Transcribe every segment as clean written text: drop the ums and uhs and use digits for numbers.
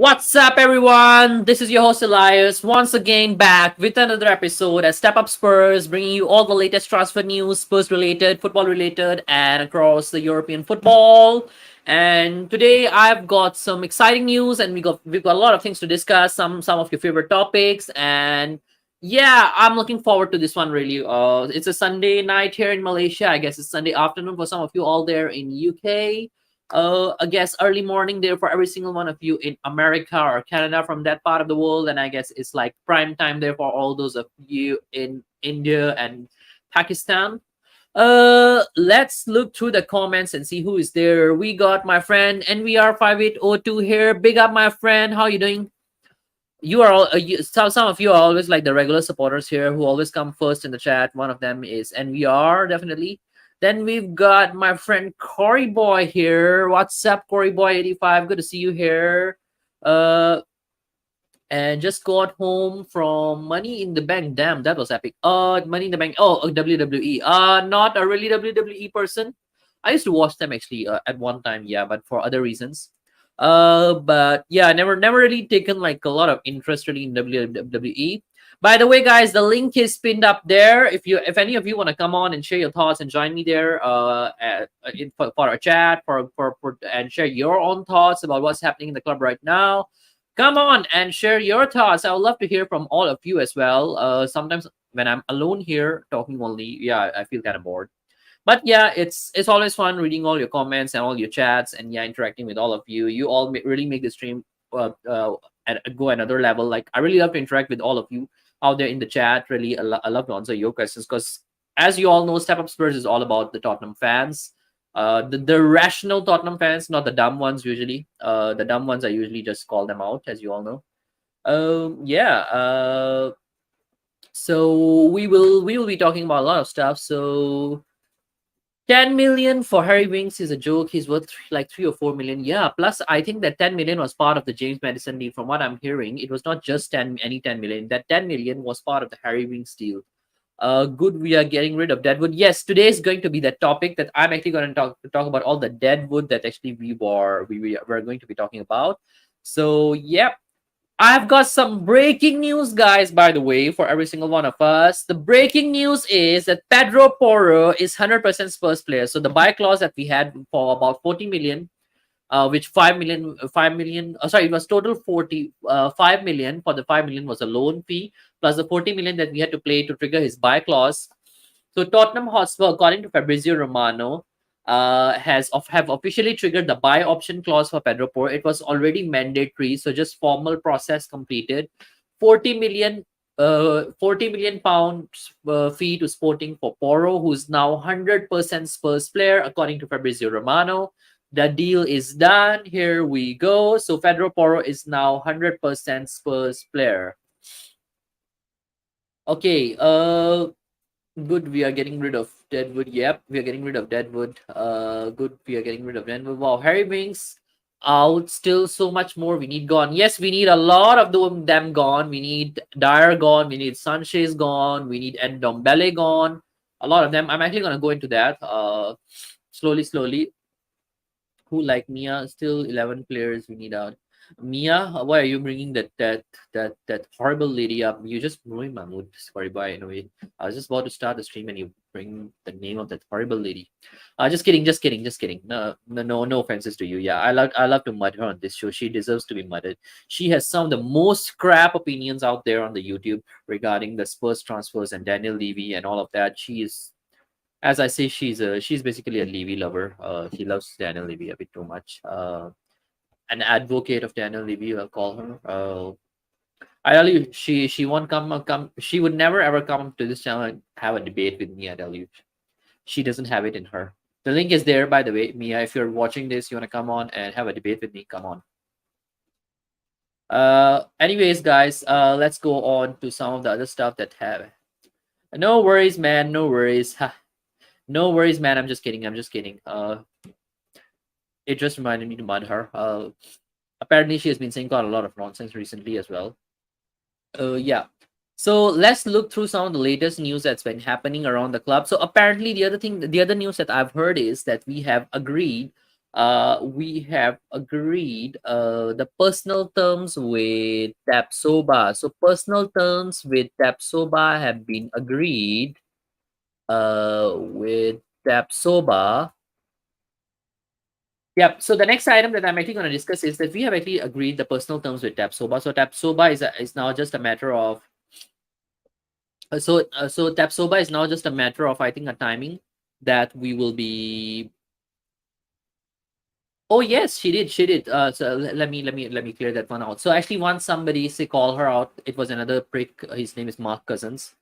What's up, everyone? This is your host Elias, once again back with another episode at Step Up Spurs, bringing you all the latest transfer news, Spurs related, football related, and across the European football. And today I've got some exciting news, and we've got a lot of things to discuss. Some of your favorite topics, and yeah, I'm looking forward to this one really. It's a Sunday night here in Malaysia. I guess it's Sunday afternoon for some of you all there in UK. I guess early morning there for every single one of you in America or Canada from that part of the world, and I guess it's like prime time there for all those of you in India and Pakistan. Let's look through the comments and see who is there. We got my friend NVR5802 here. Big up, my friend. How you doing? You are all some of you are always like the regular supporters here who always come first in the chat. One of them is NVR, definitely. Then we've got my friend Corey Boy here. What's up, Corey Boy 85? Good to see you here. Uh and just got home from Money in the Bank. Damn, that was epic. Money in the Bank. Oh, WWE. Not a really WWE person. I used to watch them actually at one time, yeah, but for other reasons. But yeah, never really taken like a lot of interest really in WWE. By the way, guys, the link is pinned up there. If any of you want to come on and share your thoughts and join me there, for a chat for and share your own thoughts about what's happening in the club right now. Come on and share your thoughts. I would love to hear from all of you as well. Sometimes when I'm alone here talking only, yeah, I feel kind of bored. But yeah, it's always fun reading all your comments and all your chats and yeah, interacting with all of you. You all really make the stream go another level. Like I really love to interact with all of you out there in the chat. Really, I love to answer your questions because, as you all know, Step Up Spurs is all about the Tottenham fans. The rational Tottenham fans, not the dumb ones usually. The dumb ones I usually just call them out, as you all know. Yeah. So we will be talking about a lot of stuff. So 10 million for Harry Winks is a joke. He's worth like 3 or 4 million. Yeah. Plus, I think that 10 million was part of the James Madison deal. From what I'm hearing, it was not just 10 million. That 10 million was part of the Harry Winks deal. Good, we are getting rid of deadwood. Yes, today is going to be the topic that I'm actually going to talk about all the deadwood that actually we were going to be talking about. So, yep. I've got some breaking news, guys, by the way, for every single one of us. The breaking news is that Pedro Porro is 100% Spurs player. So the buy clause that we had for about 40 million, which 5 million, sorry, it was total 5 million. For the 5 million was a loan fee, plus the 40 million that we had to pay to trigger his buy clause. So Tottenham Hotspur, according to Fabrizio Romano, have officially triggered the buy option clause for Pedro Porro. It was already mandatory, so just formal process completed. 40 million 40 million pounds fee to Sporting for Porro, who's now 100% Spurs player, according to Fabrizio Romano. The deal is done. Here we go. So Pedro Porro is now 100% Spurs player. Okay, good, we are getting rid of Deadwood. Yep, we are getting rid of Deadwood. Good, we are getting rid of Deadwood. Wow, Harry Winks out. Still so much more we need gone. Yes, we need a lot of them gone. We need Dyer gone. We need Sanchez gone. We need Ndombele gone. A lot of them. I'm actually gonna go into that. Slowly. Who like Mia? Still 11 players we need out. Mia, why are you bringing that horrible lady up? You just ruined my mood. Sorry, bye. Anyway, I was just about to start the stream and you bring the name of that horrible lady. Just kidding. No offenses to you. Yeah, I love to mud her on this show. She deserves to be mudded. She has some of the most crap opinions out there on the YouTube regarding the Spurs transfers and Daniel Levy and all of that. She is, as I say, she's basically a Levy lover. She loves Daniel Levy a bit too much. An advocate of Daniel Levy, I'll call her. I tell you, she won't come. She would never ever come to this channel and have a debate with me. I tell you, she doesn't have it in her. The link is there, by the way, Mia. If you're watching this, you want to come on and have a debate with me, come on. Anyways, guys, let's go on to some of the other stuff that have. No worries, man. No worries. No worries, man. I'm just kidding. It just reminded me to mud her. Apparently, she has been saying quite a lot of nonsense recently as well. Yeah. So let's look through some of the latest news that's been happening around the club. So apparently, the other news that I've heard is that we have agreed we have agreed the personal terms with Tapsoba. So personal terms with Tapsoba have been agreed with Tapsoba. Yep. So the next item that I'm actually going to discuss is that we have actually agreed the personal terms with Tapsoba. So Tapsoba is now just a matter of so Tapsoba is now just a matter of, I think, a timing that we will be. Oh yes, she did. She did. So let me clear that one out. So actually, once somebody say call her out, it was another prick. His name is Mark Cousins.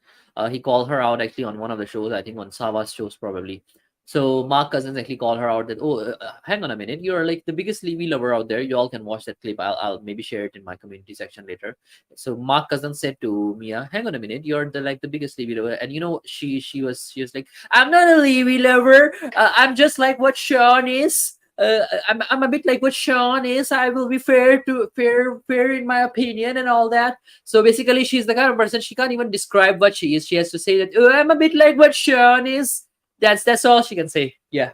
He called her out actually on one of the shows. I think on Sava's shows probably. So Mark Cousins actually called her out that, oh, hang on a minute, you're like the biggest Levy lover out there. You all can watch that clip. I'll maybe share it in my community section later. So Mark Cousins said to Mia, hang on a minute, you're the biggest Levy lover, and you know she was like, I'm not a Levy lover. I'm just like what Sean is. I'm a bit like what Sean is. I will be fair in my opinion and all that. So basically, she's the kind of person she can't even describe what she is. She has to say that, oh, I'm a bit like what Sean is. That's all she can say. Yeah.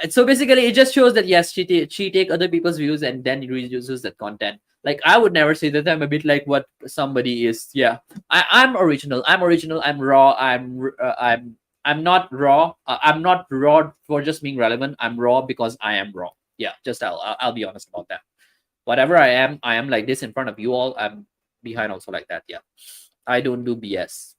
So basically, it just shows that yes, she take other people's views and then reuses that content. Like I would never say that I'm a bit like what somebody is. Yeah, I'm original. I'm original. I'm raw. I'm not raw. I'm not raw for just being relevant. I'm raw because I am raw. Yeah, just I'll be honest about that. Whatever I am like this in front of you all. I'm behind also like that. Yeah, I don't do BS,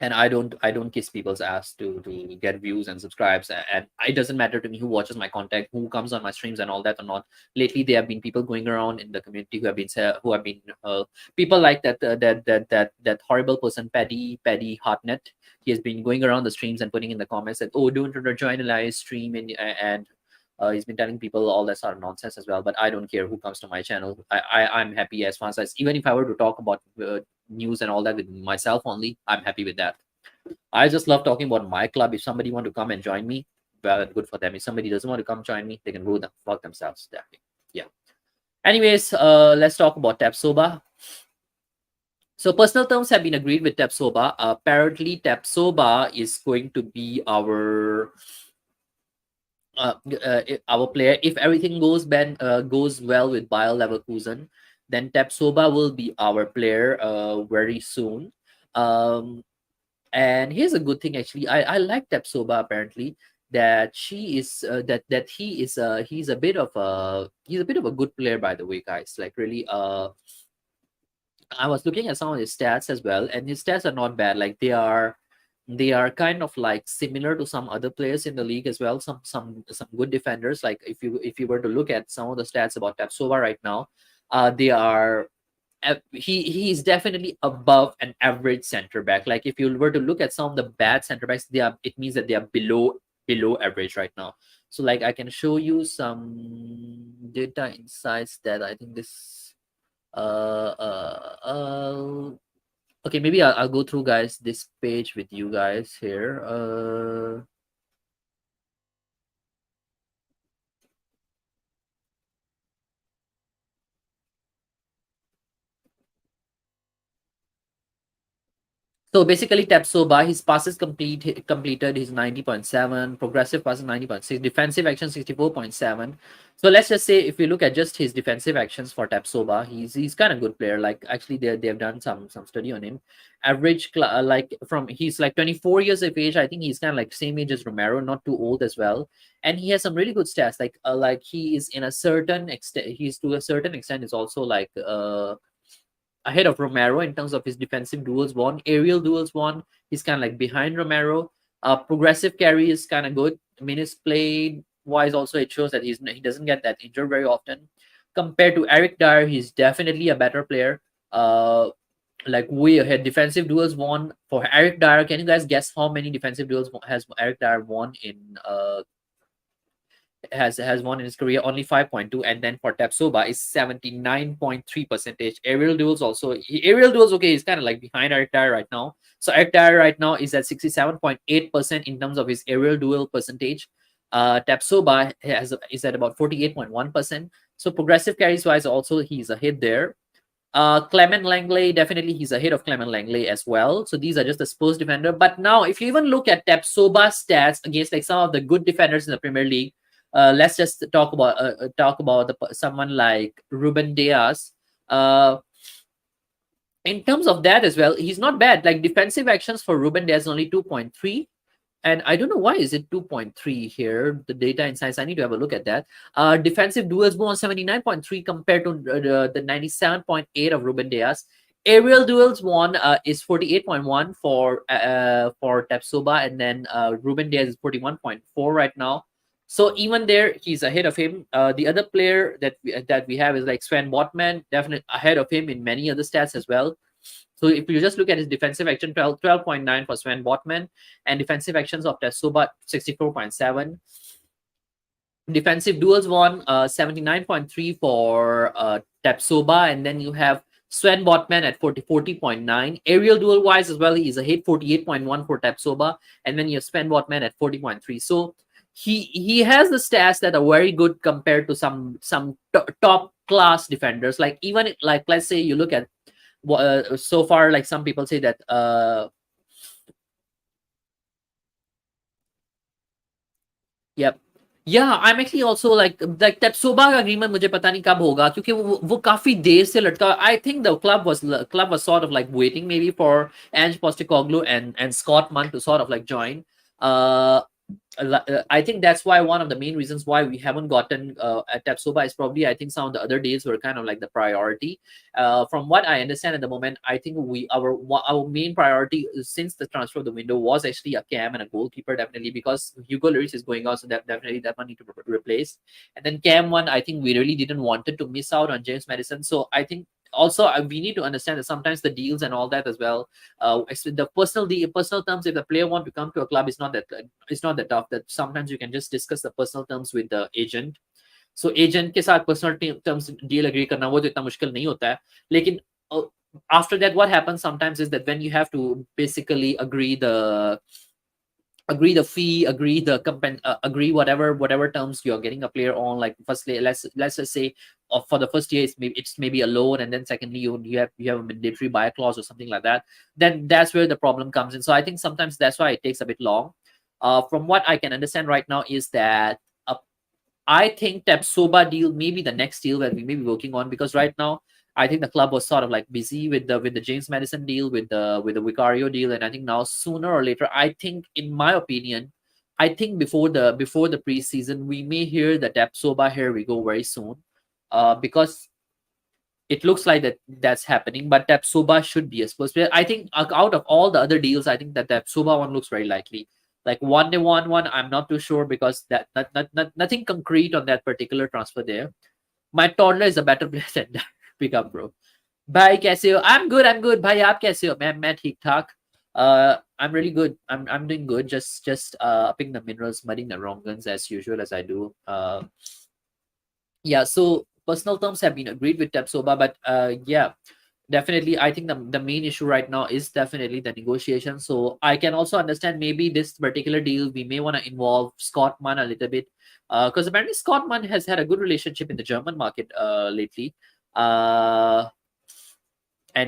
and I don't kiss people's ass to get views and subscribes. And it doesn't matter to me who watches my content, who comes on my streams and all that or not. Lately, there have been people going around in the community who have been people like that horrible person, Paddy Hartnett. He has been going around the streams and putting in the comments that, oh, don't join Elias stream, and he's been telling people all that sort of nonsense as well. But I don't care who comes to my channel. I'm happy as far as, even if I were to talk about news and all that with myself only, I'm happy with that. I just love talking about my club. If somebody want to come and join me, well and good for them. If somebody doesn't want to come join me, they can go fuck themselves. That way. Yeah. Anyways, let's talk about Tapsoba. So personal terms have been agreed with Tapsoba. Apparently, Tapsoba is going to be our player. If everything goes well with Bayer Leverkusen, then Tapsoba will be our player very soon. And here's a good thing actually. I like Tapsoba apparently, that she is that he is he's a bit of a good player, by the way, guys. Like really, I was looking at some of his stats as well, and his stats are not bad. Like they are kind of like similar to some other players in the league as well. Some good defenders. Like if you were to look at some of the stats about Tapsoba right now, they are he's definitely above an average center back. Like if you were to look at some of the bad center backs, it means that they are below average right now. So like I can show you some data insights that I think this okay, maybe I'll go through guys this page with you guys here. So basically, Tapsoba, his passes completed his 90.7, progressive passes 90.6, defensive action 64.7. So let's just say if we look at just his defensive actions for Tapsoba, he's kind of good player. Like actually, they've done some study on him. Average like from he's like 24 years of age. I think he's kind of like same age as Romero, not too old as well. And he has some really good stats. Like he is in a certain extent. He's to a certain extent is also like ahead of Romero in terms of his defensive duels won, aerial duels won. He's kind of like behind Romero. Progressive carry is kind of good. Minutes played wise also, it shows that he doesn't get that injured very often. Compared to Eric Dyer, he's definitely a better player. Like way ahead. Defensive duels won for Eric Dyer. Can you guys guess how many defensive duels has Eric Dyer won in has won in his career? Only 5.2. And then for Tapsoba is 79.3 percentage. Aerial duels also, aerial duels, okay, he's kind of like behind Eric Dyer right now. So Eric Dyer right now is at 67.8% in terms of his aerial duel percentage. Tapsoba is at about 48.1%. So progressive carries wise also he's ahead there. Clement Langley, definitely he's ahead of Clement Langley as well. So these are just the Spurs defender. But now if you even look at Tapsoba's stats against like some of the good defenders in the Premier League, let's just talk about someone like Ruben Diaz. In terms of that as well, he's not bad. Like defensive actions for Ruben Diaz only 2.3. And I don't know why is it 2.3 here. The data insights, I need to have a look at that. Defensive duels won 79.3 compared to the 97.8 of Ruben Diaz. Aerial duels won is 48.1 for Tapsoba, and then Ruben Diaz is 41.4 right now. So even there, he's ahead of him. The other player that we have is like Sven Botman, definitely ahead of him in many other stats as well. So if you just look at his defensive action, 12.9 for Sven Botman, and defensive actions of Tapsoba 64.7. Defensive duels won 79.3 for Tapsoba, and then you have Sven Botman at 40.9. Aerial duel wise as well, he's a hit 48.1 for Tapsoba, and then you have Sven Botman at 40.3. So he has the stats that are very good compared to some top class defenders. Like even like let's say you look at so far, like some people say that yep. Yeah, I'm actually also like Tapsoba का agreement मुझे पता नहीं कब होगा क्योंकि वो काफी देर से लटका. I think the club was sort of like waiting maybe for Ange Postecoglou and Scott Munn to sort of like join. Uh, I think that's why one of the main reasons why we haven't gotten at Tapsoba is probably I think some of the other days were kind of like the priority. From what I understand at the moment, I think our main priority since the transfer of the window was actually a cam and a goalkeeper definitely because Hugo Lloris is going out, so definitely that one need to be replaced. And then cam one, I think we really didn't wanted to miss out on James Madison, so I think also we need to understand that sometimes the deals and all that as well the personal terms if the player want to come to a club is not that it's not that tough that sometimes you can just discuss the personal terms with the agent. So agent के साथ personal terms deal agree करना वो तो इतना मुश्किल नहीं होता है लेकिन after that what happens sometimes is that when you have to basically agree the fee, agree whatever terms you're getting a player on. Like firstly, let's just say for the first year it's maybe a loan, and then secondly you have a mandatory buy clause or something like that. Then that's where the problem comes in. So I think sometimes that's why it takes a bit long. From what I can understand right now is that I think Tapsoba deal may be the next deal that we may be working on because right now I think the club was sort of like busy with the James Madison deal, with the Vicario deal, and I think now sooner or later, I think in my opinion, I think before the preseason, we may hear the Tapsoba here we go very soon, because it looks like that's happening. But Tapsoba should be a Spurs player. I think out of all the other deals, I think that Tapsoba one looks very likely. Like 1-1, I'm not too sure because nothing concrete on that particular transfer there. My toddler is a better player than that. Pick up, bro. भाई कैसे हो? I'm good. भाई आप कैसे हो? मैं ठीक ठाक. I'm really good. I'm doing good. Just upping the minerals, mudding the wrong guns as usual as I do. Yeah. So personal terms have been agreed with Tapsoba, but yeah, definitely I think the main issue right now is definitely the negotiation. So I can also understand maybe this particular deal we may want to involve Scott Mann a little bit, because apparently Scott Mann has had a good relationship in the German market lately. And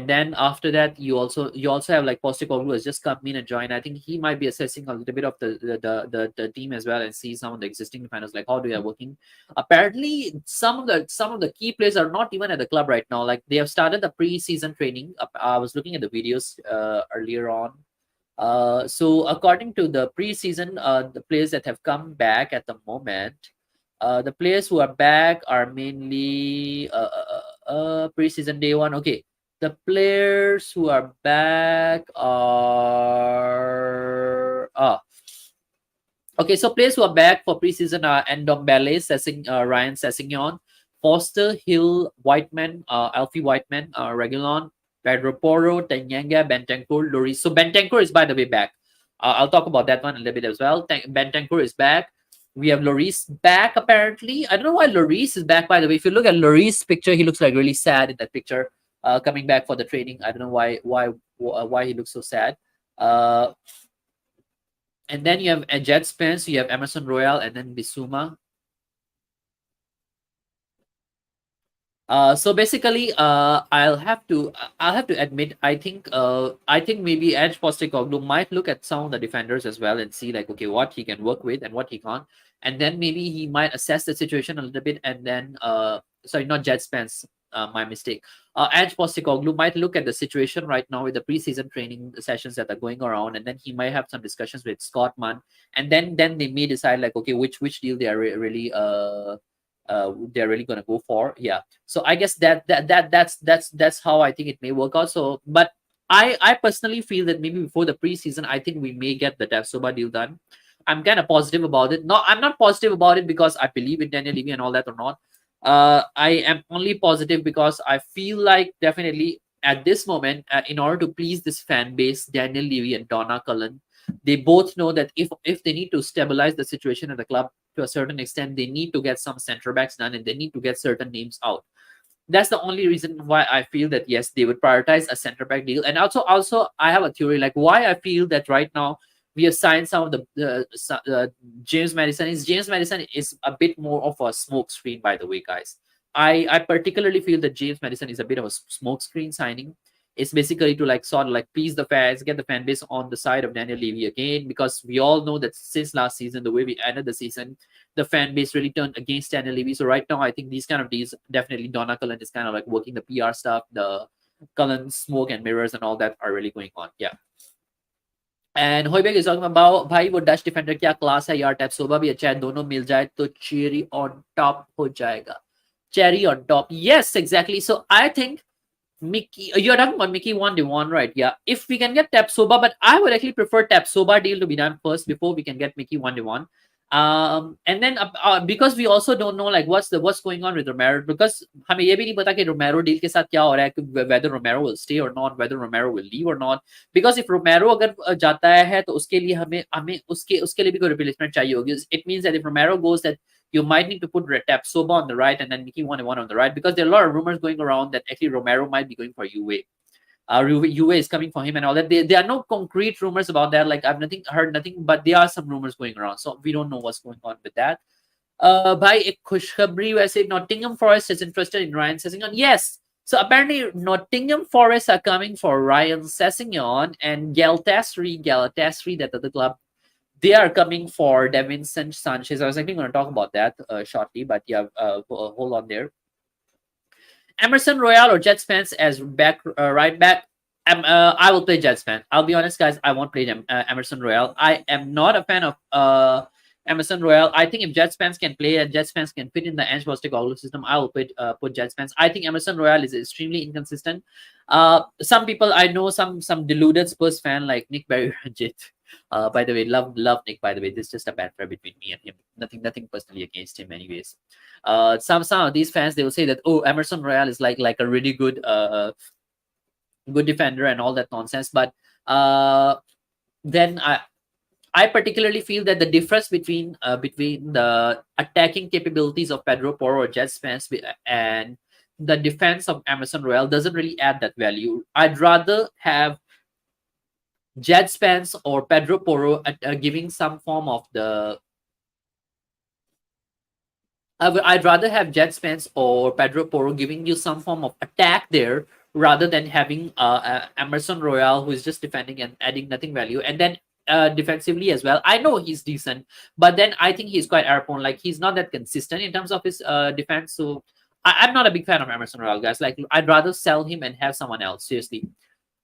then after that, you also have like Postecoglou has just come in and joined. I think he might be assessing a little bit of the team as well and see some of the existing defenders like how they are working. Apparently, some of the key players are not even at the club right now. Like they have started the pre-season training. I was looking at the videos earlier on. So according to the preseason, the players that have come back at the moment, the players who are back are mainly preseason day one. Okay, the players who are back are okay. So players who are back for preseason are Ndombele, Ryan Sessegnon, Foster, Hill, Whiteman, Alfie Whiteman, Regulon, Pedro Porro, Tenyanga, Bentancur, Lloris. So Bentancur is by the way back. I'll talk about that one a little bit as well. Bentancur is back. We have Lloris back apparently. I don't know why Lloris is back by the way. If you look at Lloris' picture, he looks like really sad in that picture. Coming back for the training. I don't know why he looks so sad. And then you have Jet Spence, you have Emerson Royal, and then Bissouma. So basically, I'll have to admit, I think maybe Edge Postecoglou might look at some of the defenders as well and see like, okay, what he can work with and what he can't, and then maybe he might assess the situation a little bit, and then sorry, not Jet Spence, my mistake. Edge Postecoglou might look at the situation right now with the preseason training sessions that are going around, and then he might have some discussions with Scott Mann, and then they may decide like, okay, which deal they are really they're really gonna go for. Yeah, so I guess that's how I think it may work out. So, but I personally feel that maybe before the preseason, I think we may get the Tapsoba deal done. I'm kind of positive about it. No, I'm not positive about it because I believe in Daniel Levy and all that or not. I am only positive because I feel like definitely at this moment, in order to please this fan base, Daniel Levy and Donna Cullen, they both know that if they need to stabilize the situation at the club to a certain extent, they need to get some center backs done and they need to get certain names out. That's the only reason why I feel that yes, they would prioritize a center back deal. And also I have a theory like why I feel that right now we have signed some of James Madison. James Madison is a bit more of a smoke screen, by the way, guys. I particularly feel that James Madison is a bit of a smoke screen signing. It's basically to like sort of like please the fans, get the fan base on the side of Daniel Levy again, because we all know that since last season, the way we ended the season, the fan base really turned against Daniel Levy. So right now, I think these kind of deals, definitely Donna Cullen is kind of like working the PR stuff, the Cullen smoke and mirrors and all that are really going on. Yeah. And Hoiberg is talking about भाई वो Dutch defender क्या class है यार, टैप्सोबा भी अच्छा है, दोनों मिल जाए तो चेरी ऑन टॉप हो जाएगा. Cherry on top. Yes, exactly. So I think Mickey, you're talking about Mickey 1-1, right? Yeah. If we can get Tapsoba, but I would actually prefer Tapsoba deal to be done first before we can get Mickey 1-1. And then because we also don't know like what's going on with Romero, because हमें ये भी नहीं पता कि Romero deal के साथ क्या हो रहा है, whether Romero will stay or not, whether Romero will leave or not. Because if Romero अगर जाता है तो उसके लिए हमें हमें उसके लिए भी कोई replacement चाहिए होगी. It means that if Romero goes, that you might need to put Tapsoba on the right and then Mickey 1-1 on the right, because there are a lot of rumors going around that actually Romero might be going for UA. UA is coming for him and all that. There are no concrete rumors about that. Like I've heard nothing, but there are some rumors going around. So we don't know what's going on with that. By ek khushkhabri वैसे Nottingham Forest is interested in Ryan Sessegnon. Yes. So apparently Nottingham Forest are coming for Ryan Sessegnon, and Galatasaray, that other club, they are coming for Davinson Sanchez. I was actually going to talk about that shortly, but yeah, hold on there. Emerson Royal or Jet Spence as right back. I will play Jet Spence. I'll be honest, guys. I won't play Emerson Royal. I am not a fan of Emerson Royal. I think if Jet Spence can play and Jet Spence can fit in the Ange Postecoglou system, I will put Jet Spence. I think Emerson Royal is extremely inconsistent. Some people I know, some deluded Spurs fan like Nick Berry Ranjit. By the way, love Nick. By the way, this is just a banter between me and him. Nothing personally against him, anyways. Some of these fans, they will say that, oh, Emerson Royal is like a really good good defender and all that nonsense. But then I particularly feel that the difference between the attacking capabilities of Pedro Porro or Jet Spence and the defense of Emerson Royal doesn't really add that value. I'd rather have Jet Spence or Pedro Porro giving some form of the. I'd rather have Jet Spence or Pedro Porro giving you some form of attack there rather than having Emerson Royal, who is just defending and adding nothing value. And then defensively as well, I know he's decent, but then I think he's quite airborne. Like he's not that consistent in terms of his defense. So I'm not a big fan of Emerson Royal, guys. Like I'd rather sell him and have someone else. Seriously.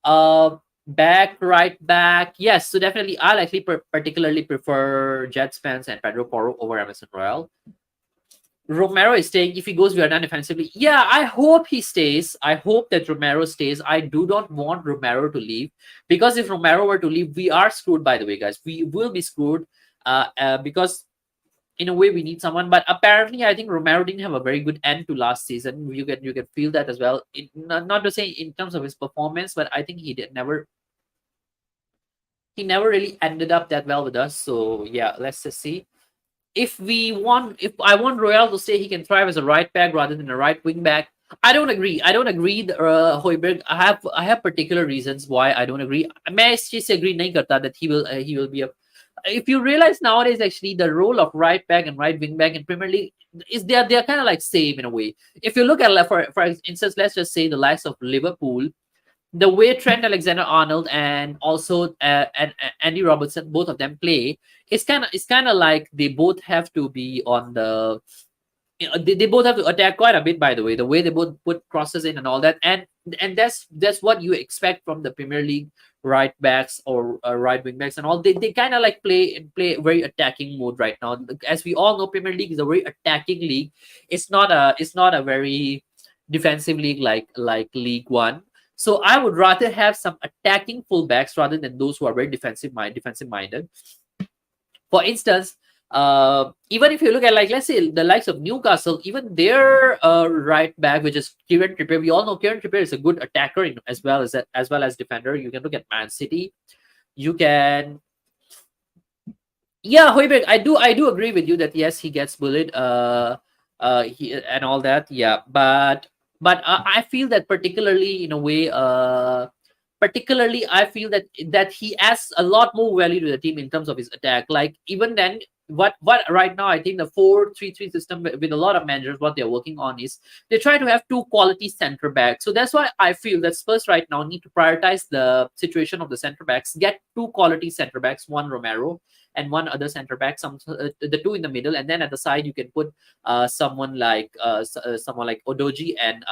Right back. Yes, so definitely I'll actually particularly prefer Jet Spence and Pedro Porro over Emerson Royal. Romero is staying. If he goes, we are done defensively. Yeah, I hope he stays. I hope that Romero stays. I do not want Romero to leave, because if Romero were to leave, we are screwed, by the way, guys. We will be screwed because in a way we need someone. But apparently, I think Romero didn't have a very good end to last season. You can feel that as well. Not to say in terms of his performance, but I think he never really ended up that well with us. So yeah, let's just see. If I want Royal to stay, he can thrive as a right back rather than a right wing back. I don't agree. Hoiberg. I have particular reasons why I don't agree. मैं इस चीज से agree नहीं करता that he will be if you realize nowadays, actually, the role of right back and right wing back in Premier League is they're kind of like same in a way. If you look at, like, for instance, let's just say the likes of Liverpool, the way Trent Alexander-Arnold and also and Andy Robertson, both of them play, it's kind of like they both have to be on the, they both have to attack quite a bit, by the way, the way they both put crosses in and all that, and that's what you expect from the Premier League right backs or right wing backs and all. They kind of like play very attacking mode right now. As we all know, Premier League is a very attacking league. It's not a very defensive league like League One. So I would rather have some attacking fullbacks rather than those who are very defensive minded. For instance, even if you look at, like, let's say the likes of Newcastle, even their right back, which is Kieran Trippier, we all know Kieran Trippier is a good attacker as well as defender. You can look at Man City. You can, yeah, Hoiberg, I do agree with you that yes, he gets bullied, and all that, yeah, but I feel that particularly in a way, particularly I feel that he adds a lot more value to the team in terms of his attack. Like, even then, what right now, I think the 4-3-3 system with a lot of managers, what they're working on is they try to have two quality center backs. So that's why I feel that Spurs right now need to prioritize the situation of the center backs, get two quality center backs, one Romero and one other center back, the two in the middle, and then at the side you can put someone like Odoji and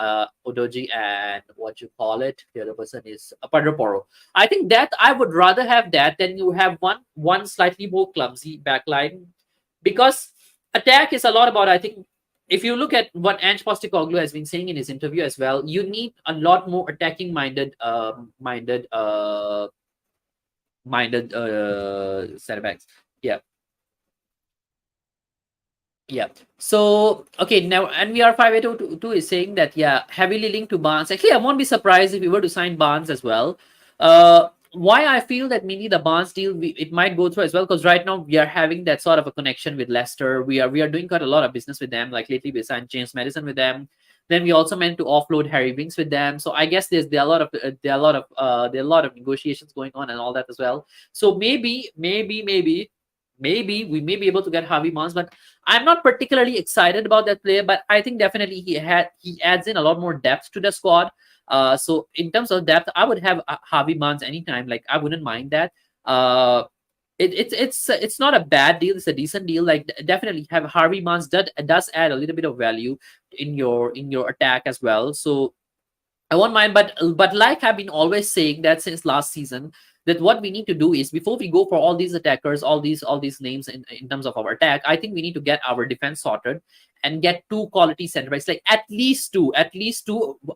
what you call it. The other person is Padroporo. I think that I would rather have that than you have one slightly more clumsy backline, because attack is a lot about, I think, if you look at what Ange Postecoglou has been saying in his interview as well, you need a lot more attacking minded center backs. Yeah. Yeah. So okay, now, and we are 5822 is saying that, yeah, heavily linked to Barnes. Actually, I won't be surprised if we were to sign Barnes as well. Why I feel that maybe the Barnes deal, it might go through as well, because right now we are having that sort of a connection with Leicester. We are doing quite a lot of business with them. Like lately, we signed James Madison with them. Then we also meant to offload Harry Winks with them. So I guess there are a lot of there are a lot of negotiations going on and all that as well. So maybe we may be able to get Harvey Barnes, but I'm not particularly excited about that player. But I think definitely he adds in a lot more depth to the squad. So in terms of depth, I would have Harvey Barnes anytime. Like, I wouldn't mind that. It's not a bad deal. It's a decent deal. Like, definitely have Harvey Barnes does add a little bit of value in your attack as well. So I won't mind, but like I've been always saying that since last season, that what we need to do is, before we go for all these attackers, all these names in terms of our attack, I think we need to get our defense sorted and get two quality center backs, like at least two.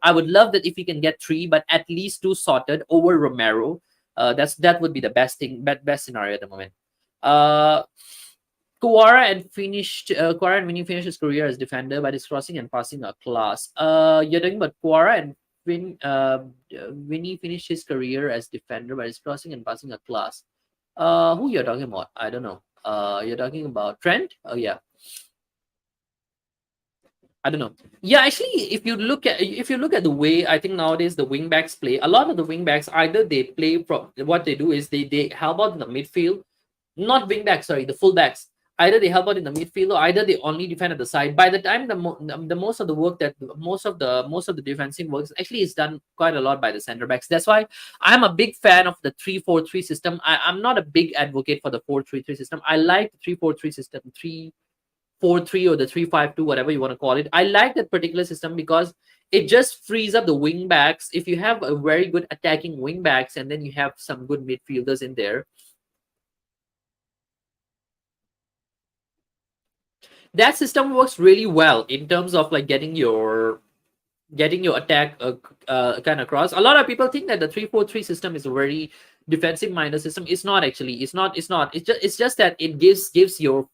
I would love that if we can get three, but at least two sorted over Romero. That would be the best scenario at the moment. Kawara and when he finished his career as defender, but his crossing and passing are class. You're talking about Kawara and when he finished his career as defender, but his crossing and passing are class. Who you're talking about? I don't know. You're talking about Trent? Oh yeah. I don't know. Yeah, actually, if you look at the way I think nowadays the wing backs play, a lot of the wing backs, either they play from, what they do is they help out in the midfield, not wing backs, sorry, the full backs. Either they help out in the midfield, or either they only defend at the side. By the time the most of the work, that most of the defensive works actually is done quite a lot by the center backs. That's why I'm a big fan of the 3-4-3 system. I'm not a big advocate for the 4-3-3 system. I like the 3-4-3 system, 3-4-3 or the 3-5-2, whatever you want to call it. I like that particular system because it just frees up the wing backs. If you have a very good attacking wing backs and then you have some good midfielders in there, that system works really well in terms of like getting your attack kind of across. A lot of people think that the 3-4-3 system is a very defensive minded system. It's not actually. It's just that it gives your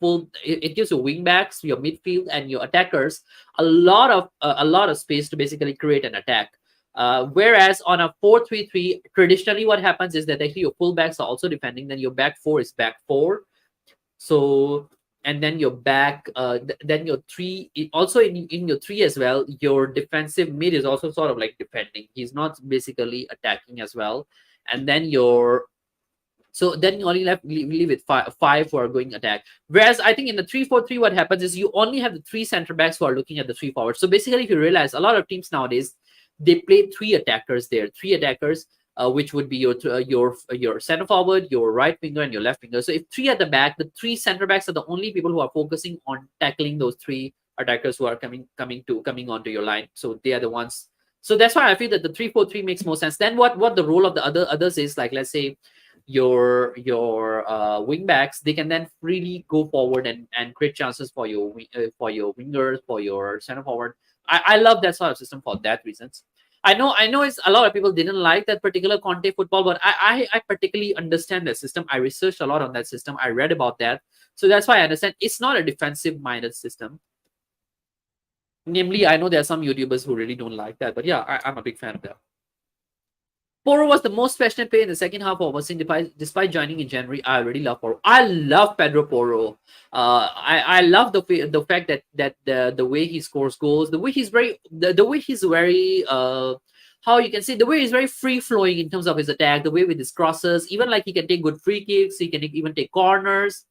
it gives your wing backs, your midfield, and your attackers a lot of space to basically create an attack. Whereas on a 4-3-3, traditionally what happens is that actually your fullbacks are also defending. Then your back four is back four. So, and then your back, then your three, also in your three as well, your defensive mid is also sort of like defending. He's not basically attacking as well. And then your So then you only leave with five who are going attack. Whereas I think in the 3-4-3, what happens is you only have the three center backs who are looking at the three forwards. So basically, if you realize, a lot of teams nowadays, they play three attackers there, three attackers, which would be your center forward, your right winger, and your left winger. So if three at the back, the three center backs are the only people who are focusing on tackling those three attackers who are coming onto your line. So they are the ones. So that's why I feel that the 3-4-3 makes more sense. Then what the role of the others is, like, let's say your wing backs, they can then freely go forward and create chances for your wingers, for your center forward. I love that sort of system for that reasons. I know it's a lot of people didn't like that particular Conte football, but I particularly understand that system. I researched a lot on that system. I read about that. So that's why I understand it's not a defensive minded system. Namely, I know there are some YouTubers who really don't like that, but yeah, I'm a big fan of that. Porro was the most passionate player in the second half of Overseas, despite joining in January. I really love Porro. I love Pedro Porro. I love the fact that the way he scores goals, the way he's very how you can say, the way he's very free flowing in terms of his attack, the way with his crosses, even like he can take good free kicks, he can even take corners.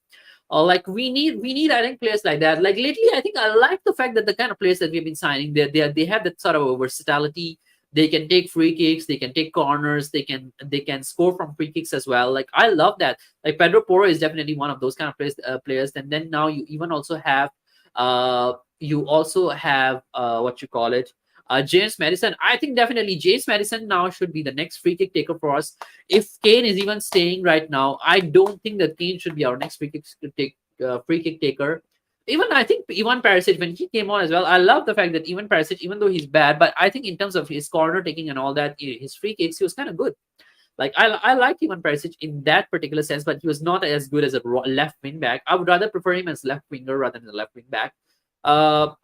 Like we need I think players like that. Like lately, I think I like the fact that the kind of players that we've been signing, they have that sort of versatility. They can take free kicks, they can take corners, they can score from free kicks as well. Like I love that. Like Pedro Porro is definitely one of those kind of players. And then now you also have what you call it, James Madison. I think definitely James Madison now should be the next free kick taker for us. If Kane is even staying right now, I don't think that Kane should be our next free kick taker. Even I think Ivan Perisic, when he came on as well, I love the fact that Ivan Perisic, even though he's bad, but I think in terms of his corner taking and all that, his free kicks, he was kind of good. Like I like Ivan Perisic in that particular sense, but he was not as good as a left wing back. I would rather prefer him as left winger rather than a left wing back. I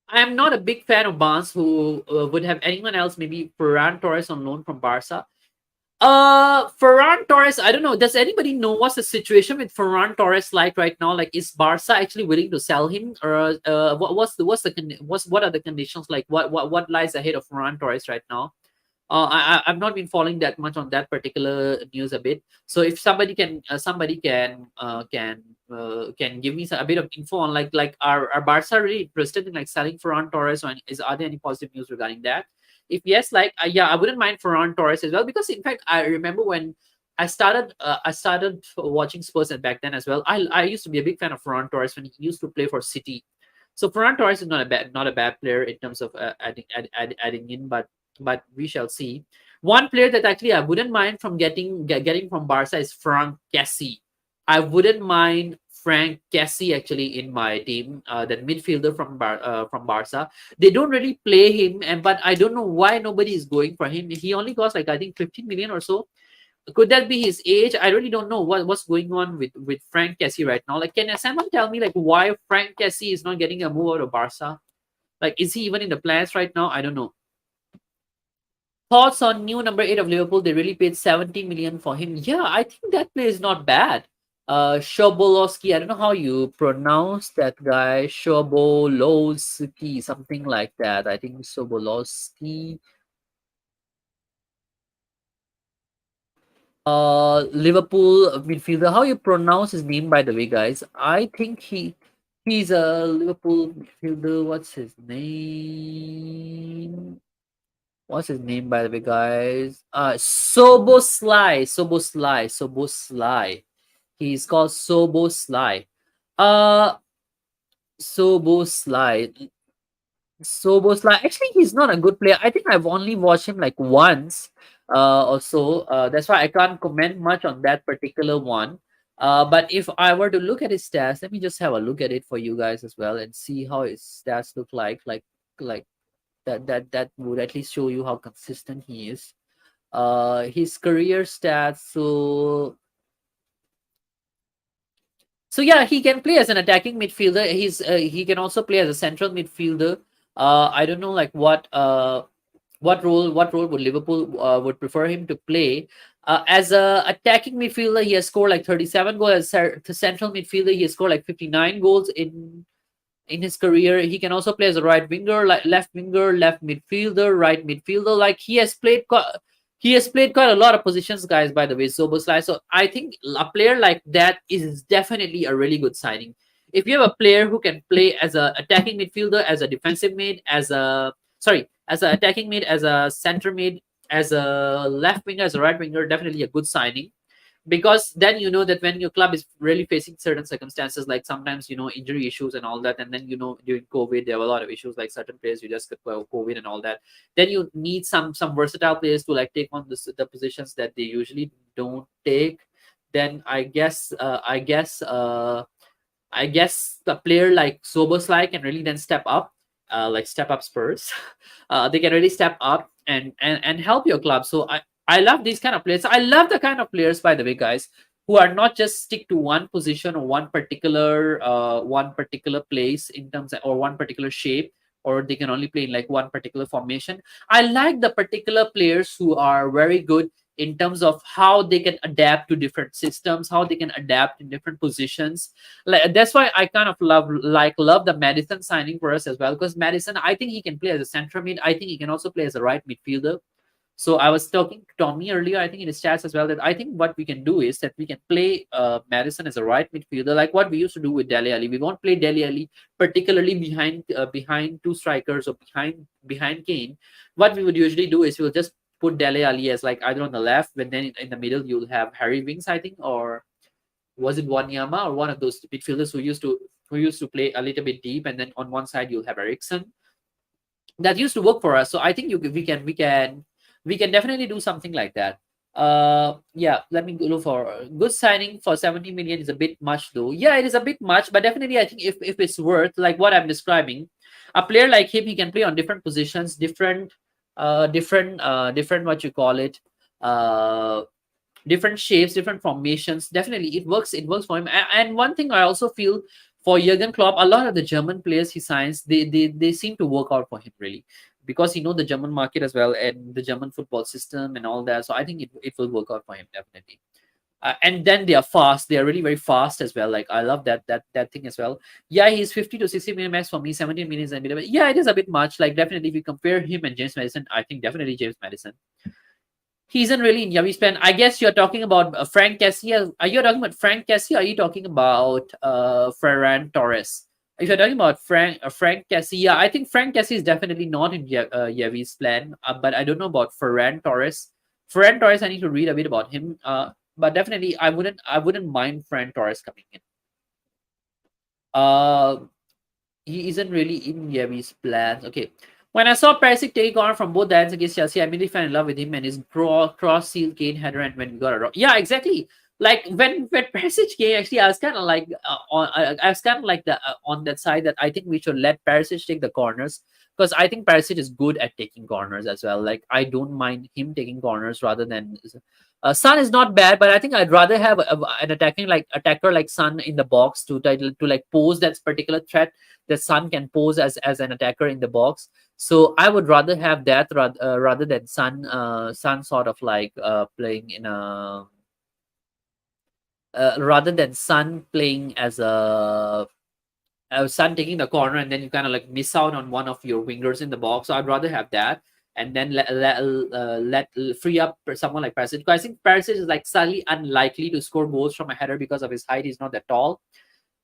am not a big fan of Barnes, who would have anyone else, maybe Ferran Torres on loan from Barca. Ferran Torres, I don't know. Does anybody know what's the situation with Ferran Torres like right now? Like, is Barca actually willing to sell him, or what are the conditions like? What lies ahead of Ferran Torres right now? I've not been following that much on that particular news a bit. So if somebody can give me a bit of info on, like are Barca really interested in like selling Ferran Torres, or are there any positive news regarding that? If yes, like yeah, I wouldn't mind Ferran Torres as well, because in fact I remember when I started watching Spurs and back then as well. I used to be a big fan of Ferran Torres when he used to play for City. So Ferran Torres is not a bad player in terms of adding in, but we shall see. One player that actually I wouldn't mind from getting from Barca is Frank Kessie. I wouldn't mind Frank Kessie actually in my team, that midfielder from Barca. They don't really play him, but I don't know why nobody is going for him. He only costs like I think 15 million or so. Could that be his age? I really don't know what's going on with Frank Kessie right now. Like, can someone tell me like why Frank Kessie is not getting a move out of Barca? Like, is he even in the plans right now? I don't know. Thoughts on new number 8 of Liverpool? They really paid 70 million for him. Yeah, I think that play is not bad. Shobolowski, I don't know how you pronounce that guy. Shobolowski, something like that. I think Sobolowski. Liverpool midfielder. How you pronounce his name, by the way, guys? I think he's a Liverpool midfielder. What's his name? What's his name, by the way, guys? Soboslai. He's called Soboslai. Uh, Soboslai. Soboslai. Actually, he's not a good player. I think I've only watched him like once, or so. That's why I can't comment much on that particular one. But if I were to look at his stats, let me just have a look at it for you guys as well and see how his stats look like. Like that would at least show you how consistent he is. His career stats. So yeah, he can play as an attacking midfielder. He can also play as a central midfielder. I don't know like what role would Liverpool would prefer him to play. As a attacking midfielder, he has scored like 37 goals. As a central midfielder, he has scored like 59 goals in his career. He can also play as a right winger, like left winger, left midfielder, right midfielder. Like he has played He has played quite a lot of positions, guys, by the way, Soboslai. So I think a player like that is definitely a really good signing. If you have a player who can play as a attacking midfielder, as a defensive mid, as a attacking mid, as a center mid, as a left winger, as a right winger, definitely a good signing, because then you know that when your club is really facing certain circumstances, like sometimes injury issues and all that, and then during COVID there were a lot of issues, like certain players you just got COVID and all that, then you need some versatile players to like take on the positions that they usually don't take. Then I guess the player like Soboslai can really then step up, like step up Spurs. They can really step up and help your club. So I love these kind of players. I love the kind of players, by the way, guys, who are not just stick to one position or one particular place in terms of, or one particular shape, or they can only play in like one particular formation. I like the particular players who are very good in terms of how they can adapt to different systems, how they can adapt in different positions. Like that's why I kind of love the Madison signing for us as well, because Madison, I think he can play as a central mid. I think he can also play as a right midfielder. So I was talking to Tommy earlier, I think in his chats as well, that I think what we can do is that we can play Madison as a right midfielder, like what we used to do with Dele Alli. We won't play Dele Alli particularly behind two strikers or behind Kane. What we would usually do is we'll just put Dele Alli as like either on the left, but then in the middle you'll have Harry Winks, I think, or was it Wanyama, or one of those midfielders who used to play a little bit deep, and then on one side you'll have Ericsson. That used to work for us. So I think we can definitely do something like that. Yeah, let me go for good signing for 70 million is a bit much though. Yeah, it is a bit much, but definitely I think if it's worth like what I'm describing, a player like him, he can play on different positions, different what you call it, uh different shapes, different formations. Definitely, it works for him. And one thing I also feel for Jurgen Klopp, a lot of the German players he signs, they seem to work out for him really, because he know the German market as well and the German football system and all that. So I think it will work out for him definitely. And then they are fast. They are really very fast as well. Like I love that thing as well. Yeah, he's 50 to 60 minutes max for me. 17 minutes and a bit. Yeah, it is a bit much. Like definitely, if you compare him and James Madison, I think definitely James Madison. He isn't really in Yavi's plan. I guess you're talking about Frank Cassie. Are you talking about Frank Cassie? Or are you talking about Ferran Torres? If you're talking about Frank Cassie, yeah, I think Frank Cassie is definitely not in Yavi's plan. But I don't know about Ferran Torres. Ferran Torres, I need to read a bit about him. But definitely, I wouldn't mind Ferran Torres coming in. Uh, he isn't really in Yavi's plans. Okay. When I saw Perisic take on from both ends against Chelsea, I immediately fell in love with him and his cross seal Kane header. And when we got it, yeah, exactly. Like when Perisic came, actually, I was kind of like I was kind of like the on that side that I think we should let Perisic take the corners, because I think Perisic is good at taking corners as well. Like I don't mind him taking corners rather than. Sun is not bad, but I think I'd rather have an attacker like Sun in the box to like pose that particular threat that Sun can pose as an attacker in the box. So I would rather have that rather than Sun sort of like playing in a rather than Sun playing as a Sun taking the corner, and then you kind of like miss out on one of your wingers in the box. So I'd rather have that, and then let free up someone like Perisic. Because I think Perisic is like slightly unlikely to score goals from a header because of his height. He's not that tall.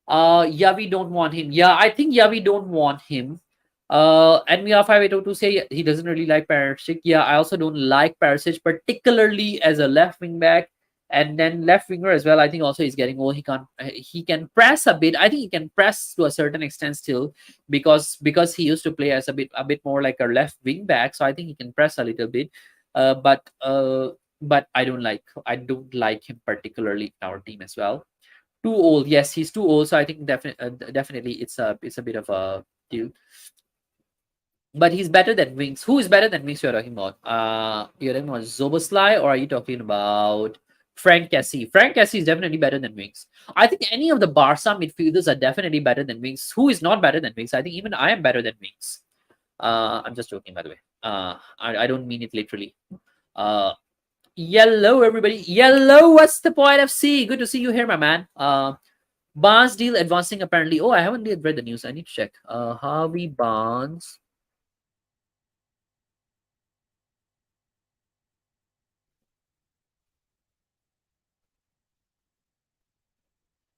Yeah, we don't want him. Yeah, I think we don't want him. And we are 5802 say he doesn't really like Perisic. Yeah, I also don't like Perisic, particularly as a left wing back. And then left winger as well. I think also he's getting old. He can press a bit. I think he can press to a certain extent still, because he used to play as a bit more like a left wing back. So I think he can press a little bit. But I don't like him particularly in our team as well. Too old. Yes, he's too old. So I think definitely it's a bit of a deal. But he's better than Winks. Who is better than Winks you're talking about? You're talking about Zoboslai, or are you talking about Frank Cassie? Frank Cassie is definitely better than Winks. I think any of the Barca midfielders are definitely better than Winks. Who is not better than Winks? I think even I am better than Winks. I'm just joking, by the way. I don't mean it literally. Yellow, everybody. Yellow, what's the point of C? Good to see you here, my man. Barnes deal advancing apparently. Oh, I haven't read the news. I need to check. Harvey Barnes.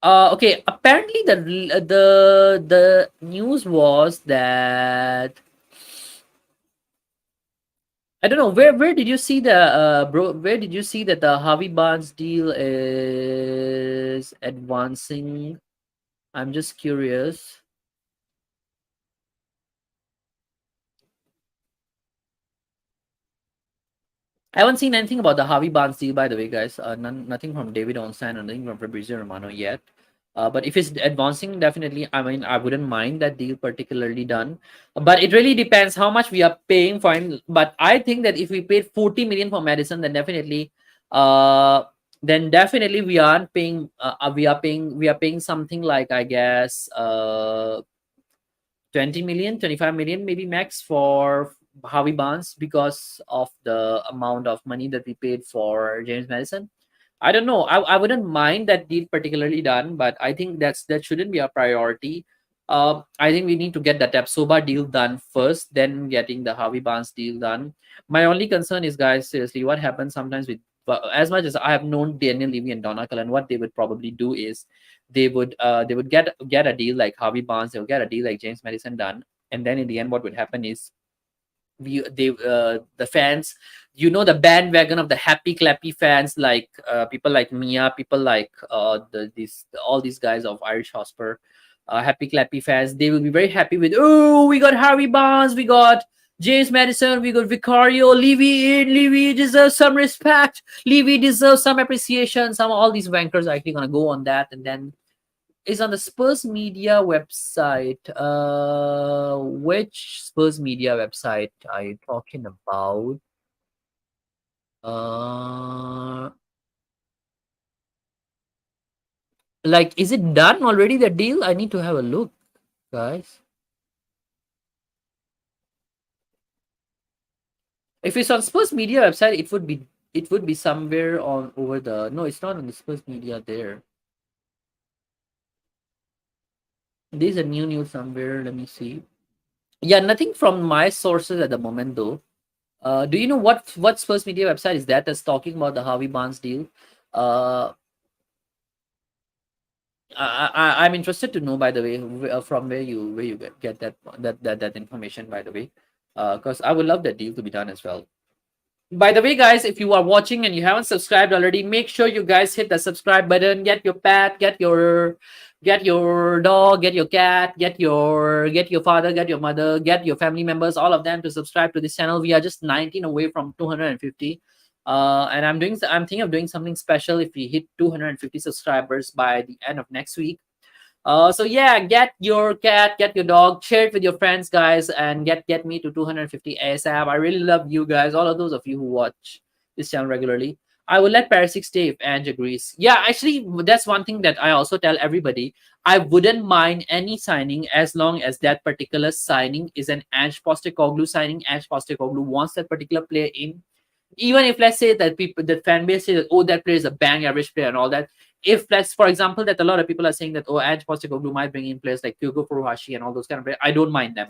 Okay. Apparently, the news was that I don't know where did you see the bro? Where did you see that the Harvey Barnes deal is advancing? I'm just curious. I haven't seen anything about the Harvey Barnes deal, by the way, guys. Nothing from David Onstein, nothing from Fabrizio Romano yet. But if it's advancing, definitely, I mean, I wouldn't mind that deal particularly done. But it really depends how much we are paying for him. But I think that if we paid 40 million for Madison, uh, then definitely we aren't paying. We are paying something like, I guess, 20 million, 25 million, maybe max for Harvey Barnes because of the amount of money that we paid for James Madison. I don't know. I wouldn't mind that deal particularly done, but I think that shouldn't be a priority. I think we need to get the Tapsoba deal done first, then getting the Harvey Barnes deal done. My only concern is, guys, seriously, what happens sometimes with as much as I have known Daniel Levy and Donna Cullen, what they would probably do is they would get a deal like Harvey Barnes, they would get a deal like James Madison done, and then in the end, what would happen is the fans, the bandwagon of the happy clappy fans, like people like Mia, people like all these guys of Irish Hotspur, happy clappy fans, they will be very happy with, oh, we got Harvey Barnes, we got James Madison, we got Vicario, Levy deserves some respect, Levy deserves some appreciation. Some all these wankers are actually gonna go on that, and then is on the Spurs media website. Which Spurs media website are you talking about? Uh, like, is it done already, the deal? I need to have a look, guys. If it's on Spurs media website, it would be somewhere on over the. No, it's not on the Spurs media there. There's a new news somewhere. Let me see. Yeah, nothing from my sources at the moment though. Do you know what Spurs media website is that's talking about the Harvey Barnes deal? Uh, I'm interested to know, by the way, from where you get that information, by the way, because I would love that deal to be done as well. By the way, guys, if you are watching and you haven't subscribed already, make sure you guys hit the subscribe button. Get your pet, get your dog, get your cat, get your father, get your mother, get your family members, all of them to subscribe to this channel. We are just 19 away from 250. And I'm thinking of doing something special if we hit 250 subscribers by the end of next week. So yeah, get your cat, get your dog, share it with your friends, guys, and get me to 250 ASAP. I really love you guys, all of those of you who watch this channel regularly. I will let Parasic stay if Ange agrees. Yeah, actually, that's one thing that I also tell everybody. I wouldn't mind any signing as long as that particular signing is an Ange Postecoglou signing. Ange Postecoglou wants that particular player in, even if, let's say, that people, that fan base say that, oh, that player is a bang average player and all that. If, let's, for example, that a lot of people are saying that, oh, Ange Postecoglou might bring in players like Hugo Furuhashi and all those kind of players, I don't mind them.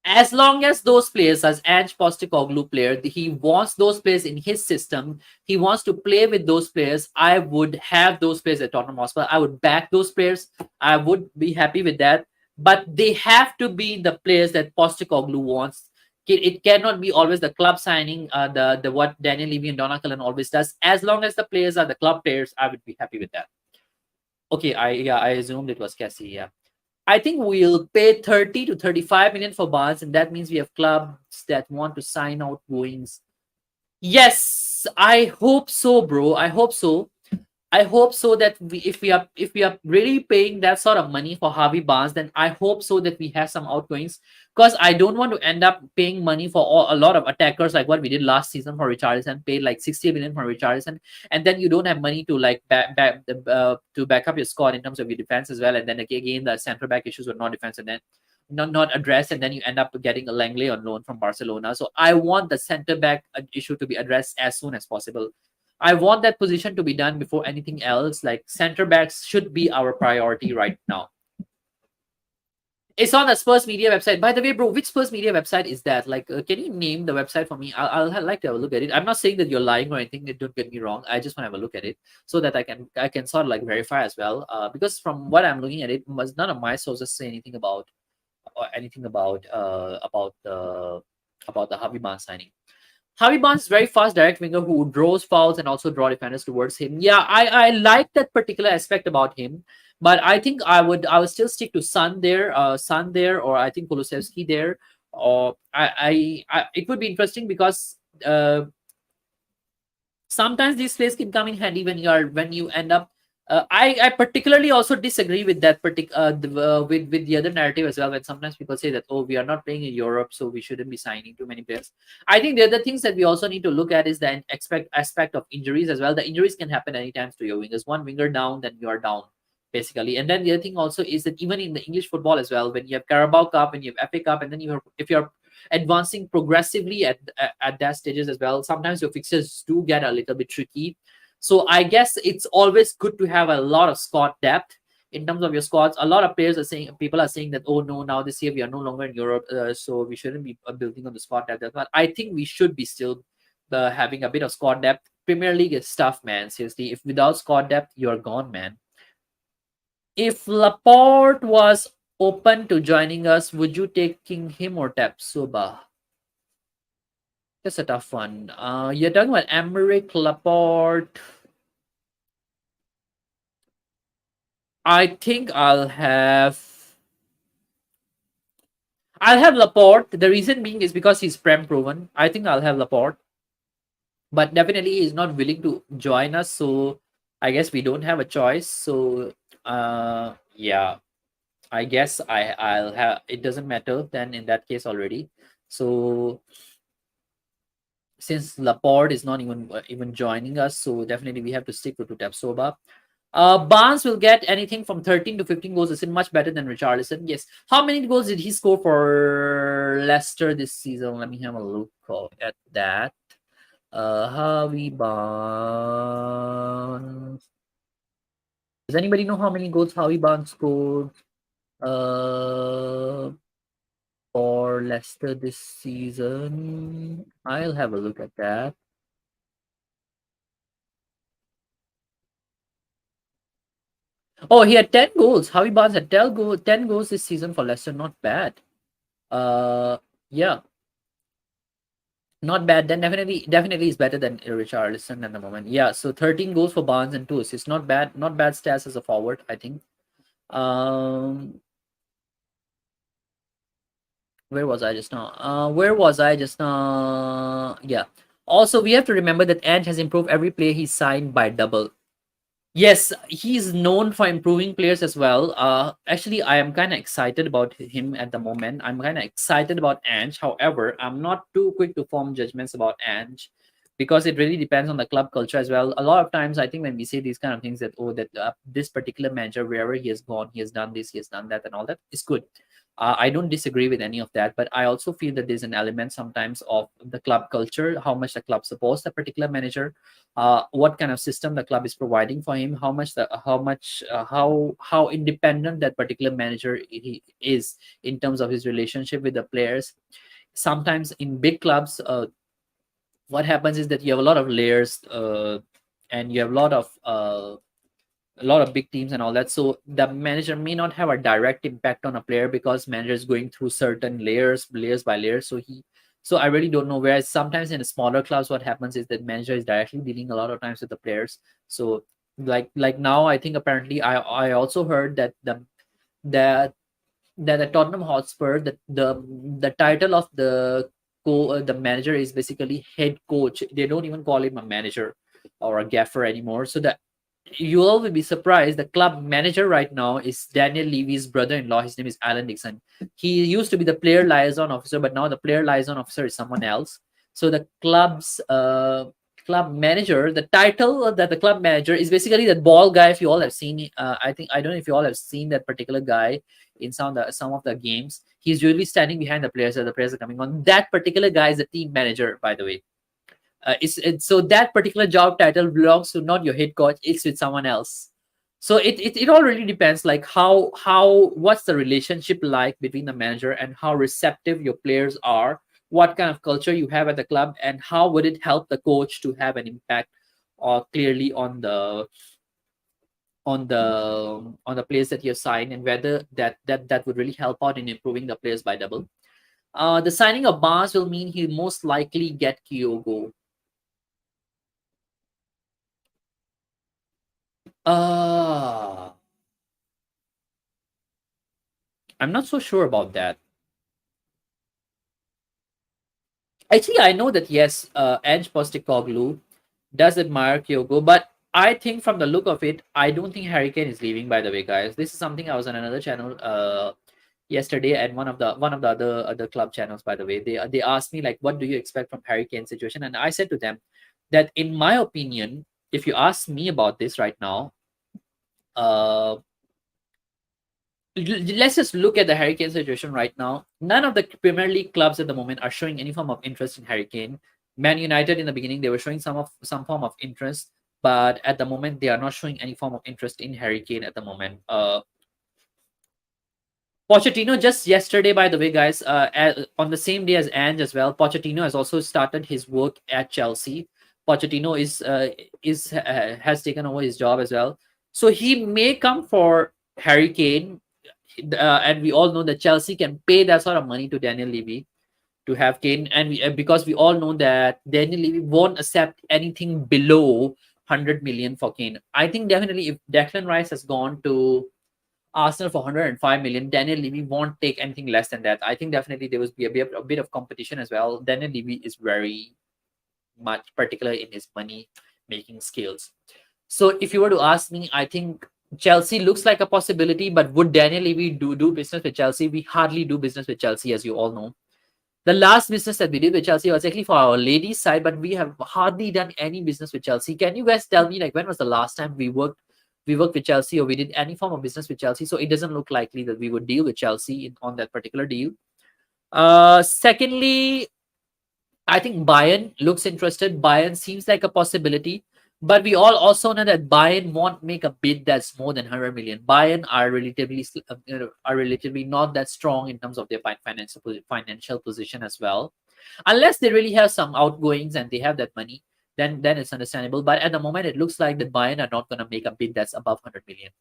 As long as those players, as Ange Postecoglou player, he wants those players in his system, he wants to play with those players, I would have those players at Tottenham Hotspur. I would back those players. I would be happy with that. But they have to be the players that Postecoglou wants. It cannot be always the club signing, the what Daniel Levy and Donna Cullen always does. As long as the players are the club players, I would be happy with that. Okay, I assumed it was Cassie. Yeah. I think we'll pay 30 to 35 million for Barnes, and that means we have clubs that want to sign outgoings. Yes, I hope so, bro. I hope so. I hope so that if we are really paying that sort of money for Harvey Barnes, then I hope so that we have some outgoings, because I don't want to end up paying money for a lot of attackers like what we did last season for Richarlison, paid like 60 million for Richarlison, and then you don't have money to like to back up your squad in terms of your defense as well, and then again the centre back issues were not defense and then not addressed, and then you end up getting a Langley on loan from Barcelona. So I want the centre back issue to be addressed as soon as possible. I want that position to be done before anything else. Like, center backs should be our priority right now. It's on the Spurs media website. By the way, bro, which Spurs media website is that? Like, can you name the website for me? Like to have a look at it. I'm not saying that you're lying or anything. Don't get me wrong. I just want to have a look at it so that I can sort of like verify as well. Because from what I'm looking at, it was none of my sources say anything about or anything about the Harvey Barnes signing. Harvey Barnes is very fast direct winger who draws fouls and also draw defenders towards him. Yeah, I like that particular aspect about him. But I think I would still stick to Sun there, or I think Kulusevski there. Or I it would be interesting because sometimes these plays can come in handy when you end up. I particularly also disagree with that with the other narrative as well. When sometimes people say that, oh, we are not playing in Europe, so we shouldn't be signing too many players. I think the other things that we also need to look at is the aspect of injuries as well. The injuries can happen anytime to your wingers. One winger down, then you are down basically. And then the other thing also is that even in the English football as well, when you have Carabao Cup, when you have FA Cup, and then if you're advancing progressively at that stages as well, sometimes your fixtures do get a little bit tricky. So I guess it's always good to have a lot of squad depth in terms of your squads. A lot of players are saying, people are saying that, oh no, now this year we are no longer in Europe, so we shouldn't be building on the squad depth. But I think we should be still having a bit of squad depth. Premier League is tough, man. Seriously, if without squad depth, you're gone, man. If Laporte was open to joining us, would you taking him or Tapsoba? That's a tough one. You're talking about Emerick Laporte. I think I'll have Laporte. The reason being is because he's prem proven. I think I'll have Laporte, but definitely he's not willing to join us. So I guess we don't have a choice. So yeah, I guess I'll have. It doesn't matter then in that case already. So since Laporte is not even joining us, so definitely we have to stick to Tapsoba. Barnes will get anything from 13 to 15 goals. Is it much better than Richarlison? Yes. How many goals did he score for Leicester this season? Let me have a look at that. Harvey Barnes. Does anybody know how many goals Harvey Barnes scored uh, for Leicester this season? I'll have a look at that. Oh, he had 10 goals. Harvey Barnes had 10 goals this season for Leicester. Not bad. Yeah, not bad. Then definitely is better than Richarlison at the moment. Yeah, so 13 goals for Barnes and 2 assists. Not bad. Not bad stats as a forward, I think. Where was I just now? Yeah. Also, we have to remember that Ant has improved every player he signed by double. Yes, he's known for improving players as well. Actually, I am kind of excited about him at the moment. I'm kind of excited about Ange. However, I'm not too quick to form judgments about Ange because it really depends on the club culture as well. A lot of times, I think when we say these kind of things that, oh, that this particular manager, wherever he has gone, he has done this, he has done that, and all that is good. I don't disagree with any of that, but I also feel that there's an element sometimes of the club culture, how much the club supports the particular manager, what kind of system the club is providing for him, how independent that particular manager he is in terms of his relationship with the players. Sometimes in big clubs, what happens is that you have a lot of layers, and you have a lot of big teams and all that. So the manager may not have a direct impact on a player because manager is going through certain layers by layers. So I really don't know. Whereas sometimes in smaller clubs, what happens is that manager is directly dealing a lot of times with the players. So like now, I think apparently I also heard that that the Tottenham Hotspur, the title of the manager is basically head coach. They don't even call him a manager or a gaffer anymore. So that you all will be surprised. The club manager right now is Daniel Levy's brother-in-law. His name is Alan Dixon. He used to be the player liaison officer, but now the player liaison officer is someone else. So the club manager, the title that the club manager is basically that ball guy. If you all have seen, I don't know if you all have seen that particular guy in some of the games. He's usually standing behind the players as the players are coming on. That particular guy is the team manager, by the way. So that particular job title belongs to not your head coach, it's with someone else. So it all really depends, like how what's the relationship like between the manager and how receptive your players are, what kind of culture you have at the club, and how would it help the coach to have an impact clearly on the players that you sign, and whether that would really help out in improving the players by double. The signing of Barnes will mean he'll most likely get Kyogo. uh I'm not so sure about that. Actually, I know that yes, Ange Postecoglou does admire Kyogo, but I think from the look of it, I don't think Harry Kane is leaving. By the way, guys, this is something I was on another channel yesterday, and one of the other club channels. By the way, they asked me like, what do you expect from Harry Kane situation, and I said to them that in my opinion, if you ask me about this right now, uh, let's just look at the Hurricane situation right now. None of the Premier League clubs at the moment are showing any form of interest in Hurricane. Man United in the beginning they were showing some form of interest, but at the moment they are not showing any form of interest in Hurricane at the moment. Pochettino just yesterday, by the way, guys, on the same day as Ange as well, Pochettino has also started his work at Chelsea. Pochettino is has taken over his job as well, so he may come for Harry Kane, and we all know that Chelsea can pay that sort of money to Daniel Levy to have Kane, and because we all know that Daniel Levy won't accept anything below 100 million for Kane. I think definitely if Declan Rice has gone to Arsenal for 105 million, Daniel Levy won't take anything less than that. I think definitely there will be a bit of competition as well. Daniel Levy is very much particular in his money making skills. So if you were to ask me, I think Chelsea looks like a possibility, but would Daniel Levy do business with Chelsea? We hardly do business with Chelsea, as you all know. The last business that we did with Chelsea was actually for our ladies' side, but we have hardly done any business with Chelsea. Can you guys tell me like when was the last time we worked with Chelsea or we did any form of business with Chelsea? So it doesn't look likely that we would deal with Chelsea on that particular deal. Secondly, I think Bayern looks interested. Bayern seems like a possibility, but we all also know that Bayern won't make a bid that's more than 100 million. Bayern are relatively not that strong in terms of their financial position as well, unless they really have some outgoings and they have that money. Then it's understandable. But at the moment, it looks like that Bayern are not going to make a bid that's above 100 million.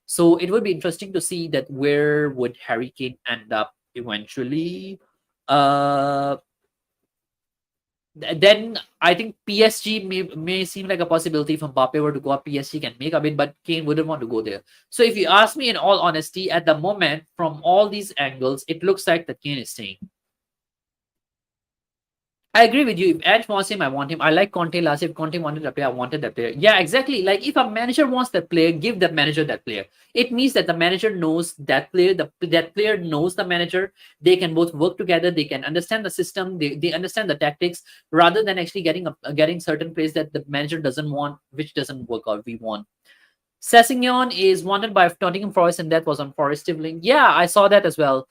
So it would be interesting to see that where would Harry Kane end up eventually. Uh, then I think PSG may seem like a possibility. If Mbappe were to go up, PSG can make a bid, but Kane wouldn't want to go there. So if you ask me in all honesty, at the moment, from all these angles, it looks like that Kane is staying. I agree with you. If Edge wants him, I want him. I like Conte last. If Conte wanted that player, I wanted that player. Yeah, exactly. Like if a manager wants that player, give that manager that player. It means that the manager knows that player. That player knows the manager. They can both work together. They can understand the system. They understand the tactics rather than actually getting certain players that the manager doesn't want, which doesn't work out. We want. Sessegnon is wanted by Nottingham Forest, and that was on Forest Link. Yeah, I saw that as well.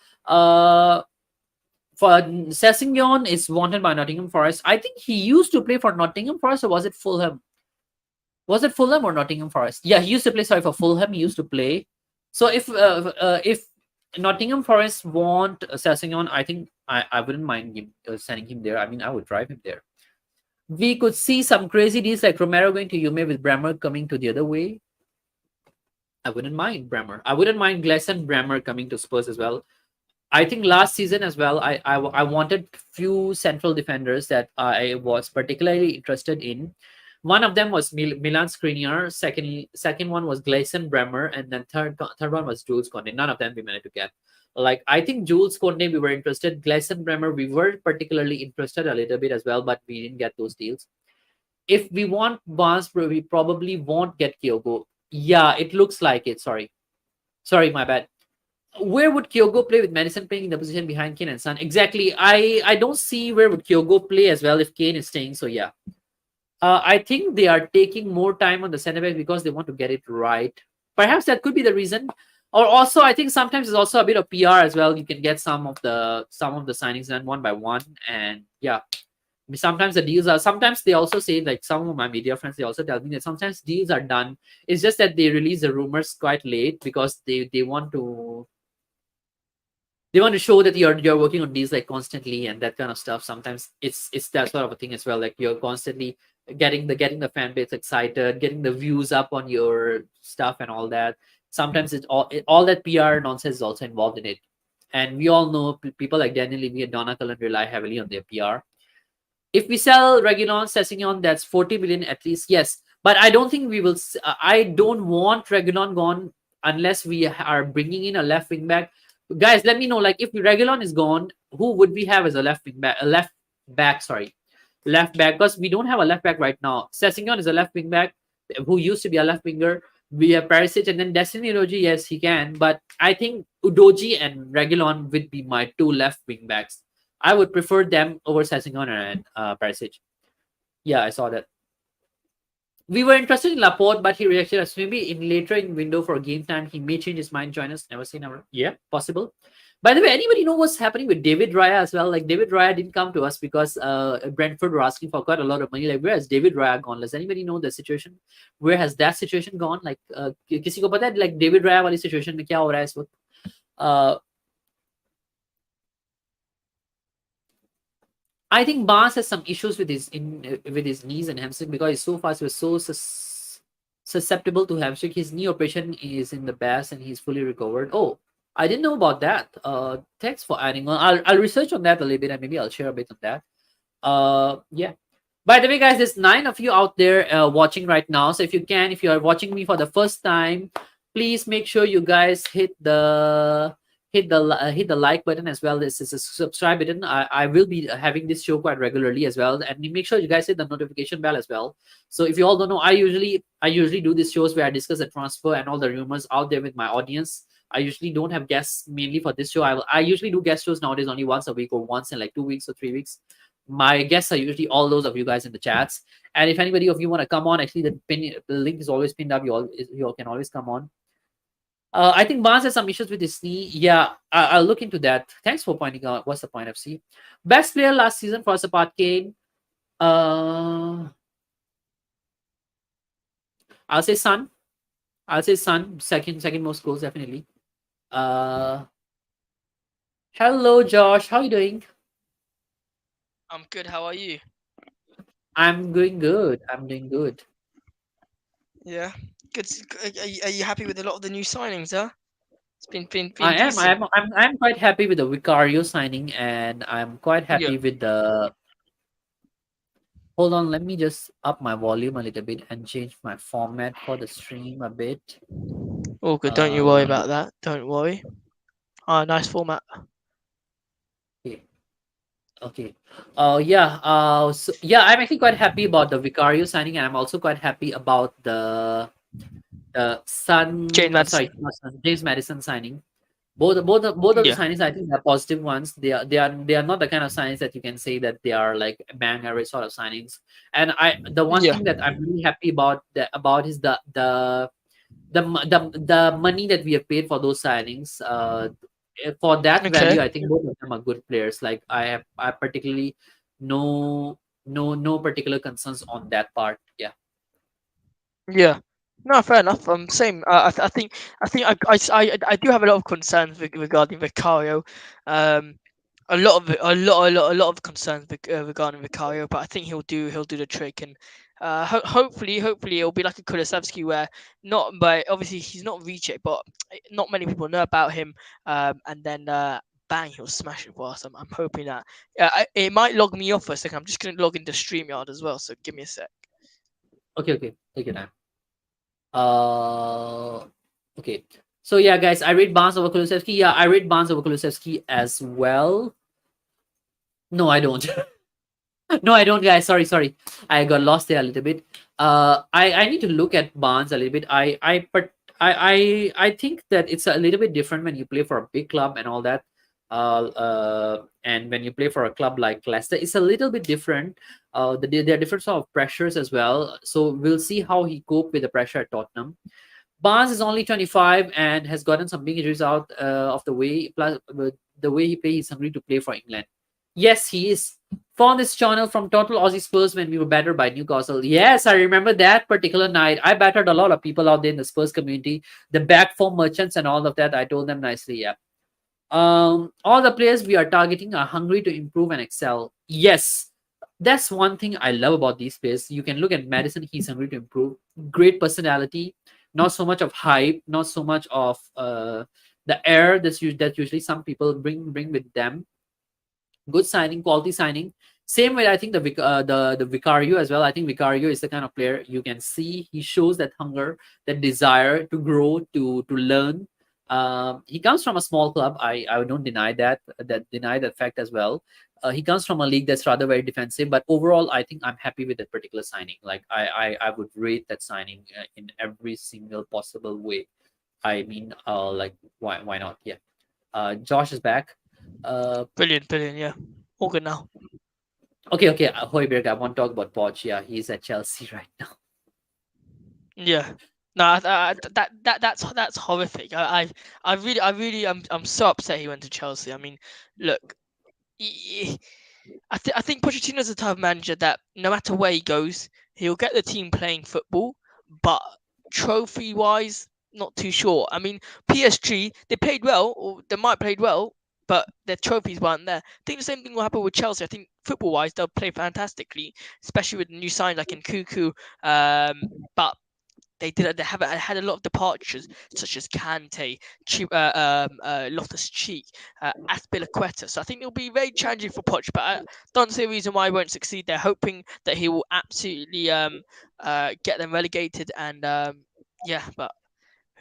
For Sessegnon is wanted by Nottingham Forest. I think he used to play for Nottingham Forest, or was it Fulham? Was it Fulham or Nottingham Forest? Yeah, he used to play. Sorry, for Fulham, he used to play. So if Nottingham Forest want Sessegnon, I think I wouldn't mind sending him there. I mean, I would drive him there. We could see some crazy deals like Romero going to Jume with Bremer coming to the other way. I wouldn't mind Bremer. I wouldn't mind Gleason Bremer coming to Spurs as well. I think last season as well, I wanted few central defenders that I was particularly interested in. One of them was Milan Skriniar. Second one was Gleison Bremer, and then third one was Jules Conde. None of them we managed to get. Like I think Jules Conde we were interested. Gleison Bremer we were particularly interested a little bit as well, but we didn't get those deals. If we want Barnes, we probably won't get Kyogo. Yeah, it looks like it. Sorry, my bad. Where would Kyogo play with Madison playing in the position behind Kane and Son? Exactly. I don't see where would Kyogo play as well if Kane is staying. So yeah, I think they are taking more time on the center back because they want to get it right. Perhaps that could be the reason. Or also, I think sometimes it's also a bit of PR as well. You can get some of the signings done one by one, and yeah. Sometimes the deals are, sometimes they also say, like some of my media friends, they also tell me that sometimes deals are done. It's just that they release the rumors quite late because they want to show that you're working on deals like constantly and that kind of stuff. Sometimes it's that sort of a thing as well. Like you're constantly getting the fan base excited, getting the views up on your stuff and all that. Sometimes all that PR nonsense is also involved in it. And we all know people like Daniel Levy and Donna Cullen rely heavily on their PR. If we sell Reguilon, Sessegnon, that's 40 million at least. Yes, but I don't think we will. I don't want Reguilon gone unless we are bringing in a left wing back. Guys, let me know. Like, if Reguilon is gone, who would we have as a left wing back? A left back, sorry, left back, because we don't have a left back right now. Sessegnon is a left wing back who used to be a left winger. We have Perisic and then Destiny Udogie. Yes, he can, but I think Udogie and Reguilon would be my two left wing backs. I would prefer them over Sessegnon and Perisic. Yeah, I saw that. We were interested in Laporte, but he rejected us. Maybe in later in window for game time, he may change his mind, join us. Never seen ever. Yeah, possible. By the way, anybody know what's happening with David Raya as well? Like David Raya didn't come to us because Brentford were asking for quite a lot of money. Like, where has David Raya gone? Does anybody know the situation? Where has that situation gone? Like, किसी को पता है like David Raya वाली situation में क्या हो रहा है इस वक्त? I think Barnes has some issues with with his knees and hamstring because so far he was so susceptible to hamstring. His knee operation is in the best and he's fully recovered. Oh, I didn't know about that. Thanks for adding on. I'll research on that a little bit and maybe I'll share a bit on that. Yeah. By the way, guys, there's 9 of you out there watching right now. So if you are watching me for the first time, please make sure you guys hit the like button as well as the subscribe button. I will be having this show quite regularly as well, and make sure you guys hit the notification bell as well. So if you all don't know, I usually do these shows where I discuss the transfer and all the rumors out there with my audience. I usually don't have guests mainly for this show. I usually do guest shows nowadays only once a week or once in like 2 weeks or 3 weeks. My guests are usually all those of you guys in the chats. And if anybody of you want to come on, actually the link is always pinned up. You all can always come on. I think Barnes has some issues with his knee. Yeah, I'll look into that. Thanks for pointing out. What's the point of C? Best player last season for us apart, Kane. I'll say Son. I'll say Son. Second most goals definitely. Hello, Josh. How are you doing? I'm good. How are you? I'm doing good. I'm doing good. Yeah, good. Are you happy with a lot of the new signings? Huh? It's been I am. decent. I'm quite happy with the Vicario signing, and I'm quite Yeah. happy with the. Hold on, let me just up my volume a little bit and change my format for the stream a bit. All good. Don't you worry Uh, about that. Don't worry. Ah, nice format. okay. Okay. Yeah. Yeah, I'm actually quite happy about the Vicario signing, and I'm also quite happy about the Jane Sorry, Madison. not Son, James Madison signing. Both of the Yeah. signings, I think, they're positive ones. They are not the kind of signings that you can say that they are like bang average sort of signings. And the one Yeah. thing that I'm really happy about is the money that we have paid for those signings. For that Okay. value, I think both of them are good players. Like I particularly no no particular concerns on that part. Yeah. Yeah. No, fair enough. Same. I do have a lot of concerns regarding Vicario. Um, a lot of concerns regarding Vicario, but I think he'll do the trick, and hopefully it'll be like a Kulusevski where not, but obviously he's not reached it, but not many people know about him, and then bang, he'll smash it for us. I'm hoping that it might log me off for a second. I'm just gonna log into StreamYard as well, so give me a sec. Okay. Okay. Take your time. Uh. Okay. So yeah, guys, I rate Barnes over Kulusevski. Yeah, I rate Barnes over Kulusevski as well. No, I don't. No, I don't, guys. Sorry. I got lost there a little bit. I need to look at Barnes a little bit. I think that it's a little bit different when you play for a big club and all that. And when you play for a club like Leicester, it's a little bit different. There are different sort of pressures as well. So we'll see how he cope with the pressure at Tottenham. Barnes is only 25 and has gotten some big injuries out of the way. Plus, the way he plays, he's hungry to play for England. Yes, he is. Found this channel from Total Aussie Spurs when we were battered by Newcastle. Yes, I remember that particular night. I battered a lot of people out there in the Spurs community, the back four merchants and all of that. I told them nicely, yeah. All the players we are targeting are hungry to improve and excel. Yes, that's one thing I love about these players. You can look at Madison, he's hungry to improve. Great personality, not so much of hype, not so much of the air that usually some people bring with them. Good signing, quality signing. Same way, I think the Vicario as well. I think Vicario is the kind of player you can see he shows that hunger, that desire to grow, to learn. He comes from a small club. I don't deny that fact as well. He comes from a league that's rather very defensive, but overall, I think I'm happy with that particular signing. Like I would rate that signing in every single possible way. I mean, like why not? Yeah. Josh is back. Uh, Brilliant, brilliant. Yeah, all good now. okay. Hoiberg, I want to talk about Poch. Yeah, he's at Chelsea right now. Yeah. No, that's horrific. I'm so upset he went to Chelsea. I mean, look, he, I think Pochettino's the type of manager that no matter where he goes, he'll get the team playing football, but trophy wise, not too sure. I mean, PSG they played well, or they might have played well, but their trophies weren't there. I think the same thing will happen with Chelsea. I think football wise they'll play fantastically, especially with new signs like in Cuckoo. But they haven't had a lot of departures such as Kante, Loftus Cheek, Aspilicueta. So I think it'll be very challenging for Poch, but I don't see a reason why he won't succeed. They're hoping that he will absolutely get them relegated, and yeah, but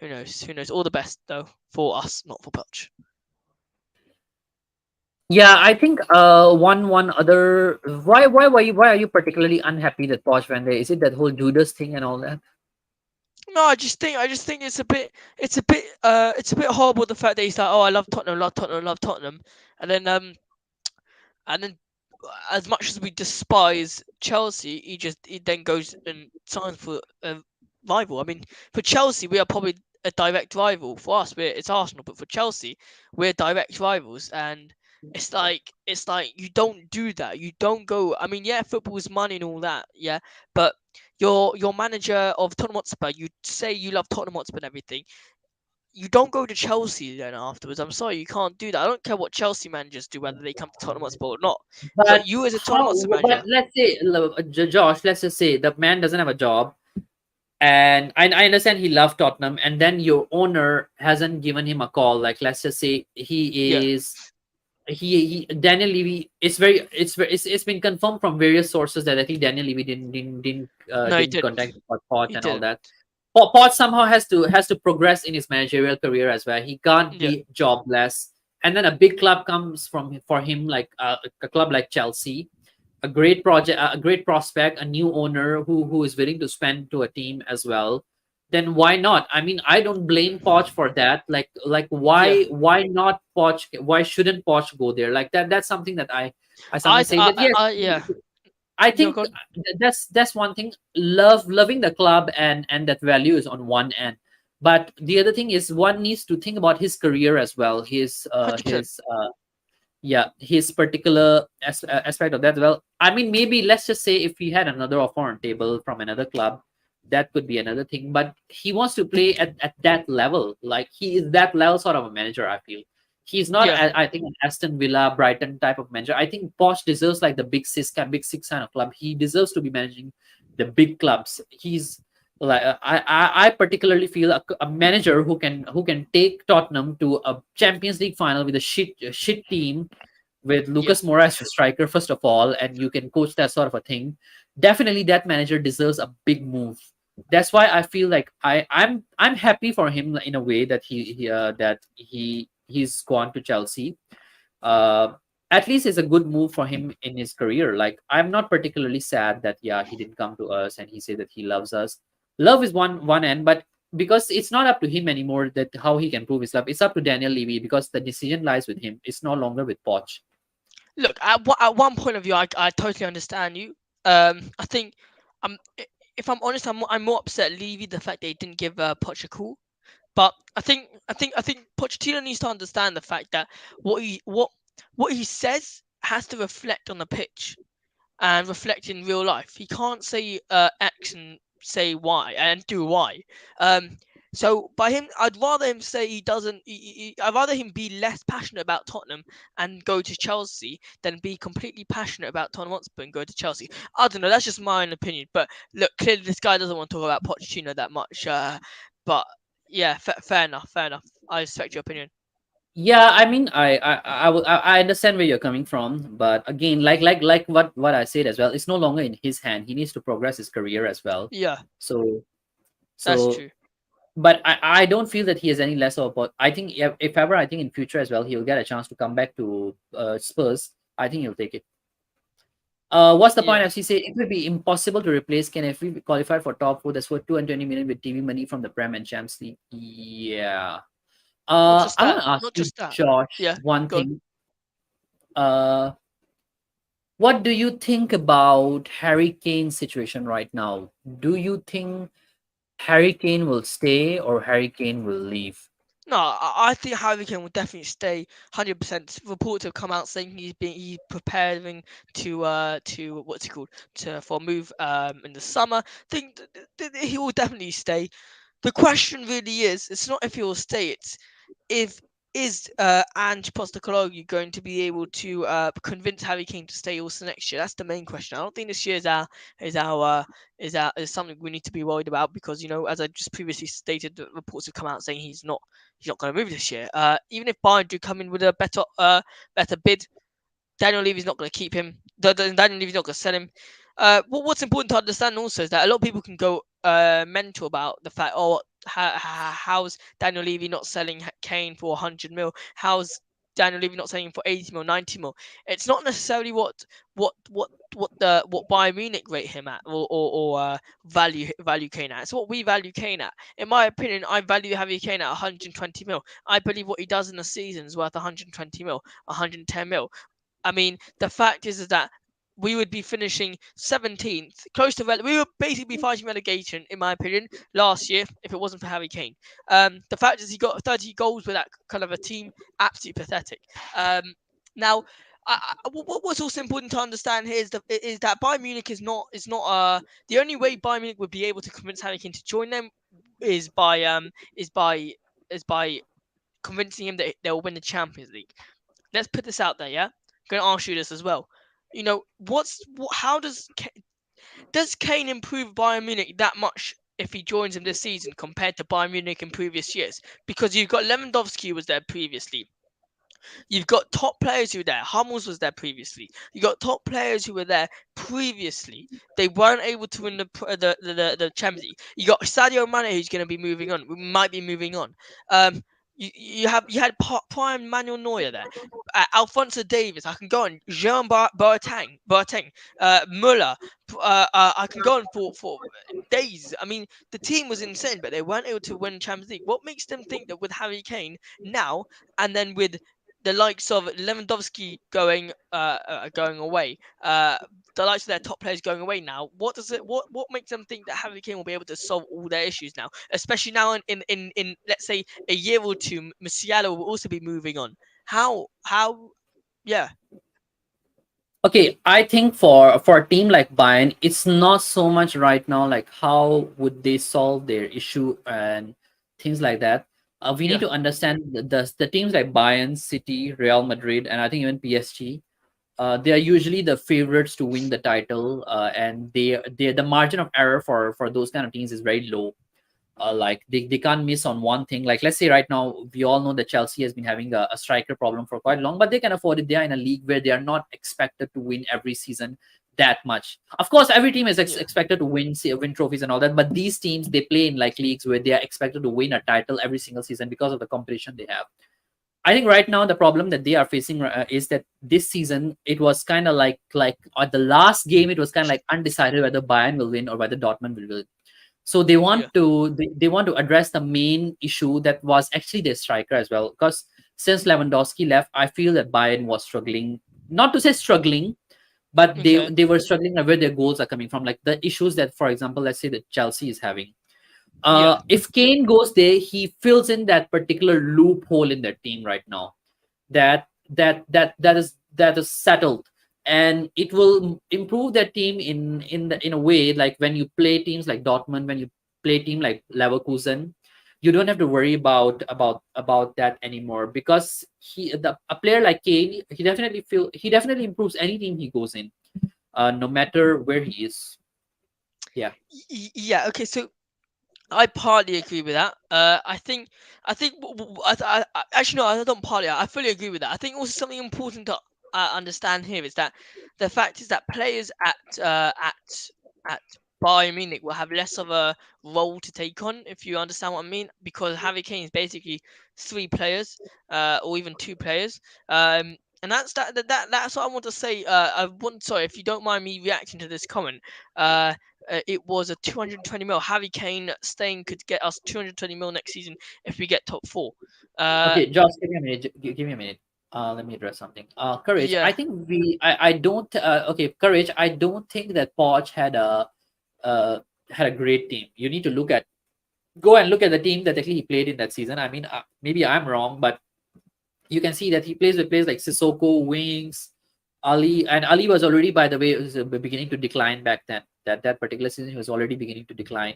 who knows? Who knows? All the best though for us, not for Poch. Yeah, I think one other why are you particularly unhappy that Poch went there? Is it that whole Judas thing and all that? No, I just think it's a bit horrible the fact that he's like, oh, I love Tottenham, love Tottenham, love Tottenham, and then as much as we despise Chelsea, he then goes and signs for a rival. I mean, for Chelsea, we are probably a direct rival. For us, it's Arsenal, but for Chelsea, we're direct rivals, and it's like you don't do that. You don't go. I mean, yeah, football is money and all that, yeah, but your manager of Tottenham Hotspur, you say you love Tottenham Hotspur and everything. You don't go to Chelsea then afterwards. I'm sorry, you can't do that. I don't care what Chelsea managers do, whether they come to Tottenham Hotspur or not. But But you as a Tottenham how? Hotspur But manager, let's say, Josh, let's just say the man doesn't have a job, and I understand he loved Tottenham, and then your owner hasn't given him a call. Like, let's just say yeah, he Daniel Levy. It's been confirmed from various sources that I think Daniel Levy no, he didn't didn't. contact Poch He and all didn't. that. Poch somehow has to progress in his managerial career as well. He can't Yeah, be jobless. And then a big club comes from for him, like a club like Chelsea, a great project, a great prospect, a new owner who is willing to spend to a team as well. Then why not? I mean, I don't blame Poch for that. Like yeah. why not Poch? Why shouldn't Poch go there? Like that. That's something that I sometimes say that yes, Yeah. I You're think gone. that's one thing. Loving the club and that value is on one end, but the other thing is one needs to think about his career as well. 100%. His particular aspect of that. Well, I mean, maybe let's just say if he had another offer on table from another club, that could be another thing. But he wants to play at that level. Like he is that level sort of a manager. I feel he's not. Yeah, I think an Aston Villa, Brighton type of manager. I think Posh deserves like the big six kind of club. He deserves to be managing the big clubs. He's like I particularly feel a manager who can take Tottenham to a Champions League final with a shit team with yeah, Lucas Moura as your striker first of all, and you can coach that sort of a thing. Definitely, that manager deserves a big move. That's why I feel like I'm happy for him in a way that he's gone to Chelsea. uh, at least it's a good move for him in his career. Like I'm not particularly sad that yeah he didn't come to us and he said that he loves us. Love is one end, but because it's not up to him anymore that how he can prove his love. It's up to Daniel Levy because the decision lies with him. It's no longer with Poch. look, at one point of view, I totally understand you. I think, if I'm honest, I'm more upset Levy the fact that he didn't give Poch a call. But I think Pochettino needs to understand the fact that what he what he says has to reflect on the pitch and reflect in real life. He can't say X and say Y and do Y. Um, so by him, I'd rather him say he doesn't. I'd rather him be less passionate about Tottenham and go to Chelsea than be completely passionate about Tottenham Hotspur and go to Chelsea. I don't know. That's just my own opinion. But look, clearly this guy doesn't want to talk about Pochettino that much. But yeah, fair enough. Fair enough. I respect your opinion. Yeah, I mean, I understand where you're coming from, but again, like what I said as well, it's no longer in his hand. He needs to progress his career as well. Yeah, So that's so, true. but I don't feel that he has any less of. I think if ever, I think in future as well, he'll get a chance to come back to Spurs. I think he'll take it. What's the point? Yeah. As he said, it would be impossible to replace Kane if we qualified for top four. That's worth 220 million with TV money from the Prem and Champions League. Yeah. Not just I want that. to ask Not you, just that. Josh, Yeah. one Go on. thing. Uh, what do you think about Harry Kane's situation right now? Do you think Harry Kane will stay or Harry Kane will leave? No, I think Harry Kane will definitely stay 100%. Reports have come out saying he's preparing to what's it called to for a move in the summer. Think he will definitely stay. The question really is, it's not if he will stay, it's if is Ange Postecoglou going to be able to convince Harry Kane to stay also next year? That's the main question. I don't think this year is our is something we need to be worried about because as I just previously stated, the reports have come out saying he's not going to move this year. Even if Bayern do come in with a better bid, Daniel Levy's not going to keep him. Daniel Levy's not going to sell him. What's important to understand also is that a lot of people can go mental about the fact, how's Daniel Levy not selling Kane for 100 mil? How's Daniel Levy not selling him for 80 mil, 90 mil? It's not necessarily what Bayern Munich rate him at or value Kane at. It's what we value Kane at. In my opinion, I value Harry Kane at 120 mil. I believe what he does in the season is worth 120 mil, 110 mil. I mean, the fact is that we would be finishing 17th, close to we would basically be fighting relegation, in my opinion, last year if it wasn't for Harry Kane. The fact is he got 30 goals with that kind of a team, absolutely pathetic. Now, what's also important to understand here is that Bayern Munich is not the only way Bayern Munich would be able to convince Harry Kane to join them is by is by is by convincing him that they'll win the Champions League. Let's put this out there, yeah. I'm going to ask you this as well. How does Kane improve Bayern Munich that much if he joins them this season compared to Bayern Munich in previous years? Because you've got Lewandowski who was there previously. You've got top players who were there. Hummels was there previously. You got top players who were there previously. They weren't able to win the Champions League. You got Sadio Mane who's going to be moving on. We might be moving on. You had prime Manuel Neuer there, Alphonso Davies. I can go on. Jean Boateng, Muller. I can go on for days. I mean, the team was insane, but they weren't able to win Champions League. What makes them think that with Harry Kane now, and then with the likes of Lewandowski going away, the likes of their top players going away now, what makes them think that Harry Kane will be able to solve all their issues now, especially now in let's say a year or two, Musiala will also be moving on. How yeah. Okay, I think for a team like Bayern, it's not so much right now like how would they solve their issue and things like that. We need Yeah. to understand the teams like Bayern, City, Real Madrid, and I think even PSG. They are usually the favorites to win the title, and the margin of error for those kind of teams is very low. Like they can't miss on one thing. Like let's say right now, we all know that Chelsea has been having a striker problem for quite long, but they can afford it. They are in a league where they are not expected to win every season that much. Of course, every team is Yeah. expected to win trophies and all that, but these teams they play in like leagues where they are expected to win a title every single season because of the competition they have. I think right now the problem that they are facing is that this season it was kind of like at the last game it was kind of like undecided whether Bayern will win or whether Dortmund will win. So Yeah. they want to address the main issue that was actually their striker as well. Because since Lewandowski left, I feel that Bayern was struggling. Not to say struggling, but Okay. they were struggling where their goals are coming from. Like the issues that, for example, let's say that Chelsea is having. Yeah. If Kane goes there, he fills in that particular loophole in their team right now. That that is settled, and it will improve their team in a way, like when you play teams like Dortmund, when you play team like Leverkusen, you don't have to worry about that anymore, because a player like Kane, he definitely improves any team he goes in, no matter where he is. Yeah. Yeah. Okay. So I partly agree with that. I think, actually no, I don't partly. I fully agree with that. I think also something important to understand here is that the fact is that players at Bayern Munich will have less of a role to take on, if you understand what I mean, because Harry Kane is basically three players, or even two players. And that's what I want to say. Sorry, if you don't mind me reacting to this comment. Uh, it was a 220 mil. Harry Kane staying could get us 220 mil next season if we get top four. Uh, Okay, Josh, give me a minute. Give me a minute. Let me address something. Courage. yeah, I think I don't. Okay, Courage. I don't think that Poch uh had a great team. You need to go and look at the team that actually he played in that season. I mean, maybe I'm wrong, but you can see that he plays with players like Sissoko, Wings, Ali, and Ali was already, by the way, was beginning to decline back then. That particular season, he was already beginning to decline.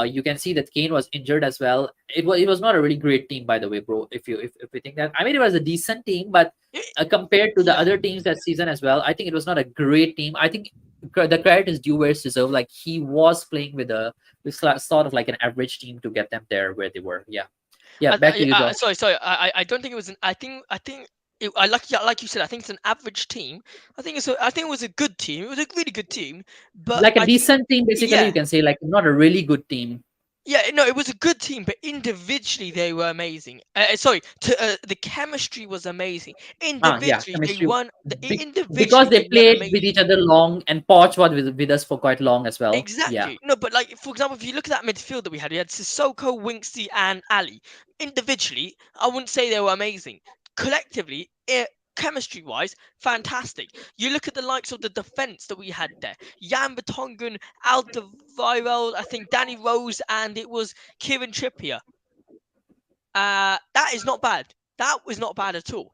You can see that Kane was injured as well. It was not a really great team, by the way, bro. If we think that, I mean, it was a decent team, but y- compared to the yeah. other teams that season as well, I think it was not a great team. I think the credit is due where it's deserved. Like, he was playing with sort of like an average team to get them there where they were. Yeah, yeah. Back to you, Josh. Sorry. I don't think it was an. I think. I like you said. I think it's an average team. I think it was a good team. It was a really good team. But Like a I think, decent team, basically, you yeah, can say, like not a really good team. yeah, no, it was a good team, but individually they were amazing. Sorry, the chemistry was amazing. Yeah, Individually, they chemistry. won. Because Individually, they they weren't played with amazing. each other long, and Poch was with us for quite long as well. Yeah. Exactly. No, but like for example, if you look at that midfield that we had Sissoko, Winksy, and Ali. Individually, I wouldn't say they were amazing. Collectively, chemistry wise, fantastic. You look at the likes of the defense that we had there: Jan Vertonghen, Alderweireld, I think Danny Rose, and it was Kieran Trippier. That is not bad. That was not bad at all.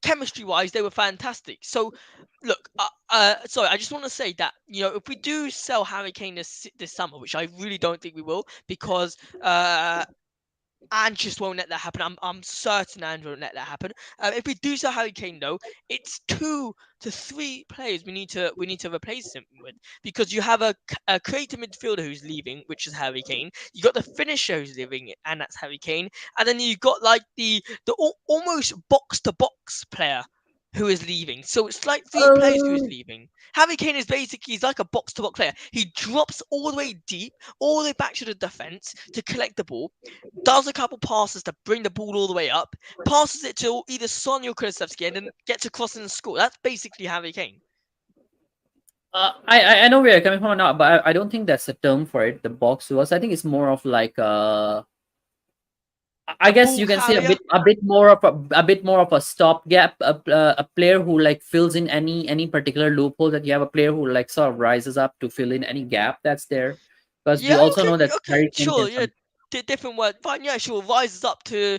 Chemistry wise, they were fantastic. So, look, sorry, I just want to say that if we do sell Harry Kane this summer, which I really don't think we will, because and just won't let that happen. I'm certain Andrew won't let that happen. If we do sell Harry Kane, though, it's 2 to 3 players we need to replace him with, because you have a creative midfielder who's leaving, which is Harry Kane. You got the finisher who's leaving, and that's Harry Kane. And then you got like the almost box to box player who is leaving. So it's like 3 players who's Uh, leaving. Harry Kane is basically, he's like a box to box player. He drops all the way deep, all the way back to the defense to collect the ball, does a couple passes to bring the ball all the way up, passes it to either Son or Kulusevski, and then gets across and score. That's basically Harry Kane. I know where you're coming from now, but I don't think that's a term for it. The box was. I think it's more of like I A guess ball you can say carrier. a bit more of a stopgap, a player who like fills in any particular loophole, that you have a player who like sort of rises up to fill in any gap that's there, because we Yeah, also okay, know that okay, Harry Kane sure, can yeah, different word, fine, yeah, sure, rises up to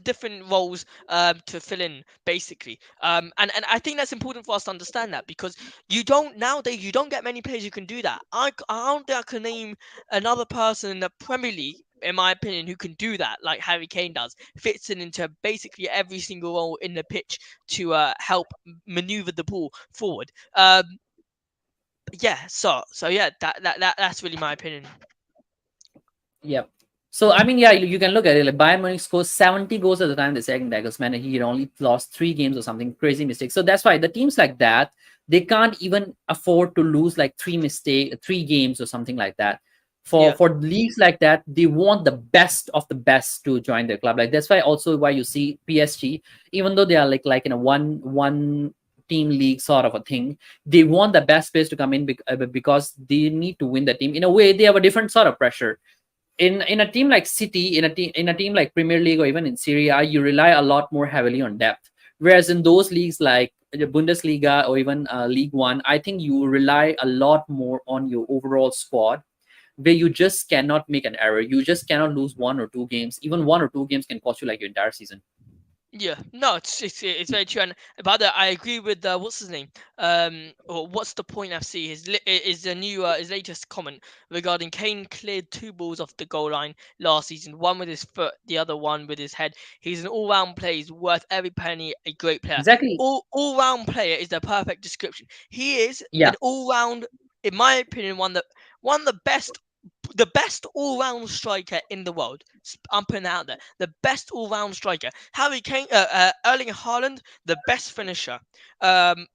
different roles, to fill in basically, and I think that's important for us to understand that, because you don't get many players who can do that. I don't think I can name another person in the Premier League, in my opinion, who can do that like Harry Kane does, fits in into basically every single role in the pitch to help maneuver the ball forward. Yeah, so yeah, that's really my opinion. Yep. So I mean, yeah, you can look at it. Like Bayern Munich scores 70 goals at the time the second Nagelsmann, and he had only lost 3 games or something crazy mistake. So that's why the teams like that, they can't even afford to lose like 3 games or something like that. For Yeah. for leagues like that, they want the best of the best to join their club. Like that's why also why you see PSG, even though they are like in a one team league sort of a thing, they want the best players to come in because they need to win the team. In a way, they have a different sort of pressure in a team like City, in a team like Premier League or even in Serie A, you rely a lot more heavily on depth. Whereas in those leagues like the Bundesliga or even League One, I think you rely a lot more on your overall squad, where you just cannot make an error. You just cannot lose 1 or 2 games. Even 1 or 2 games can cost you like your entire season. Yeah, no, it's very true. And by the way, I agree with what's his name? Or what's the point FC? Is the new his latest comment regarding Kane cleared two balls off the goal line last season, one with his foot, the other one with his head. He's an all-round player. He's worth every penny. A great player. Exactly. All-round player is the perfect description. He is Yeah. an all-round, in my opinion, one of the best all-round striker in the world. I'm putting that out there. The best all-round striker. Harry Kane, Erling Haaland, the best finisher. Um,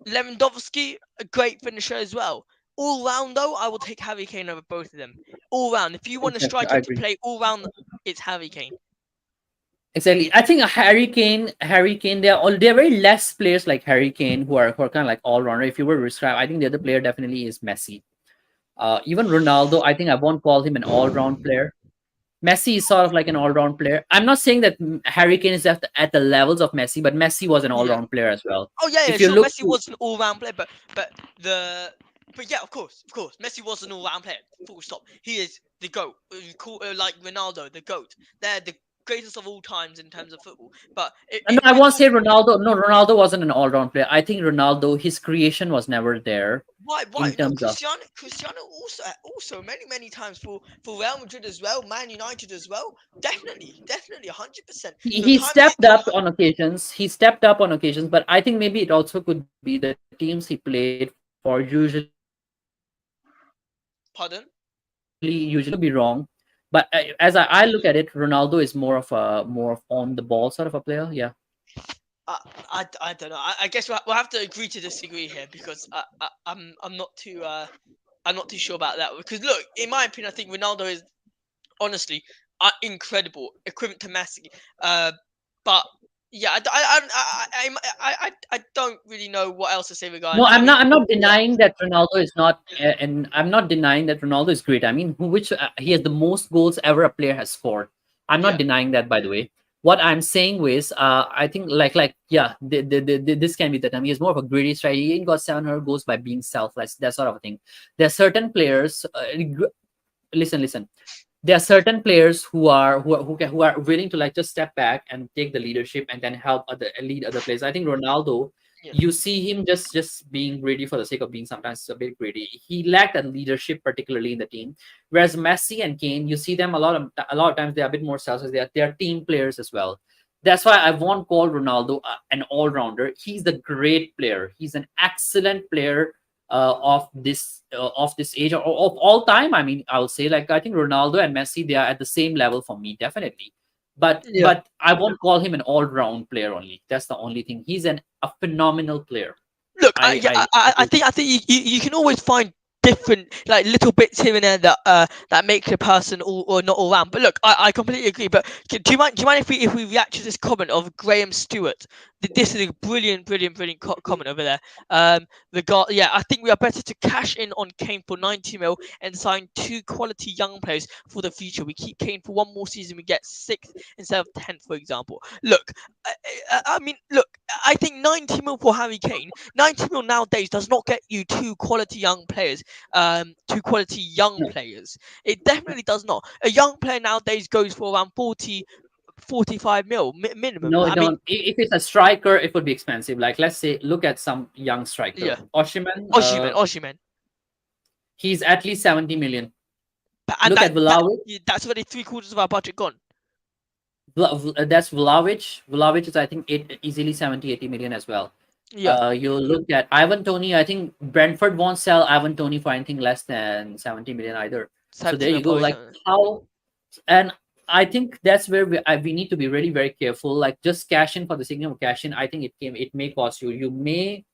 Lewandowski, a great finisher as well. All round though, I will take Harry Kane over both of them. All round. If you want a Exactly. I striker to agree. play all round, it's Harry Kane. Exactly. I think Harry Kane, they're very less players like Harry Kane who are kind of like all rounder. If you were to describe, I think the other player definitely is Messi. Even Ronaldo, I think I won't call him an all round player. Messi is sort of like an all round player. I'm not saying that Harry Kane is at the levels of Messi, but Messi was an all Yeah. round player as well. Oh yeah, yeah. If you Sure, look Messi to, was an all-round player, but the but yeah, of course, Messi was an all-round player. Full stop. He is the goat. Like Ronaldo, the goat. They're the greatest of all times in terms of football. But no, if I we're won't say talking, Ronaldo. No, Ronaldo wasn't an all round player. I think Ronaldo, his creation was never there why in no, terms of Cristiano also many times for Real Madrid as well, Man United as well. Definitely 100%. The he times stepped up on occasions. He stepped up on occasions, but I think maybe it also could be the teams he played for usually pardon. usually could be wrong. But as I look at it, Ronaldo is more of on the ball sort of a player. Yeah. I, I don't know. I guess we'll have to agree to disagree here because I'm not too sure about that because look, in my opinion, I think Ronaldo is honestly incredible, equivalent to Messi. But yeah, I don't really know what else to say No, regarding. I mean, I'm not yeah, denying that Ronaldo is not, and I'm not denying that Ronaldo is great. I mean, which he has the most goals ever a player has scored. I'm not yeah, denying that, by the way. What I'm saying is, I think yeah, this can be the time. He is more of a greedy striker. He ain't got 700 goals by being selfless, that sort of a thing. There are certain players. Listen. There are certain players who are willing to like just step back and take the leadership and then help other lead other players. I think Ronaldo, yeah. you see him just being greedy for the sake of being sometimes a bit greedy. He lacked that leadership, particularly in the team. Whereas Messi and Kane, you see them a lot of times they're a bit more selfish. They are team players as well. That's why I won't call Ronaldo an all rounder. He's the great player. He's an excellent player of this age or of all time. I mean, I will say like I think Ronaldo and Messi they are at the same level for me, definitely. Yeah. But I won't call him an all round player only. That's the only thing. He's a phenomenal player. Look, yeah, I I think you can always find different like little bits here and there that make a person all or not all round. But look, I completely agree. But do you mind if we react to this comment of Graham Stewart? This is a brilliant comment over there. Yeah, I think we are better to cash in on Kane for 90 mil and sign two quality young players for the future. We keep Kane for one more season, we get sixth instead of 10th, for example. Look, I mean, look, I think 90 mil for Harry Kane, 90 mil nowadays does not get you two quality young no players. It definitely does not. A young player nowadays goes for around 45 mil minimum. no I mean, don't. If it's a striker, it would be expensive. Like let's say, look at some young yeah, striker, Oshiman. Osimhen. He's at least 70 million. And Look at Vlahovic. that's already three-quarters of our budget gone. That's Vlahovic. Vlahovic is I think easily 70-80 million as well. Yeah, You look at Ivan Tony. I think Brentford won't sell Ivan Tony for anything less than 70 million either. So 70 there mil you go. probably. Like how, and I think that's where we need to be really very careful. Like just cash in for the sake of cash in. I think it may cost you. You may,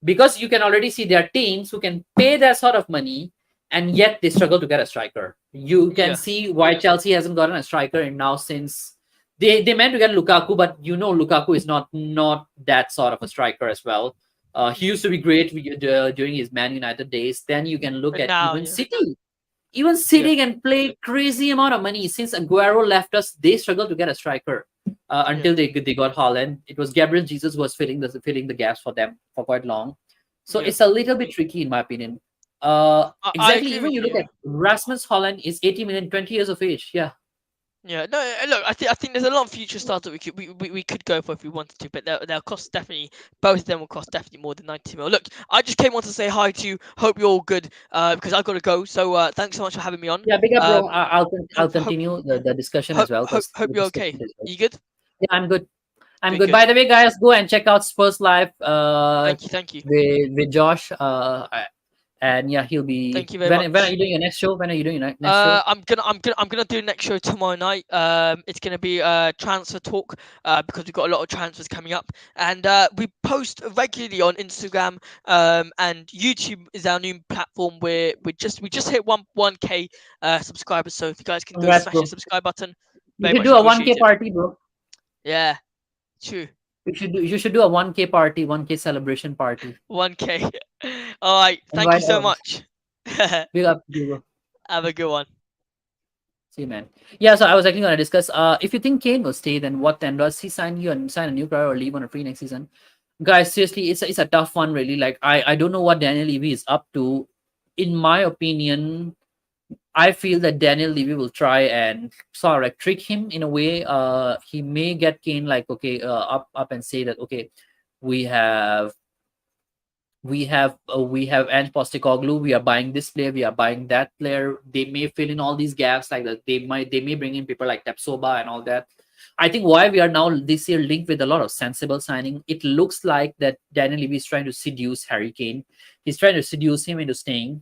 because you can already see there are teams who can pay that sort of money and yet they struggle to get a striker. You can Yeah, see why Chelsea hasn't gotten a striker in now since they meant to get Lukaku, but Lukaku is not that sort of a striker as well. He used to be great during his Man United days. Then you can look and at now, even yeah, City. Even yeah, City can play crazy amount of money. Since Aguero left us, they struggled to get a striker yeah. until they got Holland. It was Gabriel Jesus who was filling the gaps for them for quite long. So Yeah. it's a little bit tricky in my opinion. I Exactly. agree Even with you look you. at Rasmus Holland is 80 million, 20 years of age. Yeah, Yeah, no, look, I think there's a lot of future stars that we could go for if we wanted to, but they'll cost definitely, both of them will cost definitely more than 90 mil. Look, I just came on to say hi to you. Hope you're all good. Because I gotta go. So thanks so much for having me on. Yeah, big up, bro. Um, I'll hope hope continue the discussion as hope well hope because hope the you're okay. discussion is good. You good? Yeah, I'm good. I'm Good, good. good. By the way, guys, go and check out Spurs Live Thank you, with Josh. And yeah, he'll be thank you very when are much. you doing your next show? When are you doing your next show? I'm gonna do next show tomorrow night. It's gonna be transfer talk. Because we've got a lot of transfers coming up, and we post regularly on Instagram. And YouTube is our new platform where we just hit one k subscribers. So if you guys can go Congrats, smash the bro. subscribe button, You very should much do a 1K appreciated. party, bro. Yeah, true. You should do a 1K party, 1K celebration party. 1k. All right. Thank you Invite so all. much. Have Big up, bro. a good one. See you, man. Yeah, so I was actually going to discuss. If you think Kane will stay, then what? Then does he sign a new player or leave on a free next season? Guys, seriously, it's a tough one, really. Like I don't know what Daniel Levy is up to. In my opinion, I feel that Daniel Levy will try and sort of like trick him in a way. He may get Kane like okay, up and say that okay, we have we have Ange Postecoglou. We are buying this player. We are buying that player. They may fill in all these gaps like that. They may bring in people like Tapsoba and all that. I think why we are now this year linked with a lot of sensible signing. It looks like that Daniel Levy is trying to seduce Harry Kane. He's trying to seduce him into staying,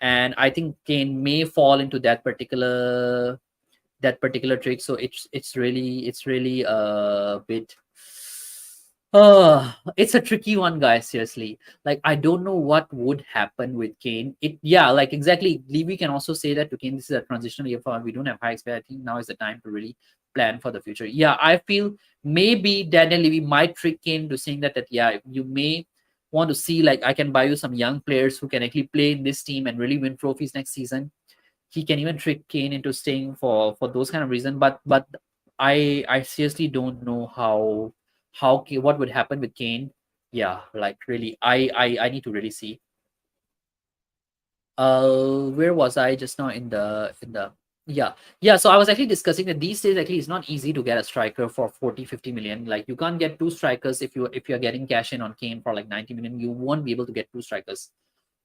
and I think Kane may fall into that particular trick. So it's really a bit. It's a tricky one, guys. Seriously, like I don't know what would happen with Kane. Yeah, like exactly. Levy can also say that to Kane. This is a transitional year for us. We don't have high expect. I think now is the time to really plan for the future. Yeah, I feel maybe Daniel Levy might trick Kane to saying that yeah, you may want to see like I can buy you some young players who can actually play in this team and really win trophies next season. He can even trick Kane into staying for those kind of reasons. But I seriously don't know what would happen with Kane. Yeah, like really, I need to really see. Where was I just now in the yeah, yeah. So I was actually discussing that these days actually it's not easy to get a striker for 40-50 million. Like you can't get two strikers if you're getting cash in on Kane for like 90 million. You won't be able to get two strikers.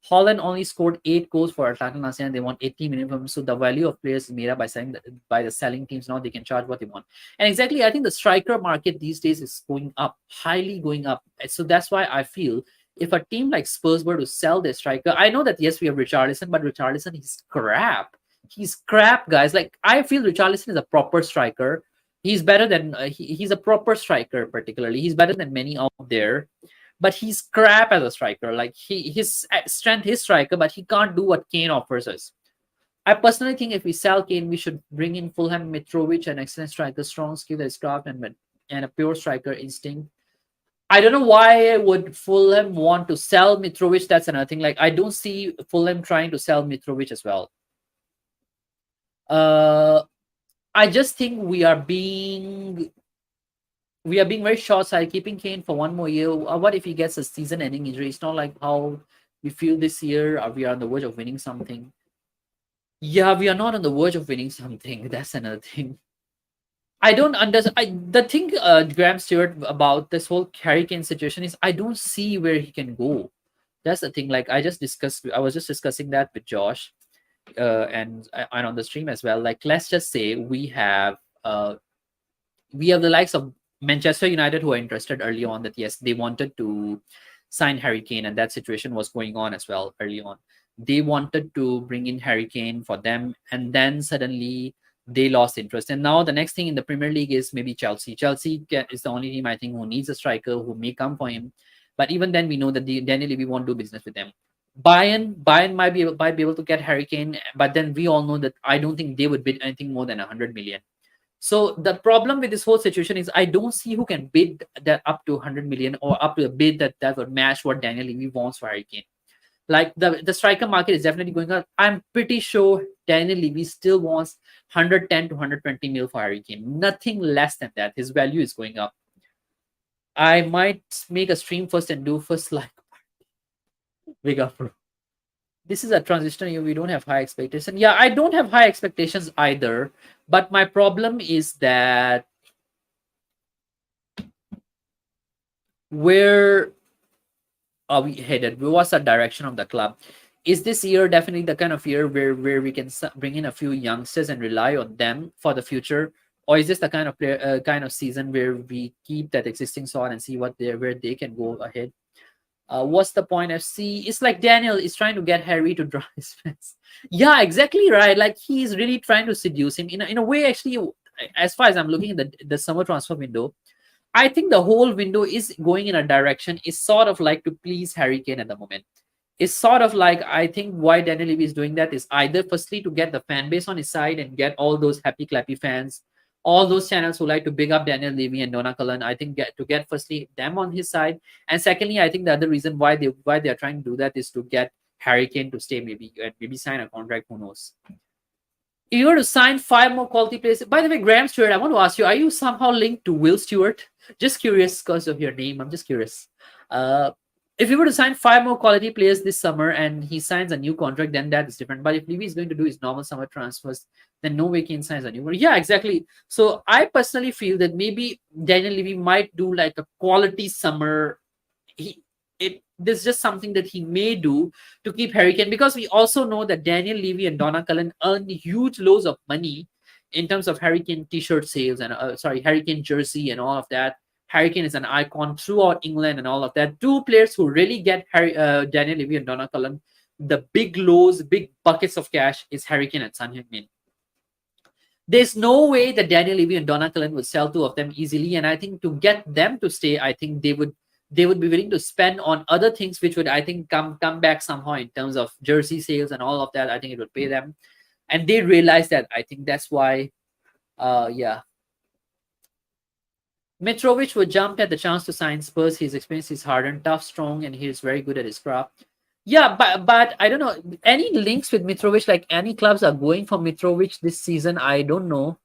Holland only scored 8 goals for Atlanta last year, and they want 80 million from him. So the value of players is made up by the selling teams. Now they can charge what they want. And exactly, I think the striker market these days is going up, highly going up. So that's why I feel if a team like Spurs were to sell their striker, I know that yes, we have Richarlison, but Richarlison is crap. He's crap, guys. Like I feel Richarlison is a proper striker. He's better than he's a proper striker. Particularly, he's better than many out there, but he's crap as a striker. Like his strength is striker, but he can't do what Kane offers us. I personally think if we sell Kane, we should bring in Fulham Mitrovic, an excellent striker, strong skill, that is craft, and a pure striker instinct. I don't know why would Fulham want to sell Mitrovic. That's another thing. Like I don't see Fulham trying to sell Mitrovic as well. Uh, I just think we are being very short-sighted, keeping Kane for one more year. What if he gets a season-ending injury? It's not like how we feel this year. We are on the verge of winning something. Yeah, we are not on the verge of winning something. That's another thing. I don't understand. The thing, Graham Stewart, about this whole Harry Kane situation is I don't see where he can go. That's the thing. Like I was just discussing that with Josh, and on the stream as well. Like let's just say we have the likes of Manchester United who are interested early on that yes, they wanted to sign Harry Kane, and that situation was going on as well early on. They wanted to bring in Harry Kane for them, and then suddenly they lost interest. And now the next thing in the Premier League is maybe Chelsea. Is the only team I think who needs a striker who may come for him. But even then, we know that Daniel Levy won't do business with them. Bayern might be able to get Harry Kane, but then we all know that I don't think they would bid anything more than 100 million. So the problem with this whole situation is I don't see who can bid that up to 100 million or up to a bid that would match what Daniel Levy wants for Harry Kane. Like the striker market is definitely going up. I'm pretty sure Daniel Levy still wants 110 to 120 mil for Harry Kane. Nothing less than that. His value is going up. I might make a stream first and do first like big up. This is a transition year. We don't have high expectations. Yeah, I don't have high expectations either. But my problem is that where are we headed? What's the direction of the club? Is this year definitely the kind of year where we can bring in a few youngsters and rely on them for the future, or is this the kind of kind of season where we keep that existing squad and see what they where they can go ahead? What's the point? FC? It's like Daniel is trying to get Harry to draw his fence. Yeah, exactly right. Like he's really trying to seduce him in a way. Actually, as far as I'm looking at the summer transfer window, I think the whole window is going in a direction. Is sort of like to please Harry Kane at the moment. It's sort of like I think why Daniel Levy is doing that is either firstly to get the fan base on his side and get all those happy clappy fans, all those channels who like to big up Daniel Levy and Donna Cullen. I think get firstly them on his side, and secondly, I think the other reason why they are trying to do that is to get Harry Kane to stay, maybe sign a contract. Who knows? If you were to sign 5 more quality players, by the way, Graham Stewart, I want to ask you: are you somehow linked to Will Stewart? Just curious because of your name. I'm just curious. Uh, if you were to sign 5 more quality players this summer and he signs a new contract, then that is different. But if Levy is going to do his normal summer transfers, then no way Kane signs a new one. Yeah, exactly. So I personally feel that maybe Daniel Levy might do like a quality summer. He it This is just something that he may do to keep Harry Kane, because we also know that Daniel Levy and Donna Cullen earn huge loads of money in terms of Harry Kane t-shirt sales and Harry Kane jersey and all of that. Harry Kane is an icon throughout England and all of that. Two players who really get Daniel Levy and Donna Cullen the big lows, big buckets of cash is Harry Kane and Son Heung-min. There's no way that Daniel Levy and Donna Cullen would sell two of them easily, and I think to get them to stay, I think they would be willing to spend on other things, which would I think come back somehow in terms of jersey sales and all of that. I think it would pay them, and they realize that. I think that's why. Yeah, Mitrovic would jump at the chance to sign Spurs. His experience is hardened, tough, strong, and he is very good at his craft. Yeah, but I don't know any links with Mitrovic. Like any clubs are going for Mitrovic this season. I don't know.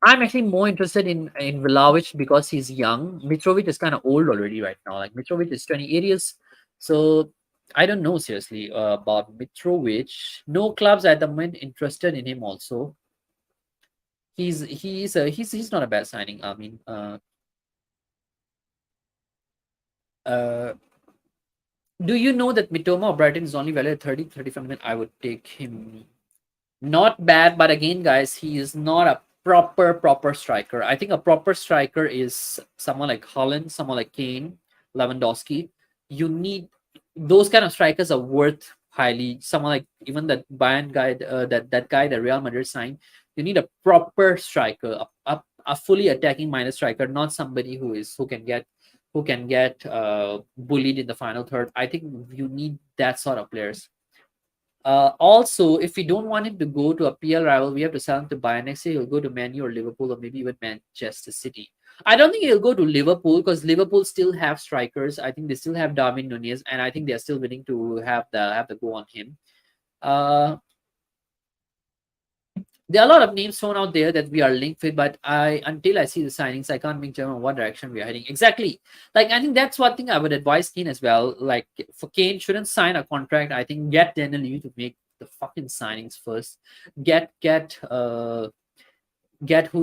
I'm actually more interested in Vlahovic because he's young. Mitrovic is kind of old already right now. Like Mitrovic is 28 years, so I don't know seriously about Mitrovic. No clubs at the moment interested in him. Also, he's not a bad signing. I mean, uh, do you know that Mitoma of Brighton is only valued at 35 million? I would take him. Not bad, but again, guys, he is not a proper striker. I think a proper striker is someone like Holland, someone like Kane, Lewandowski. You need those kind of strikers are worth highly. Someone like even that Bayern guy, that guy that Real Madrid signed. You need a proper striker, a fully attacking minded striker, not somebody who can get bullied in the final third. I think you need that sort of players. Also, if we don't want him to go to a PL rival, we have to sell him to Bayern. Next year, he'll go to Man U or Liverpool or maybe even Manchester City. I don't think he'll go to Liverpool because Liverpool still have strikers. I think they still have Darwin Nunez, and I think they're still willing to have the go on him. Uh, there are a lot of names thrown out there that we are linked with, but until I see the signings, I can't make judgment on what direction we are heading. Exactly. Like I think that's one thing I would advise Kane as well. Like for Kane, shouldn't sign a contract. I think get Daniel Levy to make the fucking signings first. Get who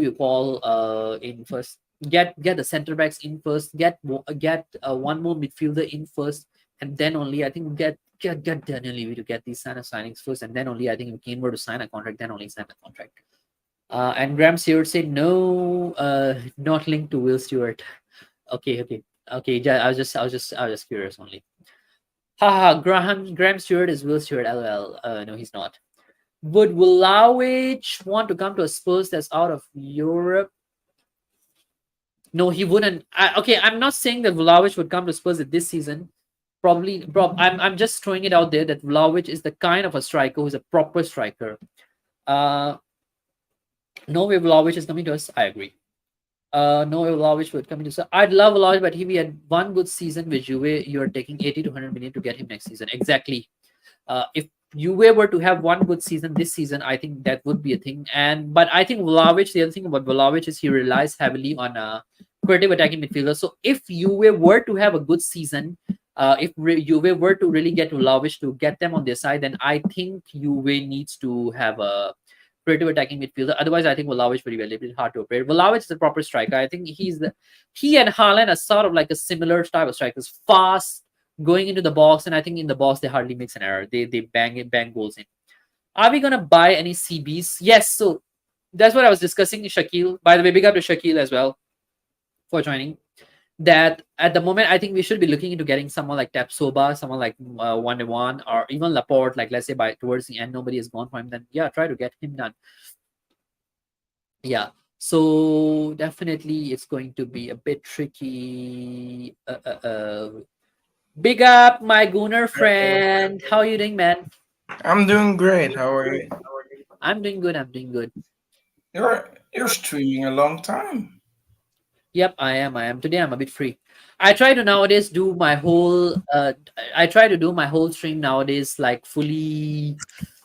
you call in first. Get the center backs in first. Get one more midfielder in first, and then only I think get Daniel Levy to get these kind of signings first, and then only I think if Kane were to sign a contract, then only sign a contract. And Graham Stewart said no, not linked to Will Stewart. Okay. I was just curious only. Haha, Graham Stewart is Will Stewart. LOL. No, he's not. Would Vlahovic want to come to a Spurs that's out of Europe? No, he wouldn't. Okay, I'm not saying that Vlahovic would come to Spurs this season. Probably, I'm just throwing it out there that Vlahovic is the kind of a striker who's a proper striker. No way Vlahovic is coming to us. I agree. No way Vlahovic would come to us. I'd love Vlahovic, but if he had one good season with Juve, you're taking 80 to 100 million to get him next season. Exactly. If Juve were to have one good season this season, I think that would be a thing. But I think Vlahovic, the other thing about Vlahovic is he relies heavily on a creative attacking midfielder. So if Juve were to have a good season, if Juve were to really get Vlahovic to get them on their side, then I think Juve needs to have a creative attacking midfielder. Otherwise, I think Vlahovic will be a little bit hard to operate. Vlahovic is a proper striker. I think he and Haaland are sort of like a similar type of strikers, fast, going into the box, and I think in the box they hardly makes an error. They bang goals in. Are we gonna buy any CBs? Yes. So that's what I was discussing. Shakil, by the way, big up to Shakil as well for joining. That at the moment, I think we should be looking into getting someone like Tapsoba, someone like 1-1, or even Laporte. Like let's say by towards the end, nobody has gone for him. Then yeah, try to get him done. Yeah. So definitely, it's going to be a bit tricky. Big up, my Gooner friend. How are you doing, man? I'm doing great. How are you? I'm doing good. I'm doing good. You're streaming a long time. Yep, I am. I am. Today I'm a bit free. I try to nowadays do my whole I try to do my whole stream nowadays like fully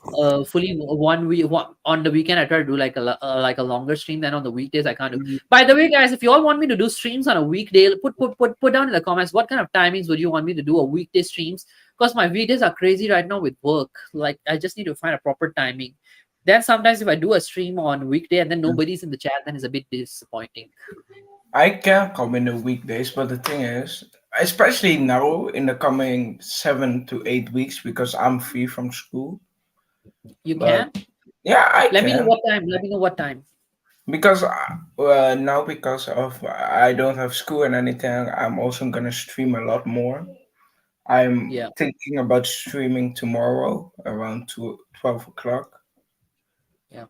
one week on the weekend. I try to do like a longer stream than on the weekdays. I can't do. By the way, guys, if you all want me to do streams on a weekday, put down in the comments what kind of timings would you want me to do a weekday streams, because my weekdays are crazy right now with work. Like I just need to find a proper timing. Then sometimes if I do a stream on weekday and then nobody's in the chat, then it's a bit disappointing. I can come in the weekdays, but the thing is, especially now in the coming 7 to 8 weeks, because I'm free from school. You But can? yeah, I Let me know can what time. Let me know what time. because now because of I don't have school and anything, I'm also gonna stream a lot more. I'm Yeah, thinking about streaming tomorrow around 12 o'clock. yeah.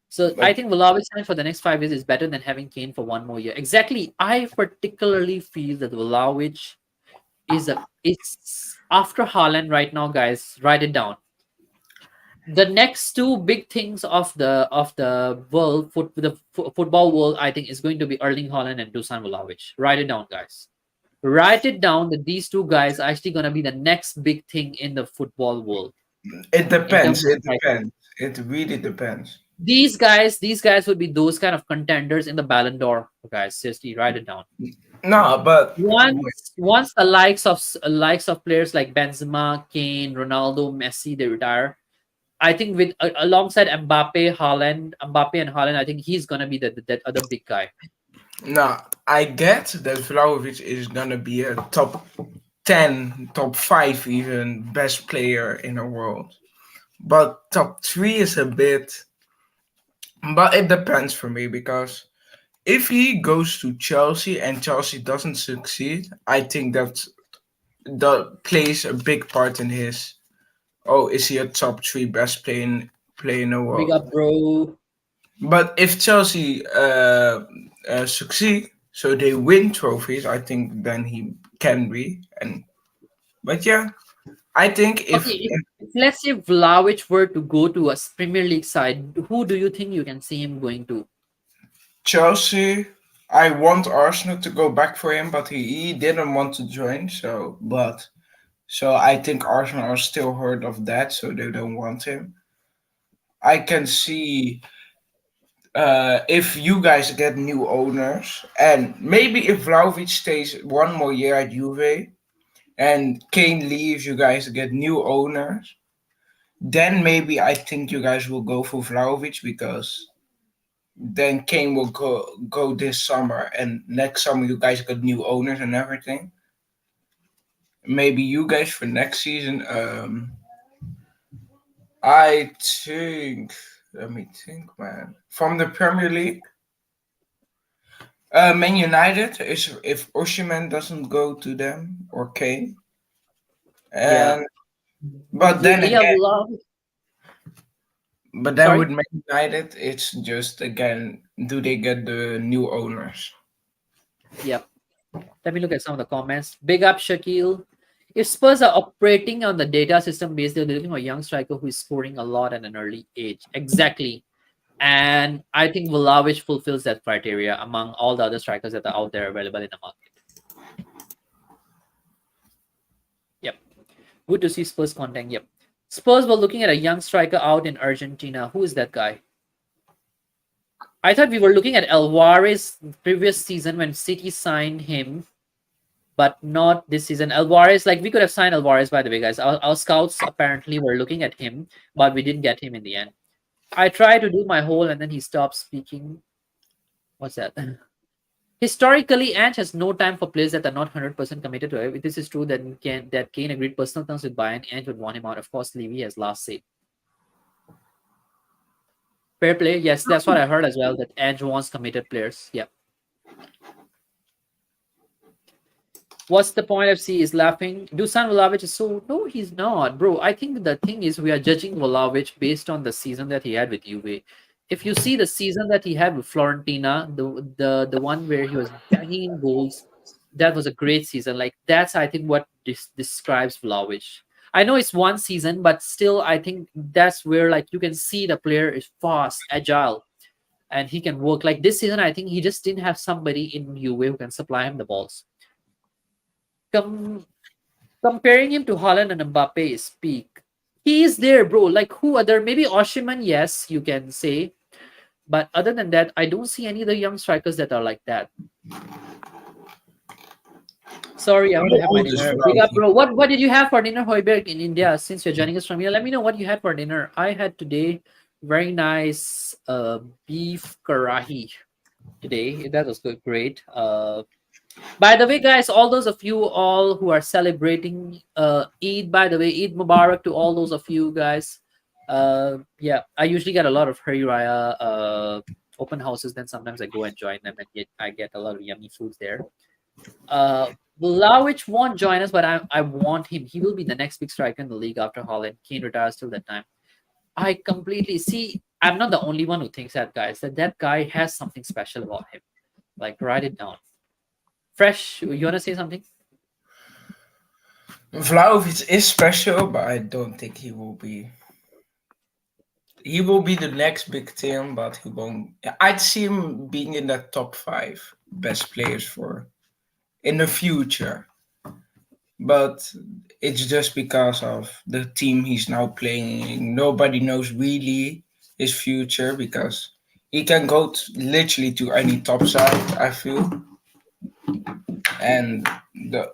So I But think Vlahovic sign for the next 5 years is better than having Kane for 1 more year. Exactly. I particularly feel that Vlahovic it's after Haaland right now, guys. Write it down. The next two big things of the world football world, I think, is going to be Erling Haaland and Dusan Vlahovic. Write it down, guys. Write it down that these two guys are actually gonna be the next big thing in the football world it in terms depends. of It strikers. depends. It really depends. These guys would be those kind of contenders in the Ballon d'Or, guys. Seriously, write it down. No, but Once the likes of players like Benzema, Kane, Ronaldo, Messi they retire, I think with alongside Mbappe and Haaland, I think he's gonna be that other big guy. no, I get that Vlahovic is gonna be a top 10, top 5 even best player in the world. But top 3 is a bit, but it depends for me because if he goes to Chelsea and Chelsea doesn't succeed, I think that plays a big part in his. Oh, is he a top 3 best player in the Big world? up, bro. But if Chelsea succeed, so they win trophies, I think then he can be. And but yeah, I think Okay, if let's say Vlahovic were to go to a Premier League side, who do you think you can see him going to? Chelsea, I want Arsenal to go back for him, but he didn't want to join. So I think Arsenal are still hurt of that, so they don't want him. I can see if you guys get new owners, and maybe if Vlahovic stays 1 more year at Juve and Kane leaves, you guys get new owners. Then maybe I think you guys will go for Vlahovic because then Kane will go this summer, and next summer you guys got new owners and everything. Maybe you guys for next season. I think. Let me think, man. From the Premier League, Man United is if Osimhen doesn't go to them or Kane, Yeah, and but then yeah, again, Vlahovic. but then Sorry. with Man United, it's just again, do they get the new owners? Yep. Let me look at some of the comments. Big up, Shakil. If Spurs are operating on the data system based, they're looking for a young striker who is scoring a lot at an early age. Exactly. And I think Vlahovic fulfills that criteria among all the other strikers that are out there available in the market. Yep. Good to see Spurs content. Yep. Spurs were looking at a young striker out in Argentina. Who is that guy? I thought we were looking at Alvarez previous season when City signed him, but not this season. Alvarez, like we could have signed Alvarez, by the way, guys. Our scouts apparently were looking at him, but we didn't get him in the end. I try to do my whole and then he stops speaking. What's that? Historically, Ange has no time for players that are not 100% committed to it. If this is true, then Kane agreed personal terms with Bayern, Ange would want him out. Of course, Levy has last say. Fair play. Yes, that's what I heard as well, that Ange wants committed players. Yeah. What's the point of C is laughing? Dusan Vlahovic is so... No, he's not, bro. I think the thing is we are judging Vlahovic based on the season that he had with Juve. If you see the season that he had with Florentina, the one where he was banging in goals, that was a great season. Like that's I think what describes Vlahovic. I know it's one season, but still I think that's where like you can see the player is fast, agile, and he can work. Like this season, I think he just didn't have somebody in Juve who can supply him the balls. Comparing him to Holland and Mbappe is peak. He is there, bro. Like who other? Maybe Oshiman, yes, you can say. But other than that, I don't see any of the young strikers that are like that. Sorry, I want to have my dinner. Big up, bro. What did you have for dinner, Hoiberg, in India? Since you're joining us from here, let me know what you had for dinner. I had today very nice beef karahi today. That was good, great. By the way, guys, all those of you all who are celebrating Eid, by the way, Eid Mubarak to all those of you guys. Yeah, I usually get a lot of Hari Raya open houses. Then sometimes I go and join them, and I get a lot of yummy foods there. Vlahovic won't join us, but I want him. He will be the next big striker in the league after Holland. Kane retires till that time. I completely see. I'm not the only one who thinks that, guys. That guy has something special about him. Like, write it down. Fresh, you wanna say something? Vlahovic is special, but I don't think he will be. He will be the next big thing, but he won't. I'd see him being in the top 5 best players for in the future. But it's just because of the team he's now playing. Nobody knows really his future because he can go literally to any top side, I feel.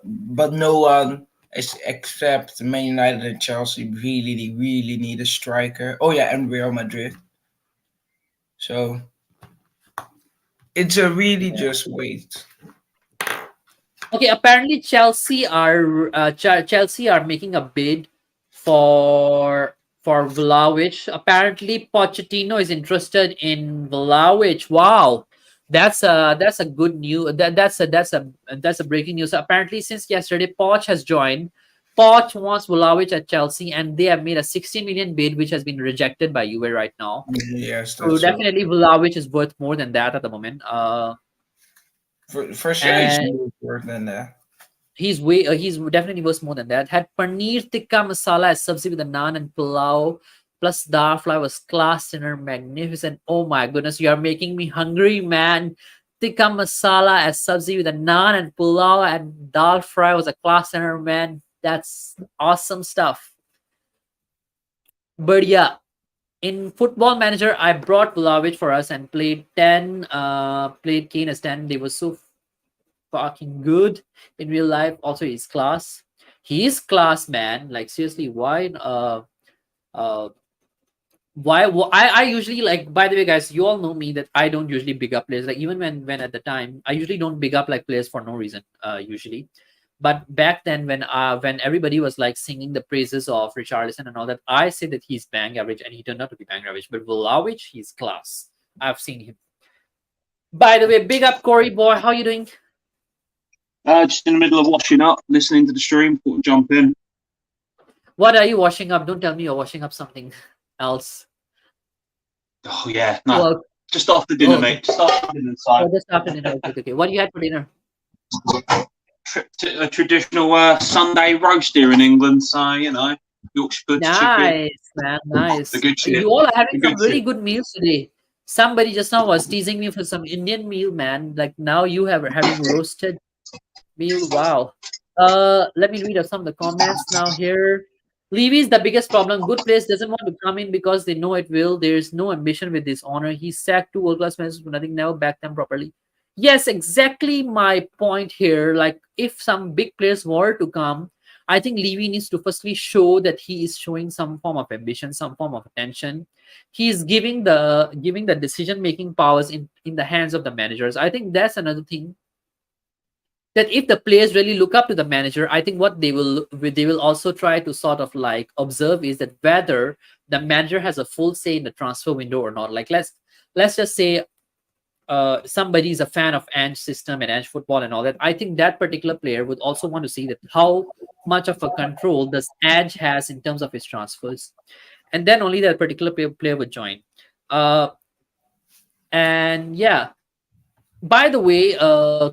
But no one except Man United and Chelsea really need a striker. Oh yeah, and Real Madrid. So it's a really just wait. Okay, apparently Chelsea are making a bid for Vlahovic. Apparently Pochettino is interested in Vlahovic. Wow. That's a good news. That's a breaking news. Apparently, since yesterday, Poch has joined. Poch wants Vlahovic at Chelsea, and they have made a 60 million bid, which has been rejected by Juve right now. Yes, So definitely Vlahovic is worth more than that at the moment. For sure, he's more than that. He's definitely worth more than that. Had paneer tikka masala as sabzi with the naan and pulao plus dal fry was class dinner, magnificent. Oh my goodness, you are making me hungry, man. Tikka masala as sabzi with the naan and pulao and dal fry was a class dinner, man. That's awesome stuff. But yeah, in Football Manager, I brought Vlahovic for us and played 10. Played Kane as 10. They were so fucking good in real life. Also, he's class. He is class, man. Like seriously, why? I usually like. By the way, guys, you all know me that I don't usually big up players. Like even when at the time, I usually don't big up like players for no reason. Usually, but back then when everybody was like singing the praises of Richarlison and all that, I say that he's bang average, and he turned out to be bang average. But Vlahovic, he's class. I've seen him. By the way, big up Corey boy. How you doing? Just in the middle of washing up, listening to the stream, thought I'd jump in. What are you washing up? Don't tell me you're washing up something else. Oh yeah, no, Well, just after dinner, mate. Just after dinner time. just after dinner. Okay. What do you had for dinner? A traditional Sunday roast here in England, so you know, Yorkshire pudding chicken. Nice, man. Nice. The good shit. You all are having The some good really shit. good meals today. Somebody just now was teasing me for some Indian meal, man. Like now you have having roasted meal. Wow. Let me read out some of the comments now here. Levy is the biggest problem. Good players doesn't want to come in because they know it will. There's no ambition with this honor. He sacked 2 world-class managers for nothing, never backed them properly. Yes, exactly my point here. Like if some big players were to come, I think Levy needs to firstly show that he is showing some form of ambition, some form of attention. He is giving the decision making powers in the hands of the managers. I think that's another thing, that if the players really look up to the manager, I think what they will also try to sort of like observe is that whether the manager has a full say in the transfer window or not. Like let's just say somebody is a fan of Ange system and Ange football and all that. I think that particular player would also want to see that how much of a control does Ange has in terms of his transfers, and then only that particular player would join. And yeah, by the way,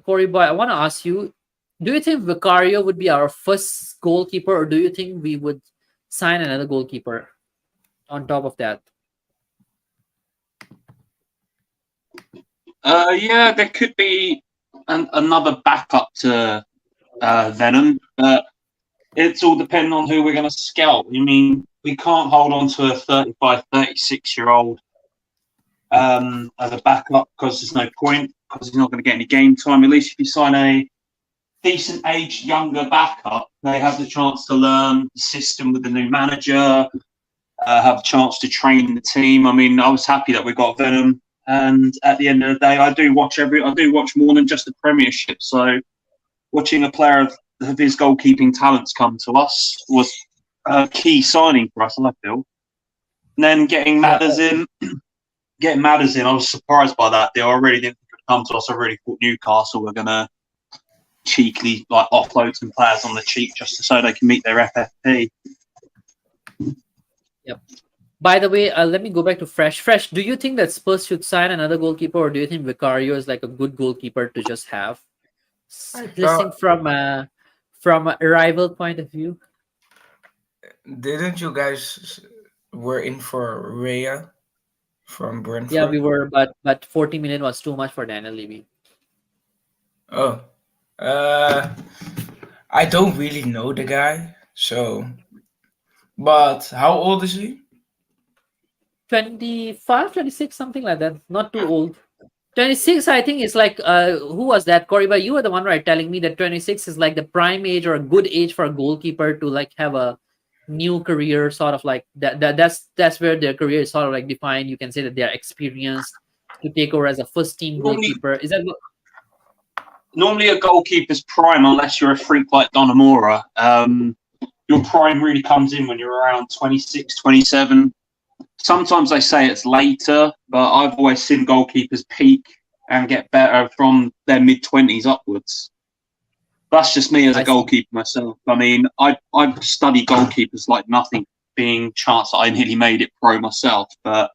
Corey boy, I want to ask you: do you think Vicario would be our first goalkeeper, or do you think we would sign another goalkeeper on top of that? Yeah, there could be another backup to Venom, but it's all depending on who we're going to scout. I mean, we can't hold on to a 35, 36-year-old as a backup because there's no point, because he's not going to get any game time. At least if you sign a decent aged younger backup, they have the chance to learn the system with the new manager, have a chance to train the team. I mean, I was happy that we got Venom. And at the end of the day, I do watch more than just the Premiership. So watching a player of his goalkeeping talents come to us was a key signing for us, I feel. And then getting Madders in, I was surprised by that deal. I really didn't think it would come to us. I really thought Newcastle were going to cheekily offload some players on the cheap just so they can meet their FFP. Yep. By the way, let me go back to Fresh. Fresh, do you think that Spurs should sign another goalkeeper, or do you think Vicario is like a good goalkeeper to just have? Listening from a rival point of view. Didn't you guys were in for Rhea from Brentford? Yeah, we were, but 40 million was too much for Daniel Levy. Oh, I don't really know the guy, so. But how old is he? 25, 26, something like that. Not too old. 26, I think, is like, who was that? Corey, but you were the one, right, telling me that 26 is like the prime age or a good age for a goalkeeper to like have a new career, sort of like that's where their career is sort of like defined. You can say that they're experienced to take over as a first team goalkeeper. Is that normally a goalkeeper's prime, unless you're a freak like Donamora, your prime really comes in when you're around 26, 27. Sometimes they say it's later, but I've always seen goalkeepers peak and get better from their mid-20s upwards. That's just me as a goalkeeper myself. I mean, I study goalkeepers like nothing, being chance that I nearly made it pro myself, but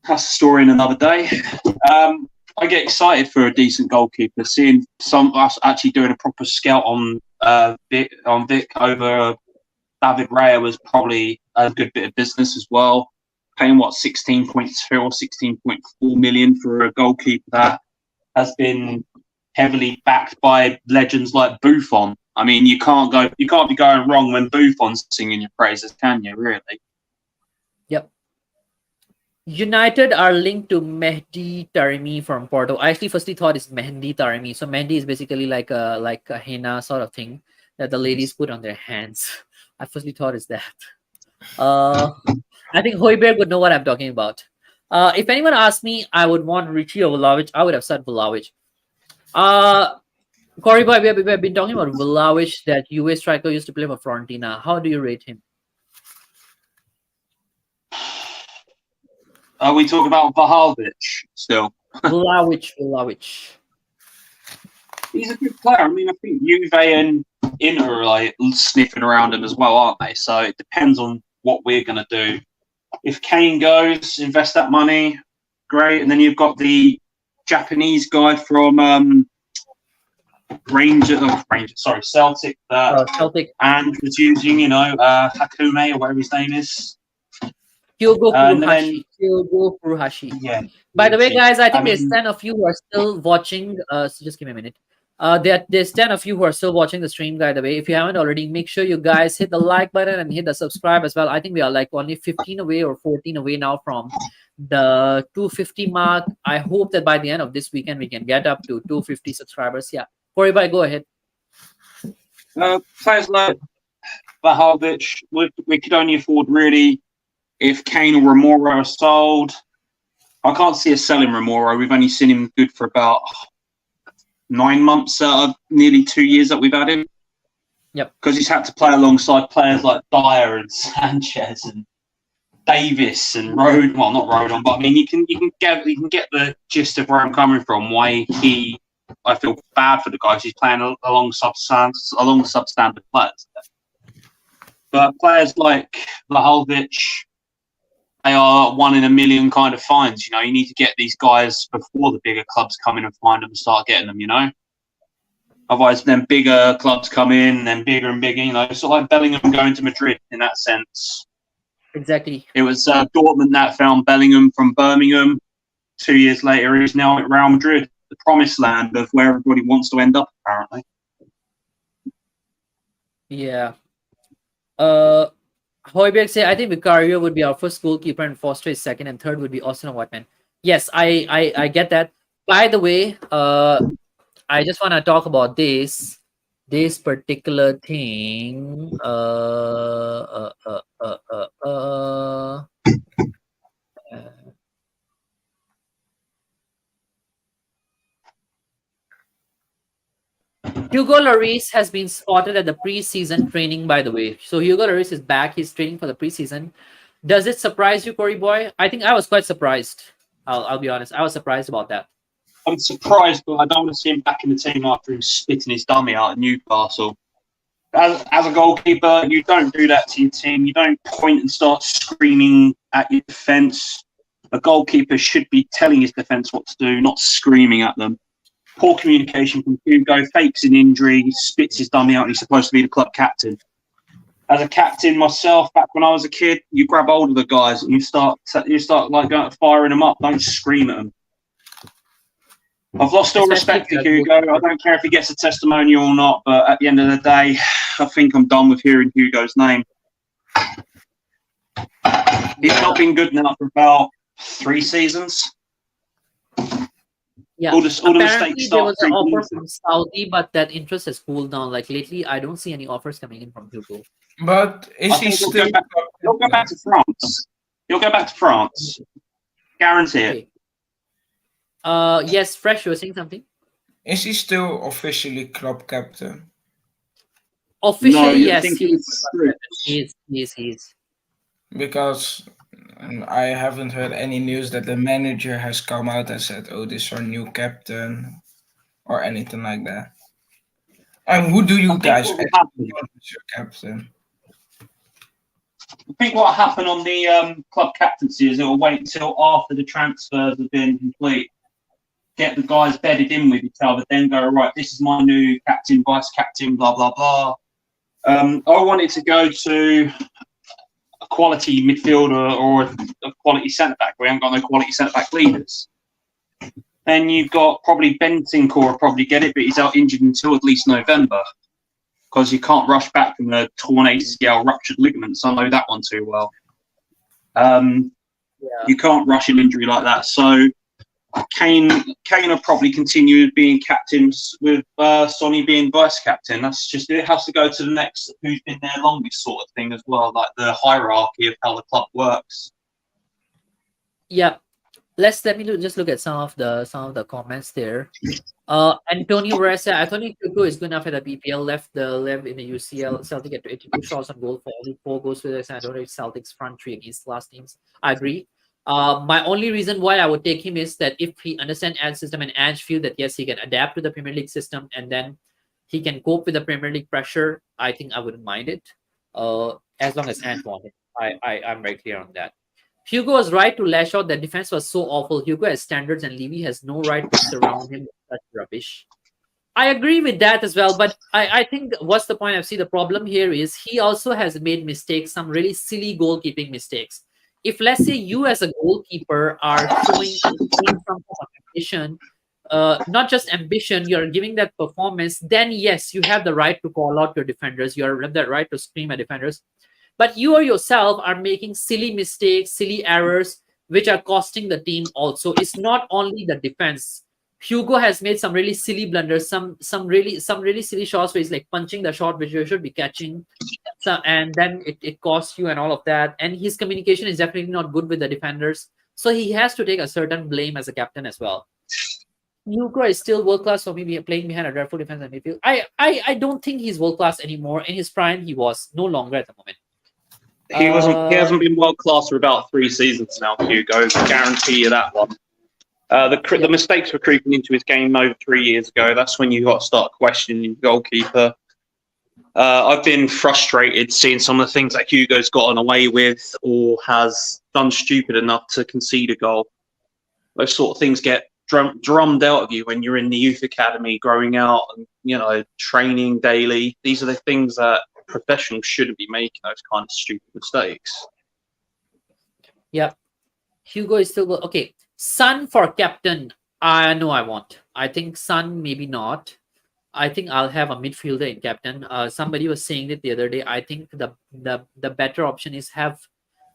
that's a story in another day. I get excited for a decent goalkeeper. Seeing some us actually doing a proper scout on Vic over David Raya was probably a good bit of business as well. Paying 16.2 or 16.4 million for a goalkeeper that has been heavily backed by legends like Buffon. I mean, you can't be going wrong when Buffon's singing your praises, can you? Really? Yep. United are linked to Mehdi Taremi from Porto. I actually firstly thought it's Mehdi Taremi. So Mehdi is basically like a henna sort of thing that the ladies put on their hands. I firstly thought it's that. I think Højbjerg would know what I'm talking about. If anyone asked me, I would want Richie or Vlahovic. I would have said Vlahovic. Corey boy, we have been talking about Vlahovic, that UA striker used to play for Fiorentina. How do you rate him? Are we talking about Vlahovic still? Vlahovic. He's a good player. I mean, I think Juve and Inter are like sniffing around him as well, aren't they? So it depends on what we're going to do. If Kane goes, invest that money, great. And then you've got the Japanese guy from Celtic Celtic. And was using, Hakume or whatever his name is. Kyogo Furuhashi. Yeah. By the way, guys, I think there's 10 of you who are still watching. So just give me a minute. There's 10 of you who are still watching the stream, by the way. If you haven't already, make sure you guys hit the like button and hit the subscribe as well. I think we are like only 15 away or 14 away now from the 250 mark. I hope that by the end of this weekend, we can get up to 250 subscribers. Yeah. Corey, bye, go ahead. Players like Vlahovic, we could only afford really if Kane or Remora are sold. I can't see us selling Remora. We've only seen him good for about 9 months out of nearly 2 years that we've had him. Yep. Because he's had to play alongside players like Dyer and Sanchez and Davis and Rodon. Well, not Rodon, but I mean, you can get the gist of where I'm coming from. Why I feel bad for the guys. He's playing along substandard players. But players like Vlahovic, they are 1 in a million kind of finds. You know, you need to get these guys before the bigger clubs come in and find them and start getting them. You know, otherwise, then bigger clubs come in, then bigger and bigger. You know, it's sort of like Bellingham going to Madrid in that sense. Exactly. It was Dortmund that found Bellingham from Birmingham. 2 years later, he's now at Real Madrid, the promised land of where everybody wants to end up, apparently. Yeah. Hoiberg say, I think Vicario would be our first goalkeeper and Foster is second and third would be Austin and Whiteman. Yes, I get that. By the way, I just want to talk about this particular thing. Hugo Lloris has been spotted at the preseason training, by the way. So Hugo Lloris is back. He's training for the preseason. Does it surprise you, Corey Boy? I think I was quite surprised. I'll be honest. I was surprised about that. I'm surprised, but I don't want to see him back in the team after him spitting his dummy out at Newcastle. As a goalkeeper, you don't do that to your team. You don't point and start screaming at your defence. A goalkeeper should be telling his defence what to do, not screaming at them. Poor communication from Hugo, fakes an injury, spits his dummy out, and he's supposed to be the club captain. As a captain myself, back when I was a kid, you grab hold of the guys and you start like going firing them up. Don't scream at them. I've lost all respect for Hugo. I don't care if he gets a testimonial or not, but at the end of the day, I think I'm done with hearing Hugo's name. He's not been good now for about 3 seasons. Yeah, all the mistakes there was an start offer from Saudi, but that interest has cooled down. Like lately, I don't see any offers coming in from Hugo. But is he still? He'll go back to France. He'll go back to France. Guarantee it. Okay. Yes, Fresh, you were saying something? Is he still officially club captain? Officially, No, you yes. think He is. Because I haven't heard any news that the manager has come out and said, "Oh, this is our new captain," or anything like that. And who do you guys want as your captain? I think what happened on the club captaincy is it will wait until after the transfers have been complete. Get the guys bedded in with each other, then go, right, this is my new captain, vice captain, blah, blah, blah. I wanted to go to a quality midfielder or a quality centre-back. We haven't got no quality centre-back leaders. Then you've got probably Bentancur will probably get it, but he's out injured until at least November because you can't rush back from a torn ACL, ruptured ligaments. I know that one too well. You can't rush an injury like that. So Kane will probably continue being captains with Sonny being vice captain. That's just it. Has to go to the next who's been there longest sort of thing as well, like the hierarchy of how the club works. Yeah. Let me just look at some of the comments there. Antonio Ressa, Anthony Hugo is good enough at the BPL. Left in the UCL. Celtic get to 82 shots on goal for only 4 goals with us. I don't know if Celtic's front 3 against last teams. I agree. My only reason why I would take him is that if he understands Ange's system and Ange feel that yes, he can adapt to the Premier League system and then he can cope with the Premier League pressure, I think I wouldn't mind it. As long as Ange wants it. I'm very clear on that. Hugo was right to lash out that defense was so awful. Hugo has standards and Levy has no right to surround him with such rubbish. I agree with that as well, but I think what's the point? I see the problem here is he also has made mistakes, some really silly goalkeeping mistakes. If let's say you as a goalkeeper are showing some form of ambition, not just ambition, you're giving that performance, then yes, you have the right to call out your defenders. You have the right to scream at defenders. But you or yourself are making silly mistakes, silly errors, which are costing the team also. It's not only the defense. Hugo has made some really silly blunders, some really silly shots where he's like punching the shot which you should be catching. So, and then it costs you and all of that. And his communication is definitely not good with the defenders. So he has to take a certain blame as a captain as well. Hugo is still world class for me playing behind a dreadful defense and midfield. I don't think he's world class anymore. In his prime, he was no longer at the moment. He wasn't. He hasn't been world class for about 3 seasons now, Hugo. I guarantee you that one. The mistakes were creeping into his game over 3 years ago. That's when you got to start questioning goalkeeper. I've been frustrated seeing some of the things that Hugo's gotten away with or has done stupid enough to concede a goal. Those sort of things get drummed out of you when you're in the youth academy, growing out and training daily. These are the things that professionals shouldn't be making, those kind of stupid mistakes. Yep. Hugo is still okay. Son for captain. No, I won't. I think Son maybe not. I think I'll have a midfielder in captain. Somebody was saying it the other day. I think the better option is have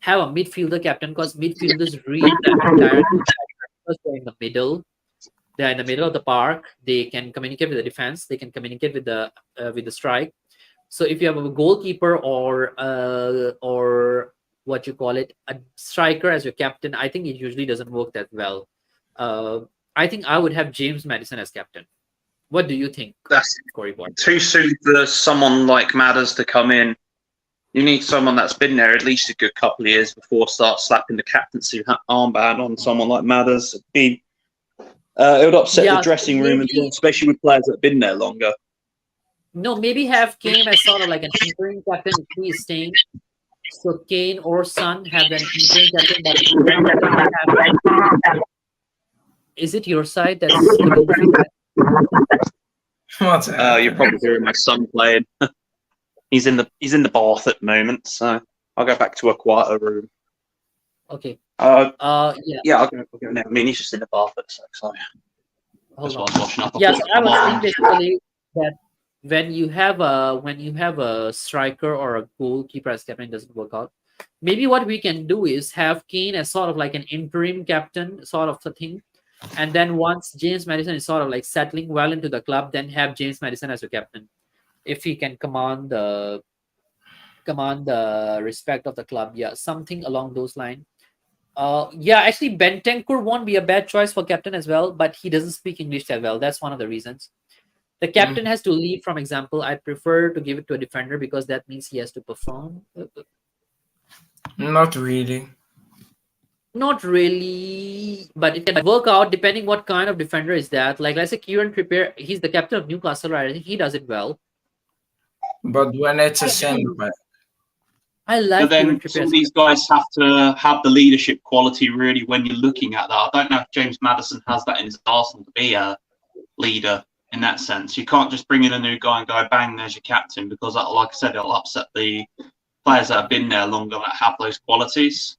a midfielder captain, because midfielders really because they're in the middle. They're in the middle of the park. They can communicate with the defense. They can communicate with the strike. So if you have a goalkeeper or what you call it, a striker as your captain, I think it usually doesn't work that well. I think I would have James Maddison as captain. What do you think? That's Corey Boyd? Too soon for someone like Madders to come in. You need someone that's been there at least a good couple of years before start slapping the captaincy armband on someone like Madders. It would upset the dressing room, as well, especially with players that have been there longer. No, maybe have Kane as sort of like an interim captain if he is staying. So Kane or Son have an interim captain. Is it your side that's What's you're probably hearing my son playing. He's in the bath at the moment, so I'll go back to a quieter room. Okay. Yeah, Yeah. I'll go now. I mean, he's just in the bath at a sec, so Hold that's on. what I was washing up. Yes, I was saying basically that when you have a striker or a goalkeeper as captain, it doesn't work out. Maybe what we can do is have Kane as sort of like an interim captain sort of a thing. And then once James Maddison is sort of like settling well into the club, then have James Maddison as your captain, if he can command the respect of the club. Yeah, something along those lines. Yeah, actually, Bentancur won't be a bad choice for captain as well, but he doesn't speak English that well. That's one of the reasons. The captain has to lead from example. I prefer to give it to a defender because that means he has to perform. Not really. Not really, but it can work out depending what kind of defender is that. Like, let's say Kieran Trippier, he's the captain of Newcastle, right? I think he does it well. But when it's a centre back, I like But then Kieran some Trippier. of these guys have to have the leadership quality really when you're looking at that. I don't know if James Maddison has that in his arsenal to be a leader in that sense. You can't just bring in a new guy and go, bang, there's your captain, because that, like I said, it'll upset the players that have been there longer that have those qualities.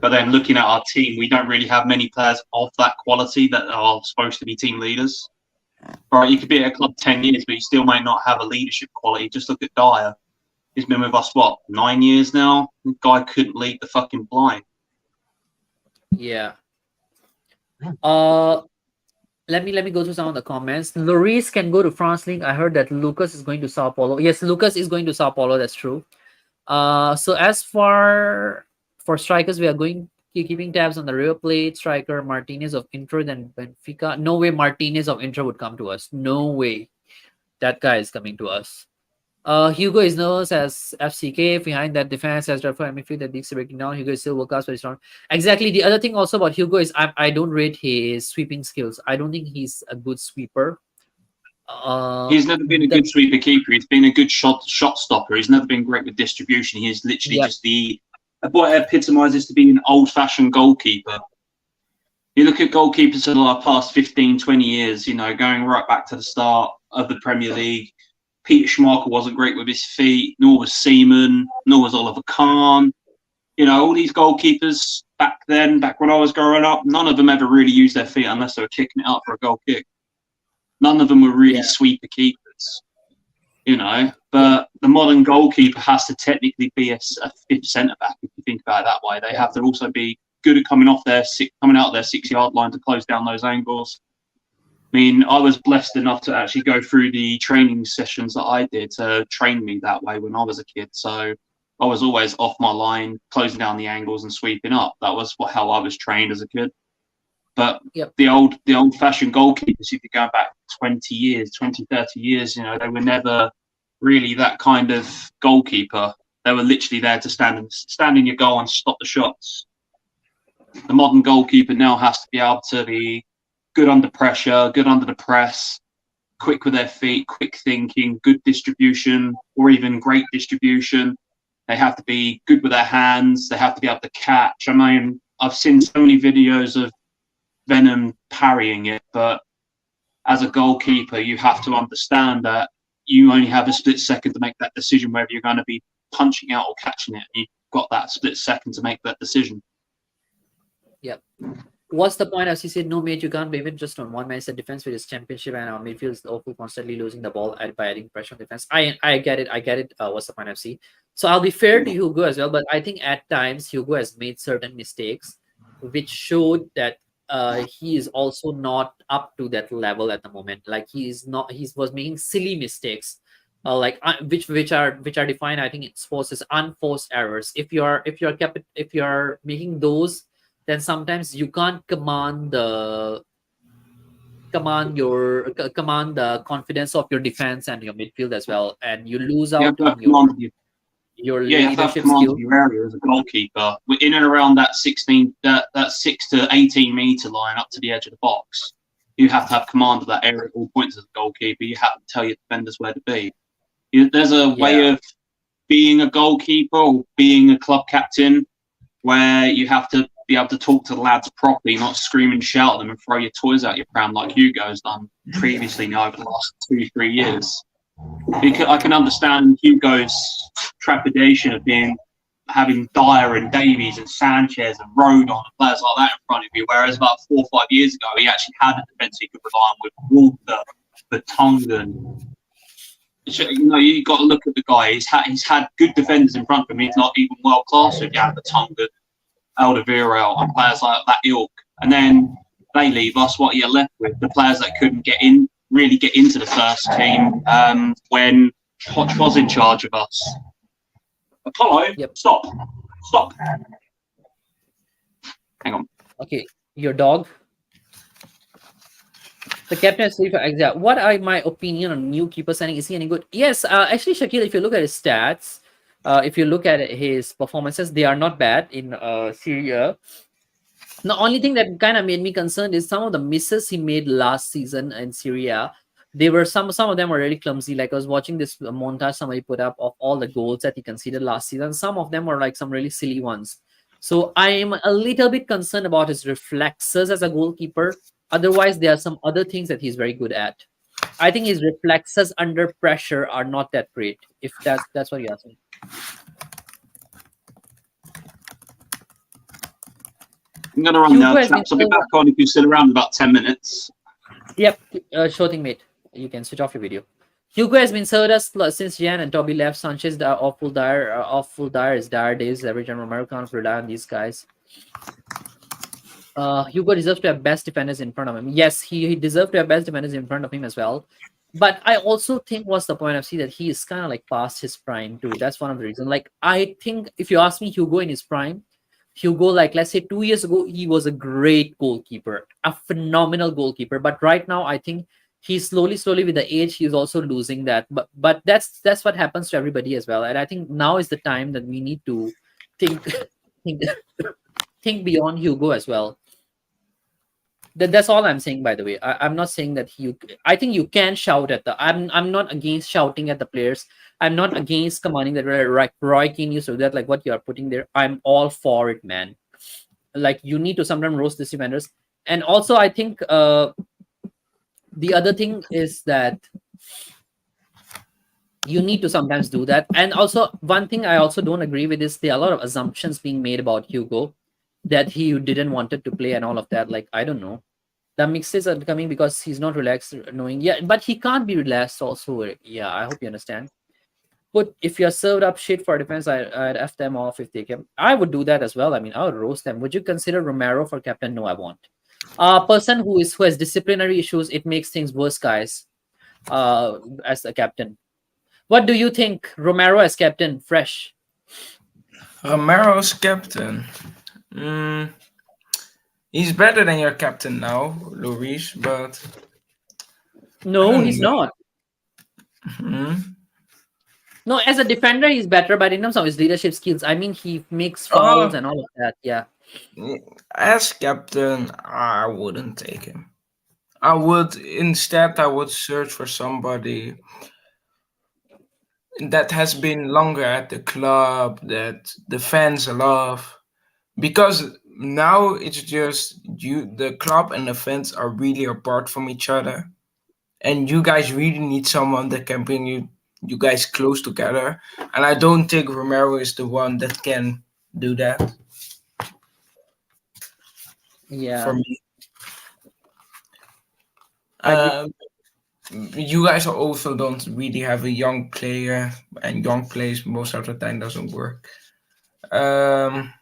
But then looking at our team, we don't really have many players of that quality that are supposed to be team leaders. Right, you could be at a club 10 years, but you still might not have a leadership quality. Just look at Dyer. He's been with us, 9 years now? The guy couldn't lead the fucking blind. Yeah. Let me go through some of the comments. Lloris can go to France League. I heard that Lucas is going to Sao Paulo. Yes, Lucas is going to Sao Paulo. That's true. So as for strikers, we are keeping tabs on the River Plate striker Martinez of Inter, then Benfica. No way Martinez of Inter would come to us. No way that guy is coming to us. Hugo is known as FCK. Behind that defense as Rafa midfield that leagues breaking down. Hugo is still world class, very strong. Exactly. The other thing also about Hugo is I don't rate his sweeping skills. I don't think he's a good sweeper. He's never been a good sweeper keeper. He's been a good shot stopper. He's never been great with distribution. He's literally just what epitomises to be an old-fashioned goalkeeper. You look at goalkeepers of the past 15, 20 years, going right back to the start of the Premier League. Peter Schmeichel wasn't great with his feet, nor was Seaman, nor was Oliver Kahn. All these goalkeepers back when I was growing up, none of them ever really used their feet unless they were kicking it up for a goal kick. None of them were really sweeper keepers, But the modern goalkeeper has to technically be a fifth centre back if you think about it that way. They have to also be good at coming out their 6-yard line to close down those angles. mean, I was blessed enough to actually go through the training sessions that I did to train me that way when I was a kid. So I was always off my line, closing down the angles and sweeping up. That was how I was trained as a kid. But Yep. the old-fashioned goalkeepers, if you're going back 20 years, 20, 30 years, you know, they were never really that kind of goalkeeper. They were literally there to stand in your goal and stop the shots. The modern goalkeeper now has to be able to be good under pressure, good under the press, quick with their feet, quick thinking, good distribution, or even great distribution. They have to be good with their hands. They have to be able to catch. I mean, I've seen so many videos of Venom parrying it, but as a goalkeeper, you have to understand that you only have a split second to make that decision whether you're going to be punching out or catching it. You've got that split second to make that decision. Yep. What's the point? As he said, no, mate, you can't blame it just on one man. It's a defense with his championship, and our midfield is awful, constantly losing the ball by adding pressure on defense. I get it. What's the point, FC? So I'll be fair to Hugo as well, but I think at times Hugo has made certain mistakes, which showed that he is also not up to that level at the moment. Like he was making silly mistakes, which are defined, I think, in sports as unforced errors. If you're making those, then sometimes you can't command the confidence of your defense and your midfield as well, and you lose You have out to have on command of your you have to have leadership command skill. of your area as a goalkeeper. We're in and around that 6 to 18 meter line up to the edge of the box. You have to have command of that area at all points as a goalkeeper. You have to tell your defenders where to be. There's a way of being a goalkeeper or being a club captain where you have to be able to talk to the lads properly, not scream and shout at them and throw your toys out your pram like Hugo's done previously now over the last 2-3 years. I can understand Hugo's trepidation of having Dyer and Davies and Sanchez and Rodon and players like that in front of you, whereas about 4 or 5 years ago he actually had a defence he could rely on with Walter, Vertonghen. You know, you got to look at the guy. He's had good defenders in front of him. He's not even world class with Vertonghen, Alderweireld, and players like that ilk. And then they leave us. What are you left with? The players that couldn't really get into the first team when Hodge was in charge of us. Apollo, stop. Hang on. Okay, your dog. The captain is for example. What are my opinion on new keeper signing? Is he any good? Yes, actually, Shakil, if you look at his stats, if you look at his performances, they are not bad in Syria. The only thing that kind of made me concerned is some of the misses he made last season in Syria. They were some of them were really clumsy. Like I was watching this montage somebody put up of all the goals that he conceded last season. Some of them were like some really silly ones. So I am a little bit concerned about his reflexes as a goalkeeper. Otherwise, there are some other things that he's very good at. I think his reflexes under pressure are not that great. If that's what you ask me. I'm going to run now, chaps. I'll be back on if you're still around in about 10 minutes. Yep, sure thing, mate. You can switch off your video. Hugo has been served us since Jan and Toby left. Sanchez awful dire is dire days. Every time Romero can't rely on these guys. Hugo deserves to have best defenders in front of him. Yes, he deserves to have best defenders in front of him as well. But I also think what's the point of that he is kind of like past his prime too. That's one of the reasons. Like I think if you ask me, Hugo in his prime, Hugo, like let's say 2 years ago, he was a great goalkeeper, a phenomenal goalkeeper. But right now, I think he's slowly with the age, he's also losing that. But that's what happens to everybody as well. And I think now is the time that we need to think think beyond Hugo as well. That's all I'm saying, by the way. I'm not saying that I think you can shout at I'm not against shouting at the players. I'm not against commanding that Roy Keane used to do that, like what you are putting there. I'm all for it, man. Like you need to sometimes roast the defenders. And also I think the other thing is that you need to sometimes do that. And also one thing I also don't agree with is there are a lot of assumptions being made about Hugo that he didn't wanted to play and all of that. Like, I don't know. The mixes are coming because he's not relaxed, knowing. Yeah, but he can't be relaxed also. Yeah, I hope you understand. But if you're served up shit for defense, I'd F them off if they came. I would do that as well. I mean, I would roast them. Would you consider Romero for captain? No, I won't. A person who has disciplinary issues, it makes things worse, guys. As a captain, what do you think, Romero as captain? Fresh? Romero's captain. Mm, he's better than your captain now, Luis, but I No, don't he's know. not. Hmm? No, as a defender, he's better, but in terms of his leadership skills, I mean, he makes fouls Oh, and all of that. Yeah. as captain, I wouldn't take him. I would search for somebody that has been longer at the club that the fans love, because now it's just the club and the fans are really apart from each other, and you guys really need someone that can bring you guys close together, and I don't think Romero is the one that can do that for Yeah. me. Agree. um, you guys also don't really have a young player, and young players most of the time doesn't work. um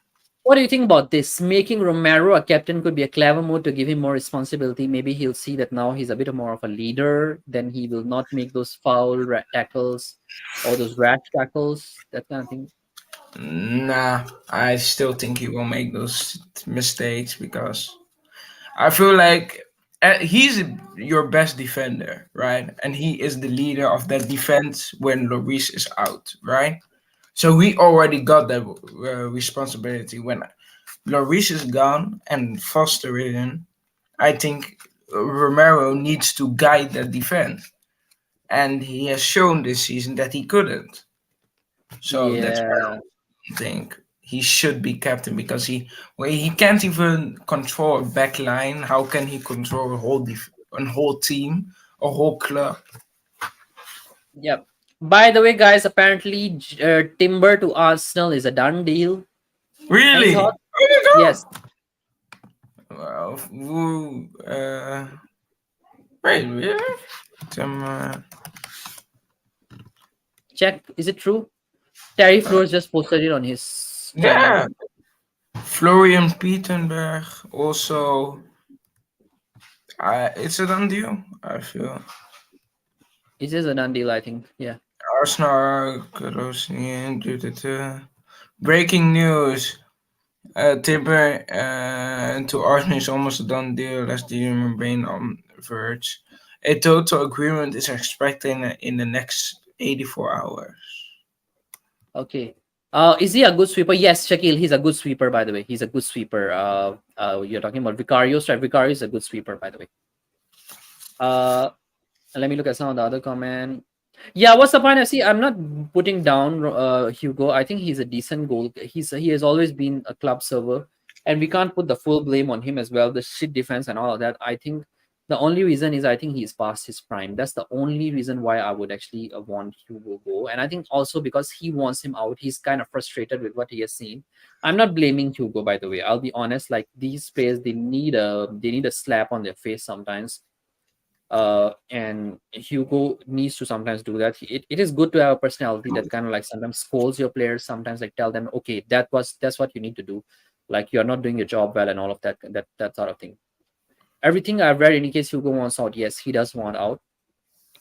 What do you think about this? Making Romero a captain could be a clever move to give him more responsibility. Maybe he'll see that now he's a bit more of a leader. Then he will not make those foul tackles or those rash tackles, that kind of thing. Nah, I still think he will make those mistakes because I feel like he's your best defender, right? And he is the leader of that defense when Lloris is out, right? So we already got that responsibility. When Lloris is gone and Foster is in, I think Romero needs to guide that defense. And he has shown this season that he couldn't. So that's Yeah. think he should be captain because he can't even control a back line. How can he control a whole team, a whole club? Yep. By the way, guys, apparently Timber to Arsenal is a done deal. Any Really? thoughts? Oh my Yes. god! Well, wait, really? Tim, Check. Is it true? Terry Flores just posted it on his channel. yeah, Florian Pietenberg also. It's a done deal. I feel It is a done deal, I think. Yeah. Arsenal are closing in. Breaking news. Timber to Arsenal is almost a done deal as the remain on verge. A total agreement is expected in the next 84 hours. Okay. Is he a good sweeper? Yes, Shaquille. He's a good sweeper, by the way. He's a good sweeper. You're talking about Vicario, right? Vicario is a good sweeper, by the way. Let me look at some of the other comment. Yeah, what's the point? I see. I'm not putting down Hugo. I think he's a decent goal. He has always been a club server, and we can't put the full blame on him as well. The shit defense and all of that. I think the only reason is I think he's past his prime. That's the only reason why I would actually want Hugo go. And I think also because he wants him out. He's kind of frustrated with what he has seen. I'm not blaming Hugo, by the way. I'll be honest. Like these players, they need a slap on their face sometimes, and Hugo needs to sometimes do that. It is good to have a personality that kind of like sometimes scolds your players, sometimes like tell them, okay, that's what you need to do, like you're not doing your job well and all of that sort of thing. Everything I've read indicates Hugo wants out. Yes, he does want out.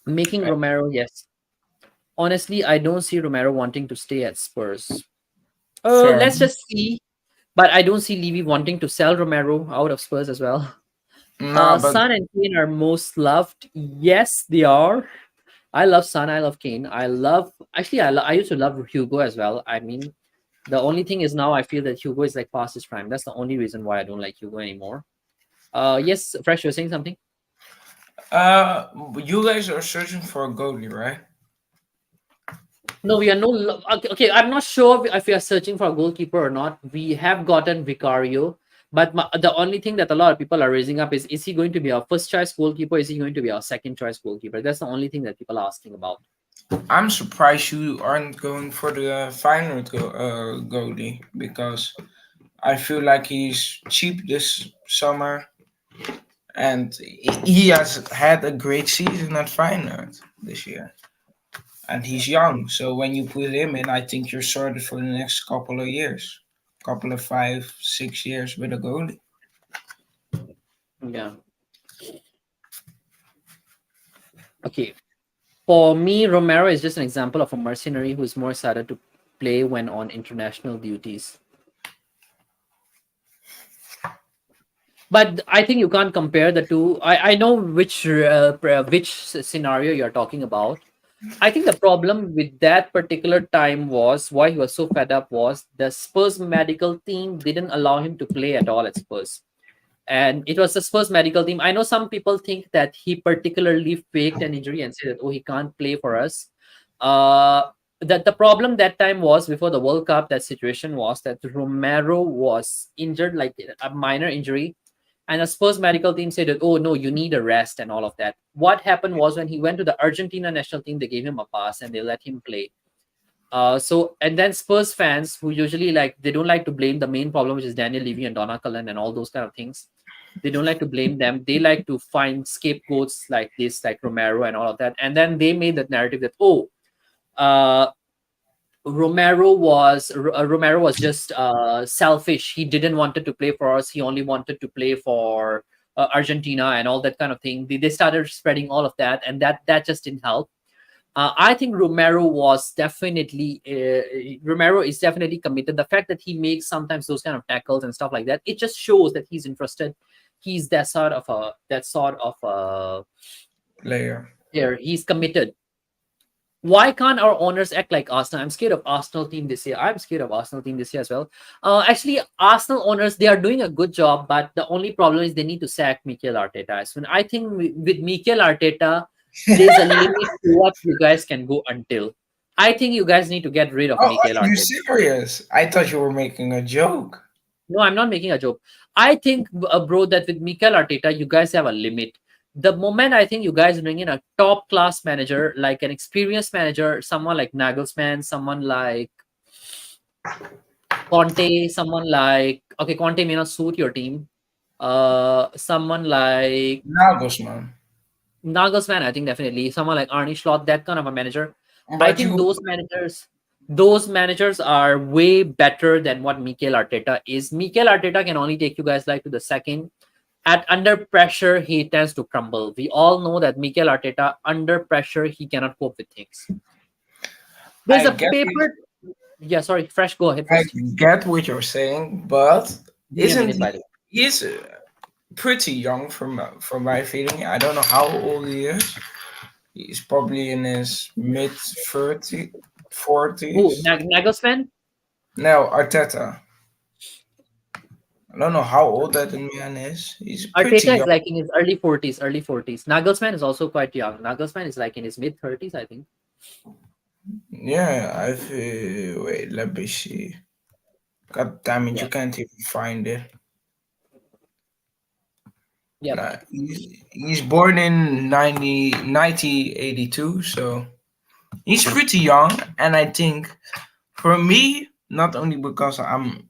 Making Romero, yes. Honestly, I don't see Romero wanting to stay at Spurs. Fair. Let's just see. But I don't see Levy wanting to sell Romero out of Spurs as well. No, but Son and Kane are most loved. Yes, they are. I love Son. I love Kane. I used to love Hugo as well. I mean, the only thing is now I feel that Hugo is like past his prime. That's the only reason why I don't like Hugo anymore. Yes, Fresh, you're saying something? you guys are searching for a goalie, right? No, we are no. Okay, I'm not sure if we are searching for a goalkeeper or not. We have gotten Vicario, but the only thing that a lot of people are raising up is he going to be our first choice goalkeeper? Is he going to be our second choice goalkeeper? That's the only thing that people are asking about. I'm surprised you aren't going for the final goalie because I feel like he's cheap this summer and he has had a great season at Feyenoord this year. And he's young, so when you put him in, I think you're sorted for the next couple of years, couple of 5, 6 years with a goalie. Yeah. Okay. For me, Romero is just an example of a mercenary who is more excited to play when on international duties. But I think you can't compare the two. I know which scenario you're talking about. I think the problem with that particular time was why he was so fed up was the Spurs medical team didn't allow him to play at all at Spurs. And it was the Spurs medical team. I know some people think that he particularly faked an injury and said that, oh, he can't play for us. That the problem that time was before the World Cup, that situation was that Romero was injured, like a minor injury. And the Spurs medical team said that, oh, no, you need a rest and all of that. What happened was when he went to the Argentina national team, they gave him a pass and they let him play. And then Spurs fans who usually they don't like to blame the main problem, which is Daniel Levy and Donna Cullen and all those kind of things. They don't like to blame them. They like to find scapegoats like this, like Romero and all of that. And then they made that narrative that, uh, Romero was just selfish. He didn't wanted to play for us. He only wanted to play for Argentina and all that kind of thing. They started spreading all of that, and that just didn't help. I think Romero is definitely committed. The fact that he makes sometimes those kind of tackles and stuff like that, it just shows that he's interested. He's that sort of a player. player. He's committed. Why can't our owners act like Arsenal? I'm scared of Arsenal team this year. I'm scared of Arsenal team this year as well. Actually, Arsenal owners, they are doing a good job, but the only problem is they need to sack Mikel Arteta. So I think with Mikel Arteta, there's a limit to what you guys can go until. I think you guys need to get rid of Mikel Are you Arteta. serious? I thought you were making a joke. No, I'm not making a joke. I think, bro, that with Mikel Arteta, you guys have a limit. The moment I think you guys bring in a top class manager, like an experienced manager, someone like Nagelsmann, someone like Conte, someone like Conte may not suit your team. Someone like Nagelsmann. Nagelsmann, I think definitely. Someone like Arne Slot, that kind of a manager. I But think you, those managers are way better than what Mikel Arteta is. Mikel Arteta can only take you guys to the second. At under pressure, he tends to crumble. We all know that Mikel Arteta, under pressure, he cannot cope with things. There's I a get paper. Yeah, sorry, Fresh, go ahead I first. get what you're saying, but Give me a isn't minute, by the way. he's pretty young from my feeling. I don't know how old he is. He's probably in his mid 30s, Who? 40s. Nagelsmann? Now Arteta. I don't know how old that man is. He's pretty Arteta is young. like in his early 40s, early 40s. Nagelsmann is also quite young. Nagelsmann is like in his mid 30s, I think. Yeah, I feel. Wait, let me see. God damn it, Yeah. you can't even find it. Yeah. Nah, he's born in 1982, so he's pretty young. And I think for me, not only because I'm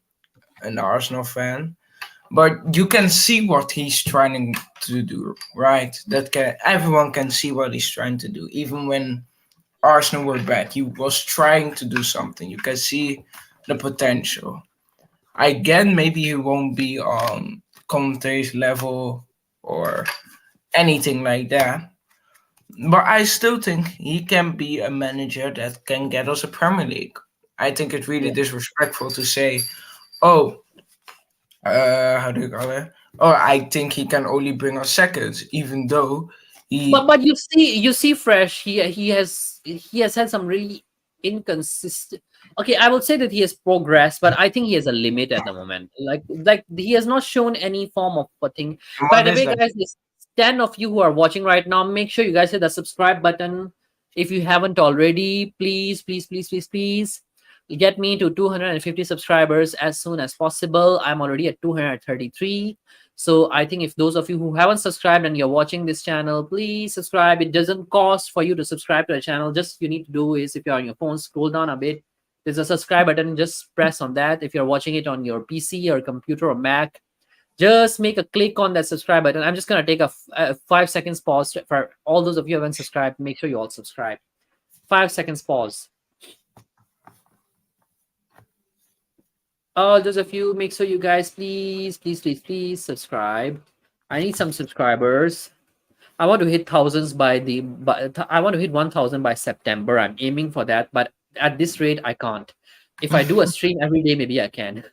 an Arsenal fan, but you can see what he's trying to do, right? Everyone can see what he's trying to do. Even when Arsenal were bad, he was trying to do something. You can see the potential. Again, maybe he won't be on Conte's level or anything like that. But I still think he can be a manager that can get us a Premier League. I think it's really Yeah. disrespectful to say, oh, how do you call it? Oh, I think he can only bring us seconds, even though he. But you see, Fresh, he has had some really inconsistent. Okay, I would say that he has progressed, but I think he has a limit at the moment. Like he has not shown any form of a thing. By What the is way, that? guys, there's 10 of you who are watching right now. Make sure you guys hit the subscribe button if you haven't already. Please, please, please, please, please. Get me to 250 subscribers as soon as possible. I'm already at 233. So I think if those of you who haven't subscribed and you're watching this channel, please subscribe. It doesn't cost for you to subscribe to the channel. Just you need to do is if you're on your phone, scroll down a bit. There's a subscribe button. Just press on that. If you're watching it on your PC or computer or Mac, just make a click on that subscribe button. I'm just going to take a 5 seconds pause for all those of you who haven't subscribed. Make sure you all subscribe. 5 seconds pause. All those of you, make sure you guys please, please, please, please subscribe. I need some subscribers. I want to hit thousands I want to hit 1,000 by September. I'm aiming for that, but at this rate, I can't. If I do a stream every day, maybe I can.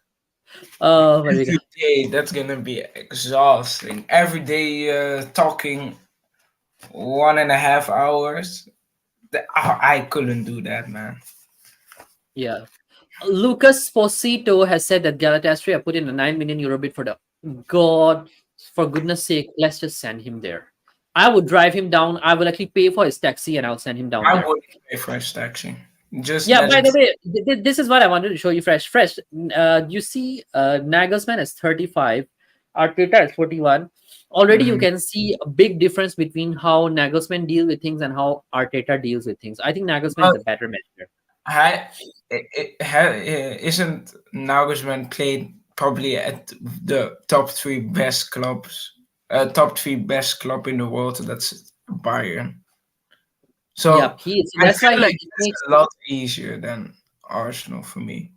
Oh, what do we got? Every day, that's gonna be exhausting. Every day talking 1.5 hours. I couldn't do that, man. Yeah. Lucas Posito has said that Galatasaray have put in a 9 million euro bid for the God. For goodness sake, let's just send him there. I would drive him down. I will actually pay for his taxi and I'll send him down I there. would pay for his taxi. Just Yeah, let by it- the way, this is what I wanted to show you, Fresh. Fresh, you see Nagelsmann is 35, Arteta is 41. Already you Mhm. can see a big difference between how Nagelsmann deals with things and how Arteta deals with things. I think Nagelsmann is a better manager. Isn't Nagelsmann played probably at the top three best clubs, top three best club in the world? That's Bayern. So Yeah, he is. I That's why feel like he it's makes a lot easier than Arsenal for me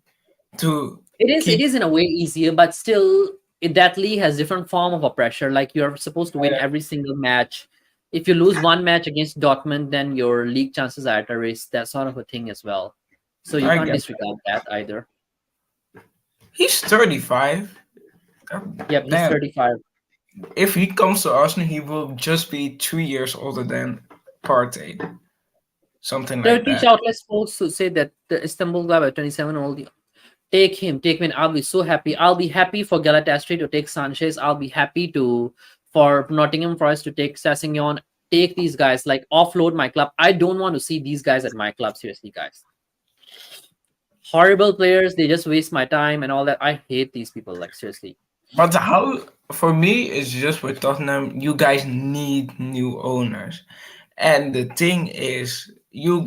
to it keep. is in a way easier, but still that league has different form of a pressure. Like you're supposed to win every single match. If you lose one match against Dortmund, then your league chances are at a risk. That sort of a thing as well. So you I can't get disregard that either. he's 35. Yep, he's Damn, 35. if he comes to Arsenal, he will just be 3 years older than Partey, something like Turkish that. outlet sports to say that the Istanbul club at 27 old. Take him, take him. I'll be so happy. I'll be happy for Galatasaray to take Sanchez. I'll be happy to for Nottingham Forest to take Sassignon. Take these guys, like offload my club. I don't want to see these guys at my club. Seriously, guys. Horrible players. They just waste my time and all that. I hate these people. Like seriously. But how for me it's just with Tottenham, you guys need new owners. And the thing is, you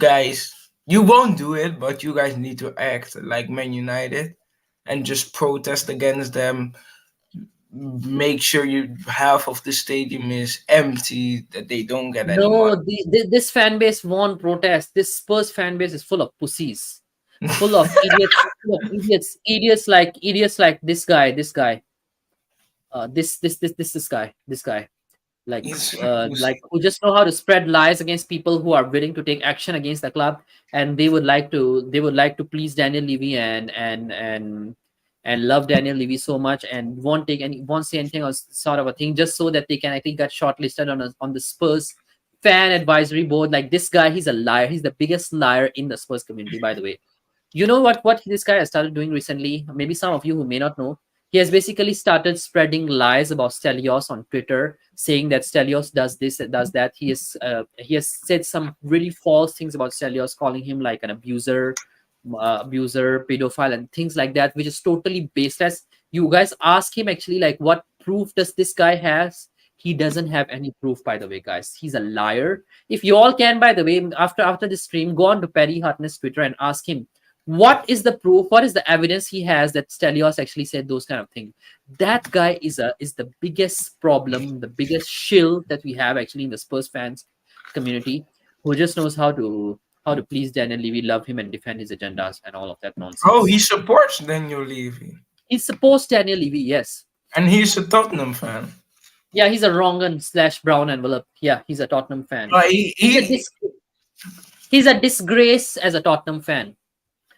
won't do it, but you guys need to act like Man United and just protest against them. Make sure you half of the stadium is empty, that they don't get any money. No, this fan base won't protest. This Spurs fan base is full of pussies, full of idiots, idiots like this guy, this guy. It's Like who just know how to spread lies against people who are willing to take action against the club, and they would like to please Daniel Levy and love Daniel Levy so much and won't say anything or sort of a thing just so that they can I think get shortlisted on the Spurs fan advisory board. Like this guy, he's a liar. He's the biggest liar in the Spurs community, by the way. You know what this guy has started doing recently? Maybe some of you who may not know. He has basically started spreading lies about Stelios on Twitter, saying that Stelios does this, does that. He has said some really false things about Stelios, calling him like an abuser, pedophile, and things like that, which is totally baseless. You guys ask him actually like what proof does this guy has? He doesn't have any proof, by the way, guys. He's a liar. If you all can, by the way, after the stream, go on to Perry Hartness Twitter and ask him what is the proof, what is the evidence he has that Stelios actually said those kind of things. That guy is the biggest problem, the biggest shill that we have actually in the Spurs fans community, who just knows how to please Daniel Levy, love him, and defend his agendas and all of that nonsense. Oh, he supports Daniel Levy. He supports Daniel Levy, yes. And he's a Tottenham fan. Yeah, he's a wrong/brown envelope. Yeah, he's a Tottenham fan. He's a disgrace as a Tottenham fan.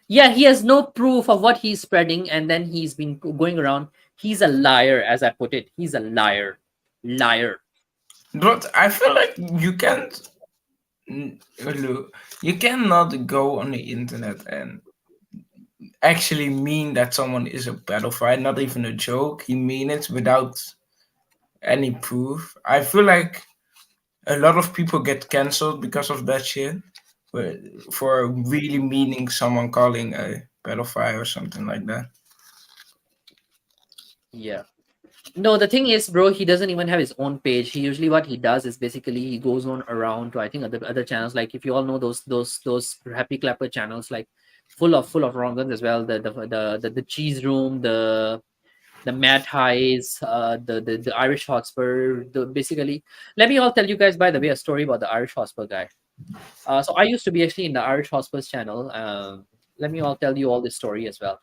Yeah, he has no proof of what he's spreading, and then he's been going around. He's a liar, as I put it. He's a liar. Liar. But I feel like you can't. You cannot go on the internet and actually mean that someone is a pedophile. Not even a joke. He mean it without any proof. I feel like a lot of people get cancelled because of that shit. For really meaning someone calling a pedophile or something like that. Yeah. No, the thing is, bro, he doesn't even have his own page. He usually what he does is basically he goes on around to I think other channels. Like if you all know those Happy Clapper channels, like full of wrongdoings as well. The cheese room, the Mad Highs, the Irish Hotspur. Basically, let me all tell you guys by the way a story about the Irish Hotspur guy. So I used to be actually in the Irish Hotspurs channel. Let me all tell you all this story as well.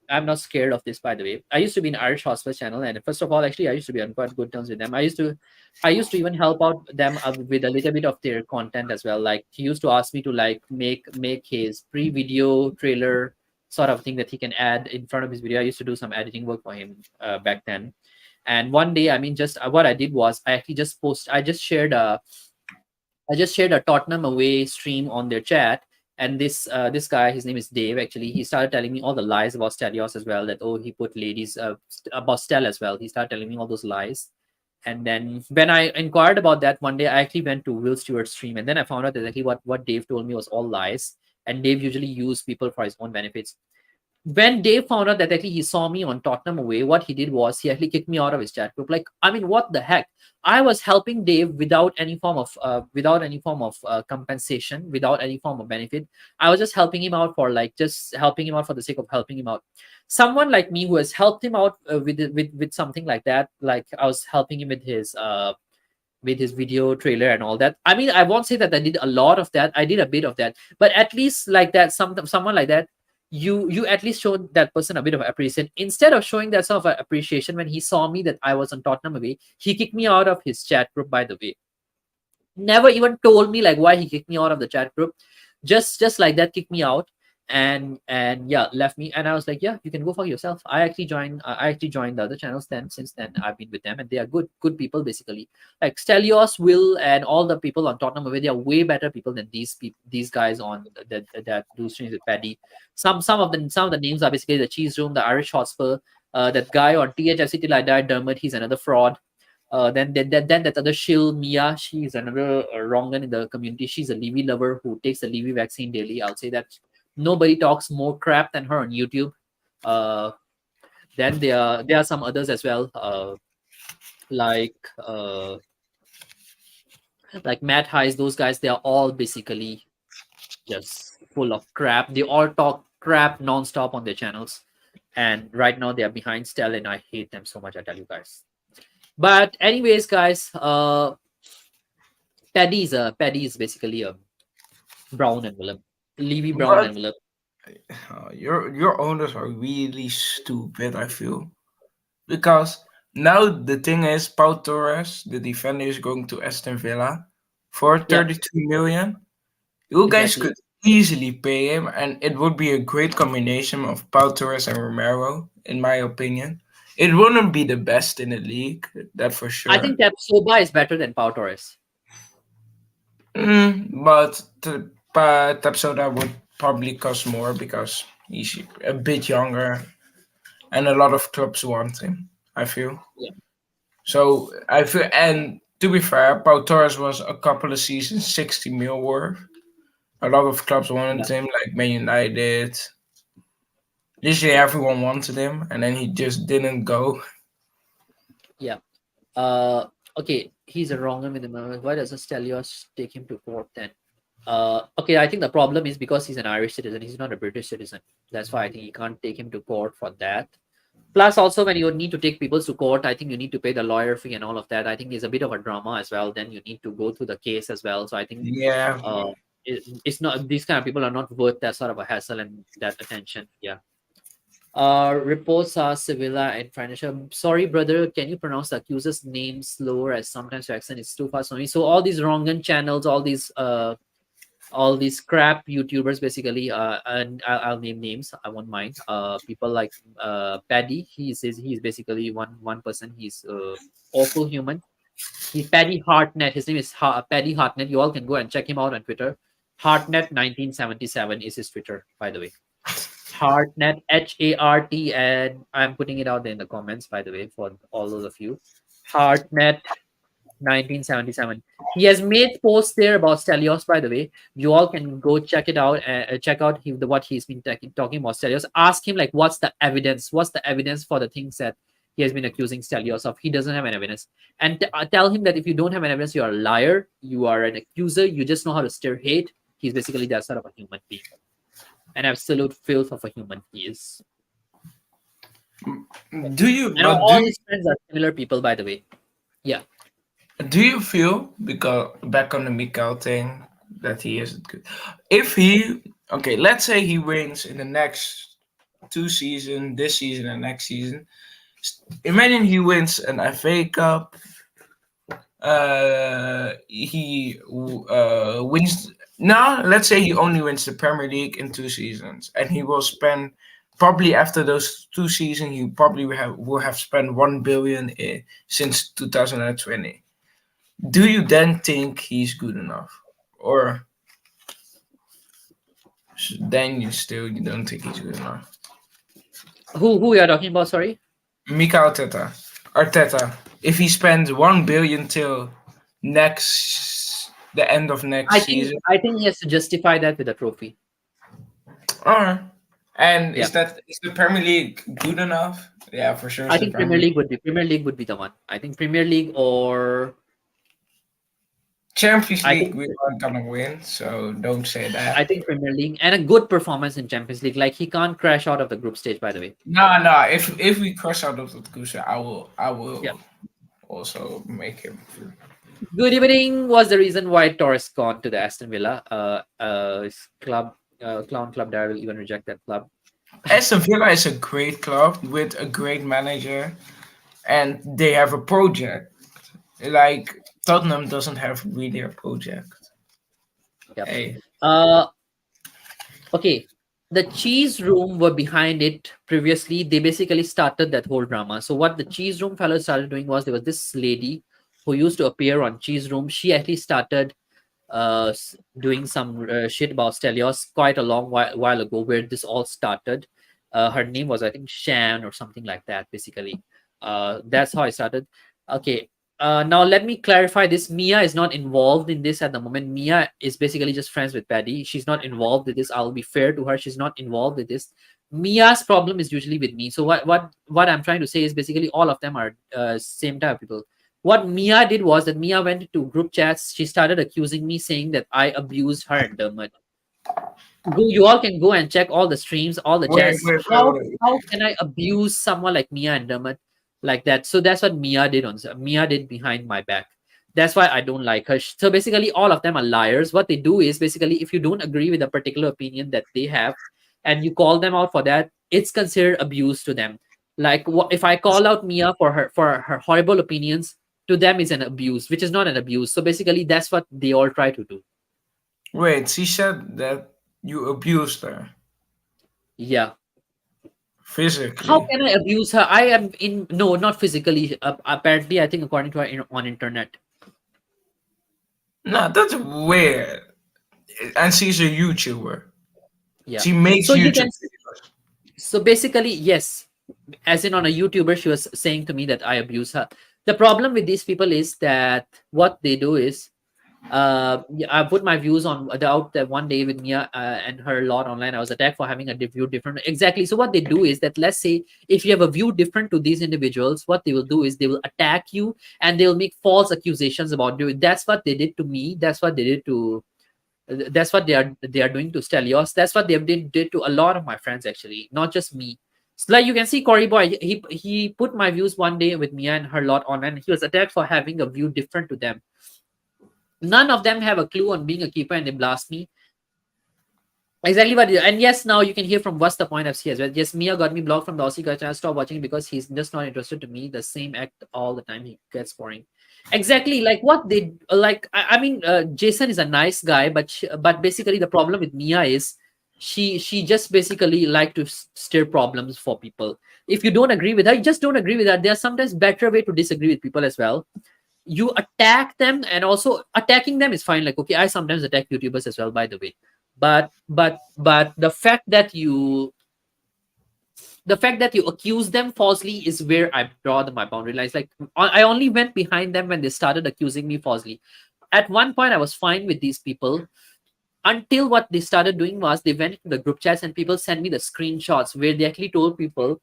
I'm not scared of this, by the way. I used to be in Irish Hospital channel, and first of all, actually, I used to be on quite good terms with them. I used to even help out them with a little bit of their content as well. Like he used to ask me to like make his pre-video trailer sort of thing that he can add in front of his video. I used to do some editing work for him back then. And one day, I mean, just what I did was I actually I just shared a Tottenham away stream on their chat, and this guy, his name is Dave. Actually, he started telling me all the lies about Stelios as well. That he put ladies about Stel as well. He started telling me all those lies. And then when I inquired about that one day, I actually went to Will Stewart's stream, and then I found out that exactly what Dave told me was all lies. And Dave usually used people for his own benefits. When Dave found out that actually he saw me on Tottenham away, what he did was he actually kicked me out of his chat group. Like, I mean, what the heck? I was helping Dave without any form of compensation, without any form of benefit. I was just helping him out for like just helping him out for the sake of helping him out. Someone like me who has helped him out with something like that, like I was helping him with his video trailer and all that. I mean, I won't say that I did a lot of that. I did a bit of that, but at least like that, someone like that, you at least showed that person a bit of appreciation instead of showing that sort of appreciation. When he saw me that I was on Tottenham away, he kicked me out of his chat group, by the way. Never even told me like why he kicked me out of the chat group. Just like that, kicked me out, and yeah, left me. And I was like, yeah, you can go for yourself. I actually joined the other channels. Then since then I've been with them, and they are good people basically. Like Stelios, Will, and all the people on Tottenham away, they are way better people than these guys on that do streams with Paddy. Some of the names are basically the Cheese Room, the Irish Hotspur, that guy on THFC Till I Die, Dermot, he's another fraud. Then that other Shil Mia, she's another wrong one in the community. She's a Levy lover who takes the Levy vaccine daily. I'll say that nobody talks more crap than her on YouTube. Then there are some others as well, like Matt Highs. Those guys, they are all basically just full of crap. They all talk crap nonstop on their channels, and right now they are behind Stel, and I hate them so much. I tell you guys. But anyways, guys, Paddy is basically a brown envelope, Levy brown But envelope. your owners are really stupid, I feel. Because now the thing is, Pau Torres, the defender, is going to Aston Villa for Yeah, 32 million. You guys exactly. could easily pay him, and it would be a great combination of Pau Torres and Romero, in my opinion. It wouldn't be the best in the league, that for I sure. think Tapsoba is better than Pau Torres. But Tapsoba would probably cost more because he's a bit younger, and a lot of clubs want him, I feel. Yeah, So I feel, and to be fair, Pau Torres was a couple of seasons 60 mil worth. A lot of clubs wanted yeah, him, like Man United. This year, everyone wanted him, and then he just didn't go. yeah. Okay, he's a wrong one with the moment. Why doesn't Stelios take him to court then? Okay, I think the problem is because he's an Irish citizen. He's not a British citizen. That's why I think you can't take him to court for that. Plus, also when you need to take people to court, I think you need to pay the lawyer fee and all of that. I think there's a bit of a drama as well. Then you need to go through the case as well. So I think Yeah, it's not, these kind of people are not worth that sort of a hassle and that attention. Yeah. Reposa Sevilla and financial. Sorry, brother. Can you pronounce the accuser's name slower? As sometimes your accent is too fast for me. So all these wrong channels, all these crap YouTubers basically, and I'll name names. I won't mind. People like Paddy. He's basically one person. He's awful human. He's Paddy Hartnett. His name is Paddy Hartnett. You all can go and check him out on Twitter. Hartnett 1977 is his Twitter, by the way. Hartnett, HART, and I'm putting it out there in the comments, by the way, for all those of you. Hartnett 1977. He has made posts there about Stelios, by the way. You all can go check it out and check out what he's been talking about Stelios. Ask him like, what's the evidence? What's the evidence for the things that he has been accusing Stelios of? He doesn't have an evidence. And tell him that if you don't have an evidence, you're a liar. You are an accuser. You just know how to stir hate. He's basically that sort of a human being. An absolute filth of a human he is. do you? And But all his friends are similar people, by the way. Yeah. do you feel, because back on the Mikael thing, that he isn't good? If he, okay, let's say he wins in the next 2 seasons, this season and next season. Imagine he wins an FA Cup. He wins. Now, let's say he only wins the Premier League in 2 seasons, and he will spend probably after those 2 seasons, he probably will have spent 1 billion since 2020. Do you then think he's good enough, or then you don't think he's good enough? Who you are talking about? Sorry. Mikel Arteta. If he spends 1 billion till the end of next season. I think he has to justify that with a trophy. Alright. And Yeah. is the Premier League good enough? Yeah, for sure. I think Premier League would be the one. I think Premier League or Champions I League think- we aren't gonna win, so don't say that. I think Premier League and a good performance in Champions League. Like he can't crash out of the group stage, by the way. No. If we crush out of the Kusa, I will Yeah. also make him. Good evening was the reason why Torres gone to the Aston Villa. His club, Clown Club, there will even reject that club. Aston Villa is a great club with a great manager, and they have a project. Like Tottenham doesn't have really a project. Yep. Hey, Okay. The cheese room were behind it previously. They basically started that whole drama. So what the cheese room fellows started doing was there was this lady who used to appear on cheese room. She actually started doing some shit about Stelios quite a long while ago, where this all started. Her name was, I think, Shan or something like that. Basically, that's how I started. Okay. Now let me clarify this. Mia is not involved in this at the moment. Mia is basically just friends with Paddy. She's not involved with this. I'll be fair to her. She's not involved with this. Mia's problem is usually with me. So what I'm trying to say is basically all of them are same type of people. What Mia did was that Mia went to group chats. She started accusing me, saying that I abused her and Dermot. You all can go and check all the streams, all the chats. How can I abuse someone like Mia and Dermot like that? So that's what Mia did behind my back. That's why I don't like her. So basically, all of them are liars. What they do is basically, if you don't agree with a particular opinion that they have, and you call them out for that, it's considered abuse to them. Like if I call out Mia for her horrible opinions, to them is an abuse, which is not an abuse. So basically, that's what they all try to do. wait, she said that you abused her Yeah. physically. How can I abuse her? I am not physically. Apparently, I think according to her on internet. No, that's weird. And she's a YouTuber. Yeah. She makes So you YouTube can. videos. So basically, yes, as in on a YouTuber, she was saying to me that I abuse her. The problem with these people is that what they do is, I put my views on out that one day with Mia and her lot online. I was attacked for having a view different. Exactly. So what they do is that, let's say if you have a view different to these individuals, what they will do is they will attack you and they will make false accusations about you. That's what they did to me. That's what they did to. That's what they are doing to Stelios. That's what they did to a lot of my friends, actually, not just me. So like you can see Corey Boy, he put my views one day with Mia and her lot on, and he was attacked for having a view different to them. None of them have a clue on being a keeper, and they blast me. Exactly what. And yes, now you can hear from what's the point FC as well. Yes, Mia got me blocked from the Aussie guy. I stopped watching because he's just not interested to me. The same act all the time. He gets boring. Exactly like what they like. I mean, Jason is a nice guy, but basically the problem with Mia is she just basically like to stir problems for people. If you don't agree with her, you just don't agree with her. There's sometimes better way to disagree with people as well. You attack them, and also attacking them is fine. Like, okay, I sometimes attack YouTubers as well, by the way. But the fact that you accuse them falsely is where I draw my boundary lines. Like, I only went behind them when they started accusing me falsely. At one point, I was fine with these people until what they started doing was they went to the group chats and people sent me the screenshots where they actually told people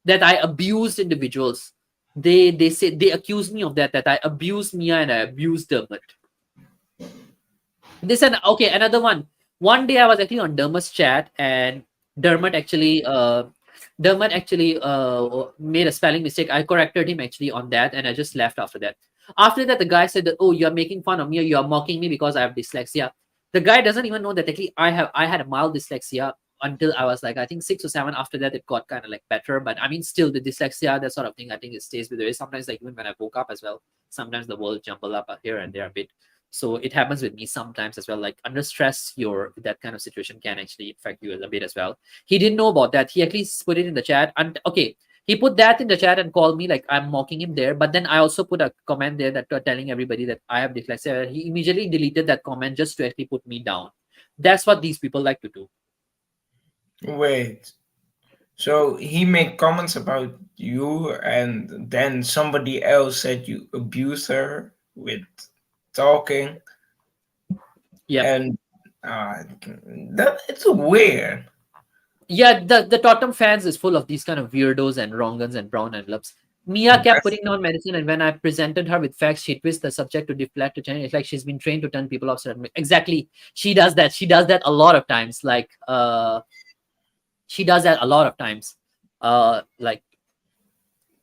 that I abused individuals. They said they accused me of that I abused Mia and I abused Dermot. They said, okay, another one. One day I was actually on Dermot's chat and Dermot actually made a spelling mistake. I corrected him actually on that and I just left after that. After that, the guy said that, oh, you're making fun of me or you're mocking me because I have dyslexia. The guy doesn't even know that actually I had a mild dyslexia. until I was like, I think 6 or 7. After that, it got kind of like better. But I mean, still the dyslexia, that sort of thing, I think it stays with me. Sometimes, like even when I woke up as well, sometimes the world jumble up here and there a bit. So it happens with me sometimes as well. Like under stress, that kind of situation can actually affect you a bit as well. He didn't know about that. He at least put it in the chat. And okay, he put that in the chat and called me like I'm mocking him there. But then I also put a comment there that telling everybody that I have dyslexia. He immediately deleted that comment just to actually put me down. That's what these people like to do. Wait. So he made comments about you, and then somebody else said you abused her with talking. Yeah. And that it's weird. Yeah, the Tottenham fans is full of these kind of weirdos and wrongans and brown envelopes. Mia kept putting down medicine, and when I presented her with facts, she twists the subject to deflect to change. It's like she's been trained to turn people off. Exactly, she does that. She does that a lot of times. Like, she does that a lot of times. Like,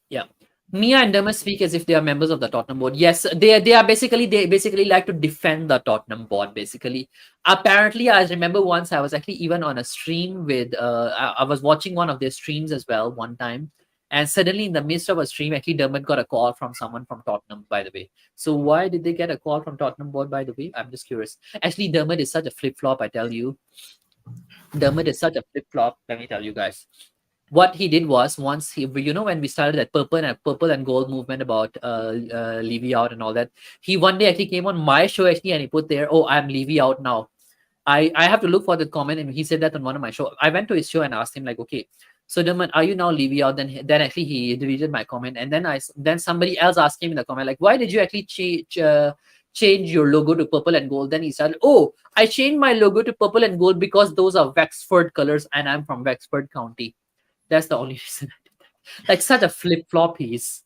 yeah. Mia and Dermot speak as if they are members of the Tottenham board. Yes, they basically like to defend the Tottenham board. Basically, apparently, I remember once I was actually even on a stream with. I was watching one of their streams as well one time, and suddenly in the midst of a stream, actually Dermot got a call from someone from Tottenham. By the way, so why did they get a call from Tottenham board? By the way, I'm just curious. Actually, Dermot is such a flip flop. I tell you, Dermot is such a flip flop. Let me tell you guys. What he did was once when we started that purple and gold movement about Levy out and all that, he one day actually came on my show actually and he put there, oh, I'm Levy out now. I have to look for the comment, and he said that on one of my show. I went to his show and asked him like, okay, so Dermot, are you now Levy out? Then actually he deleted my comment, and then somebody else asked him in the comment like, why did you actually change your logo to purple and gold? Then he said, oh, I changed my logo to purple and gold because those are Wexford colors and I'm from Wexford County. That's the only reason I did that. Like such a flip-flop piece.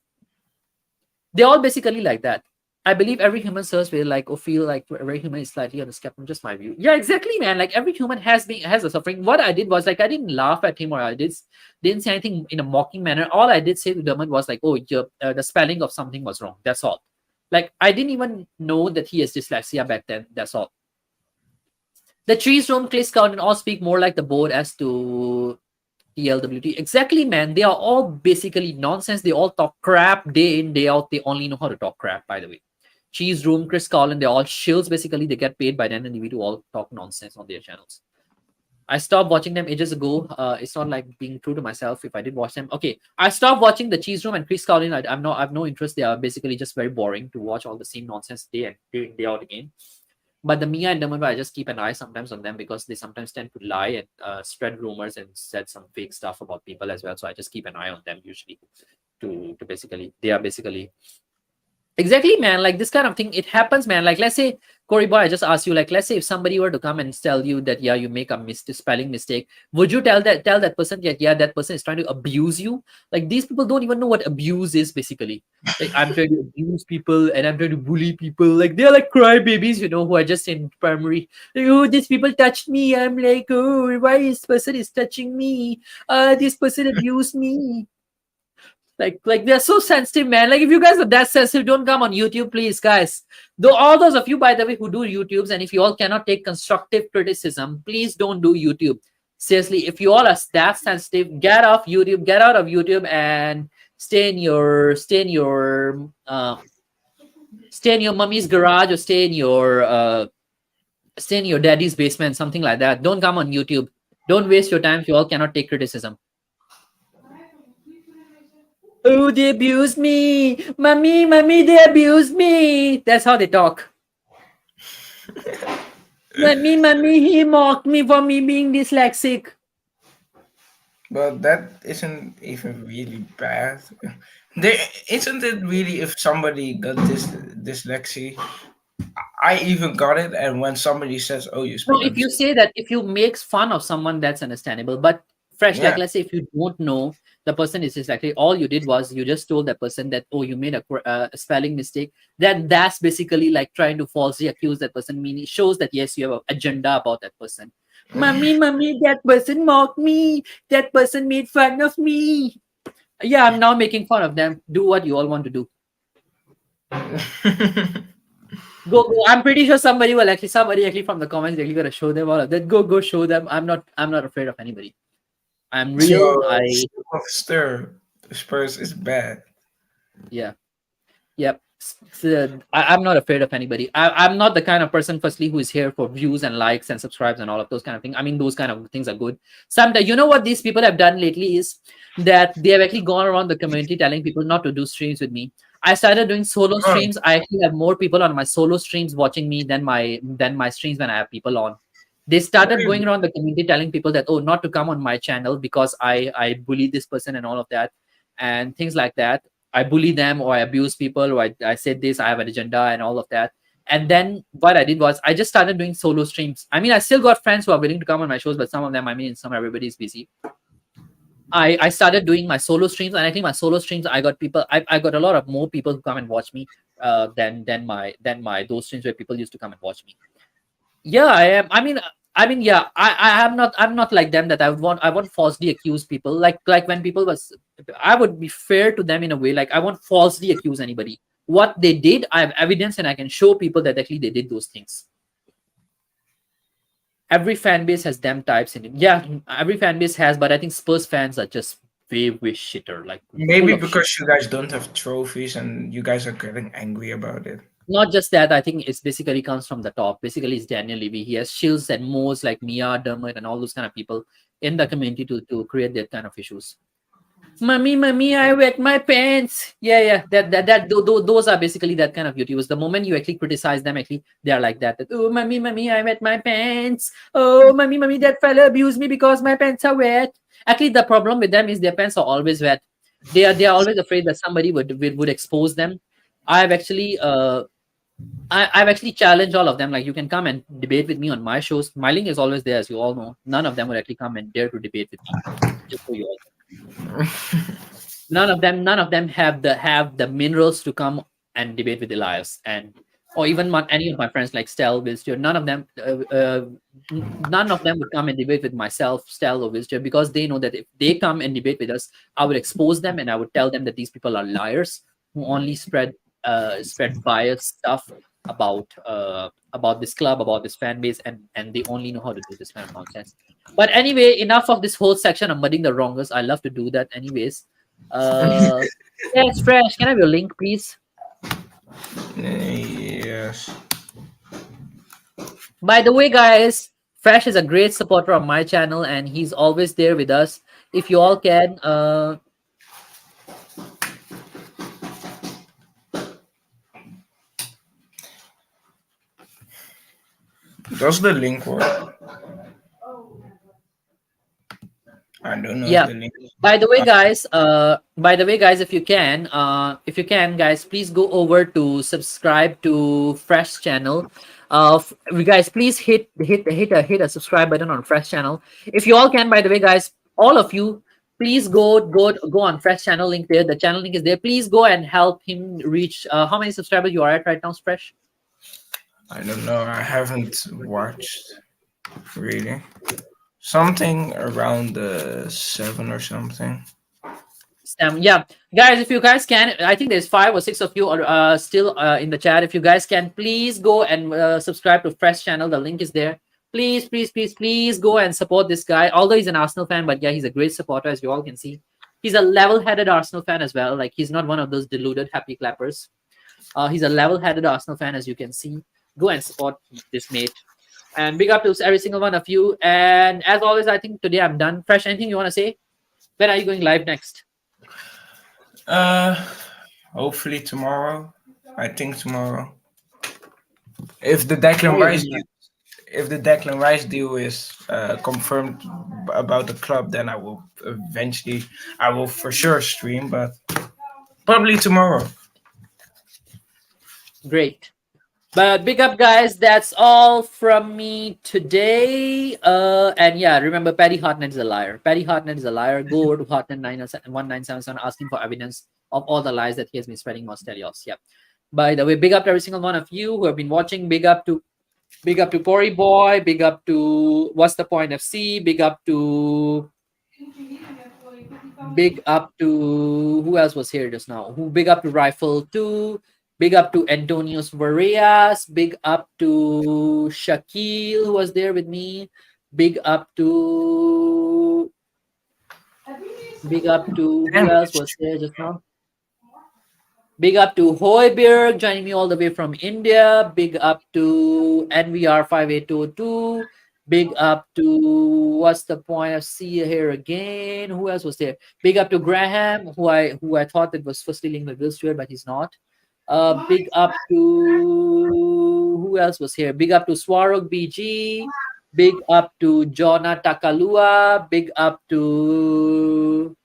They're all basically like that. I believe every human serves will like or feel like every human is slightly on the spectrum. Just my view. Yeah, exactly, man. Like every human has a suffering. What I did was like I didn't laugh at him or I didn't say anything in a mocking manner. All I did say to Dermot was like, oh, the spelling of something was wrong. That's all. Like I didn't even know that he has dyslexia back then. That's all. The trees roam, Chris Count, and all speak more like the board as to TLWT. Exactly, man. They are all basically nonsense. They all talk crap day in, day out. They only know how to talk crap, by the way. Cheese Room, Chris Collin, they're all shills. Basically, they get paid by Dan and Evie to all talk nonsense on their channels. I stopped watching them ages ago. It's not like being true to myself if I did watch them. Okay, I stopped watching the Cheese Room and Chris Collin. I have no interest. They are basically just very boring to watch all the same nonsense day in, day out again. But the Mia and Dermot, I just keep an eye sometimes on them because they sometimes tend to lie and spread rumors and said some fake stuff about people as well. So I just keep an eye on them usually to basically, they are basically exactly, man. Like this kind of thing, it happens, man. Like let's say, Corey boy, I just asked you, like let's say if somebody were to come and tell you that yeah, you make a spelling mistake, would you tell that person that yeah, that person is trying to abuse you? Like these people don't even know what abuse is basically. Like I'm trying to abuse people and I'm trying to bully people. Like they're like crybabies, who are just in primary. Like, oh, these people touched me. I'm like, oh, why this person is touching me? This person abused me. Like they're so sensitive, man. Like if you guys are that sensitive, don't come on YouTube, please, guys. Though all those of you, by the way, who do YouTubes, and if you all cannot take constructive criticism, please don't do YouTube. Seriously, if you all are that sensitive, get out of YouTube, and stay in your mummy's garage or stay in your daddy's basement, something like that. Don't come on YouTube. Don't waste your time if you all cannot take criticism. Oh, they abused me. Mommy, they abused me. That's how they talk. Mommy, he mocked me for me being dyslexic. But that isn't even really bad. Isn't it really if somebody got dyslexia? I even got it, and when somebody says, "Oh, you speak," No, if you say that, if you make fun of someone, that's understandable. But fresh, Yeah. like let's say if you don't know the person is dyslexic, all you did was you just told that person that, oh, you made a spelling mistake. Then that's basically like trying to falsely accuse that person. Meaning it shows that yes, you have an agenda about that person. Mommy, that person mocked me. That person made fun of me. Yeah, I'm now making fun of them. Do what you all want to do. Go. I'm pretty sure somebody actually from the comments actually gonna show them all of that. Go show them. I'm not afraid of anybody. I'm real. So stir. The Spurs is bad. Yeah. Yep. So, I'm not afraid of anybody. I'm not the kind of person, firstly, who is here for views and likes and subscribes and all of those kind of things. I mean, those kind of things are good. Sometimes, you know what these people have done lately is that they have actually gone around the community telling people not to do streams with me. I started doing solo Oh, streams. I actually have more people on my solo streams watching me than my streams when I have people on. They started going really? around the community telling people that, oh, not to come on my channel because I bully this person and all of that and things like that. I bully them or I abuse people or I said this, I have an agenda and all of that. And then what I did was I just started doing solo streams. I mean, I still got friends who are willing to come on my shows, but some of them, I mean, some everybody's busy. I started doing my solo streams, and I think my solo streams, I got people, I got a lot of more people who come and watch me than my those streams where people used to come and watch me. Yeah, I am. I mean, yeah, I'm not like them that I won't falsely accuse people. Like when people was, I would be fair to them in a way. Like I won't falsely accuse anybody. What they did, I have evidence, and I can show people that actually they did those things. Every fan base has them types in it. Yeah, every fan base has, but I think Spurs fans are just way shitter, like full Maybe of shit. because you guys don't have trophies and you guys are getting angry about it. Not just that, I think it's basically comes from the top. Basically, it's Daniel Levy. He has shields and Moes like Mia, Dermot, and all those kind of people in the community to create that kind of issues. Mommy, I wet my pants. Yeah. Those are basically that kind of YouTubers. The moment you actually criticize them, actually they are like that. Oh, mommy, I wet my pants. Oh, mommy, that fella abused me because my pants are wet. Actually, the problem with them is their pants are always wet. They are always afraid that somebody would expose them. I've actually I've actually challenged all of them. Like, you can come and debate with me on my shows. My link is always there, as you all know. None of them would actually come and dare to debate with me. Just so you all know. None of them have the minerals to come and debate with Elias, and or even any of my friends like Stel, Wilster. None of them would come and debate with myself, Stel, or Wilster, because they know that if they come and debate with us, I would expose them and I would tell them that these people are liars who only spread biased stuff about this club, about this fan base, and they only know how to do this kind of nonsense. But anyway, enough of this whole section of mudding the wrongers. I love to do that anyways. Yes, Fresh, can I have your link, please? Yes. By the way, guys, Fresh is a great supporter of my channel and he's always there with us. If you all can, Does the link work? I don't know yeah. if the link. By the way, guys, if you can, guys, please go over to subscribe to Fresh channel. You guys, please hit a subscribe button on Fresh channel. If you all can, by the way, guys, all of you, please go on Fresh channel link there. The channel link is there. Please go and help him reach. How many subscribers you are at right now, Fresh? I don't know. I haven't watched really. Something around the 7 or something. Yeah, guys, if you guys can, I think there's 5 or 6 of you are still in the chat. If you guys can, please go and subscribe to Fresh channel. The link is there. Please go and support this guy. Although he's an Arsenal fan, but yeah, he's a great supporter, as you all can see. He's a level-headed Arsenal fan as well. Like, he's not one of those deluded happy clappers. He's a level-headed Arsenal fan, as you can see. Go and support this mate. And big up to every single one of you. And as always, I think today I'm done. Fresh, anything you want to say? When are you going live next? Hopefully tomorrow. I think tomorrow. If the Declan Rice deal is confirmed about the club, then I will for sure stream, but probably tomorrow. Great. But big up, guys. That's all from me today. And yeah, remember, Paddy Hartnett is a liar. Paddy Hartnett is a liar. Go over to Hartnett1977 asking for evidence of all the lies that he has been spreading on Stelios. Yeah. By the way, big up to every single one of you who have been watching. Big up to Cory Boy. Big up to What's the Point FC. Big up to who else was here just now? Big up to Rifle 2. Big up to Antonius Varias. Big up to Shaquille, who was there with me. Big up to who else was there just now? Big up to Hoiberg joining me all the way from India. Big up to NVR5822. Big up to what's the point of see you here again? Who else was there? Big up to Graham, who I thought that was firstly linked with Will Stewart, but he's not. Big up to who else was here? Big up to Swarog BG. Big up to Jonna Takalua. Big up to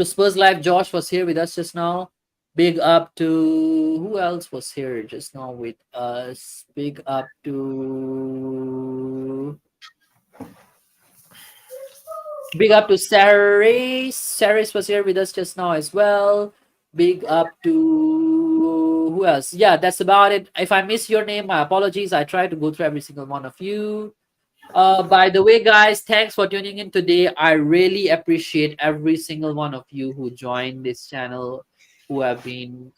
Spurs Live. Josh was here with us just now. Big up to who else was here just now with us? Big up to Saris. Saris was here with us just now as well. Big up to who else? Yeah, that's about it. If I miss your name, my apologies. I try to go through every single one of you. By the way, guys, thanks for tuning in today. I really appreciate every single one of you who joined this channel, who have been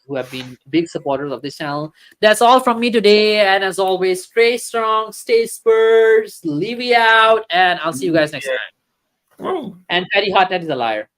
big supporters of this channel. That's all from me today. And as always, stay strong, stay Spurs, leave you out, and I'll see you guys next time. Whoa. And Petty Hotnet is a liar.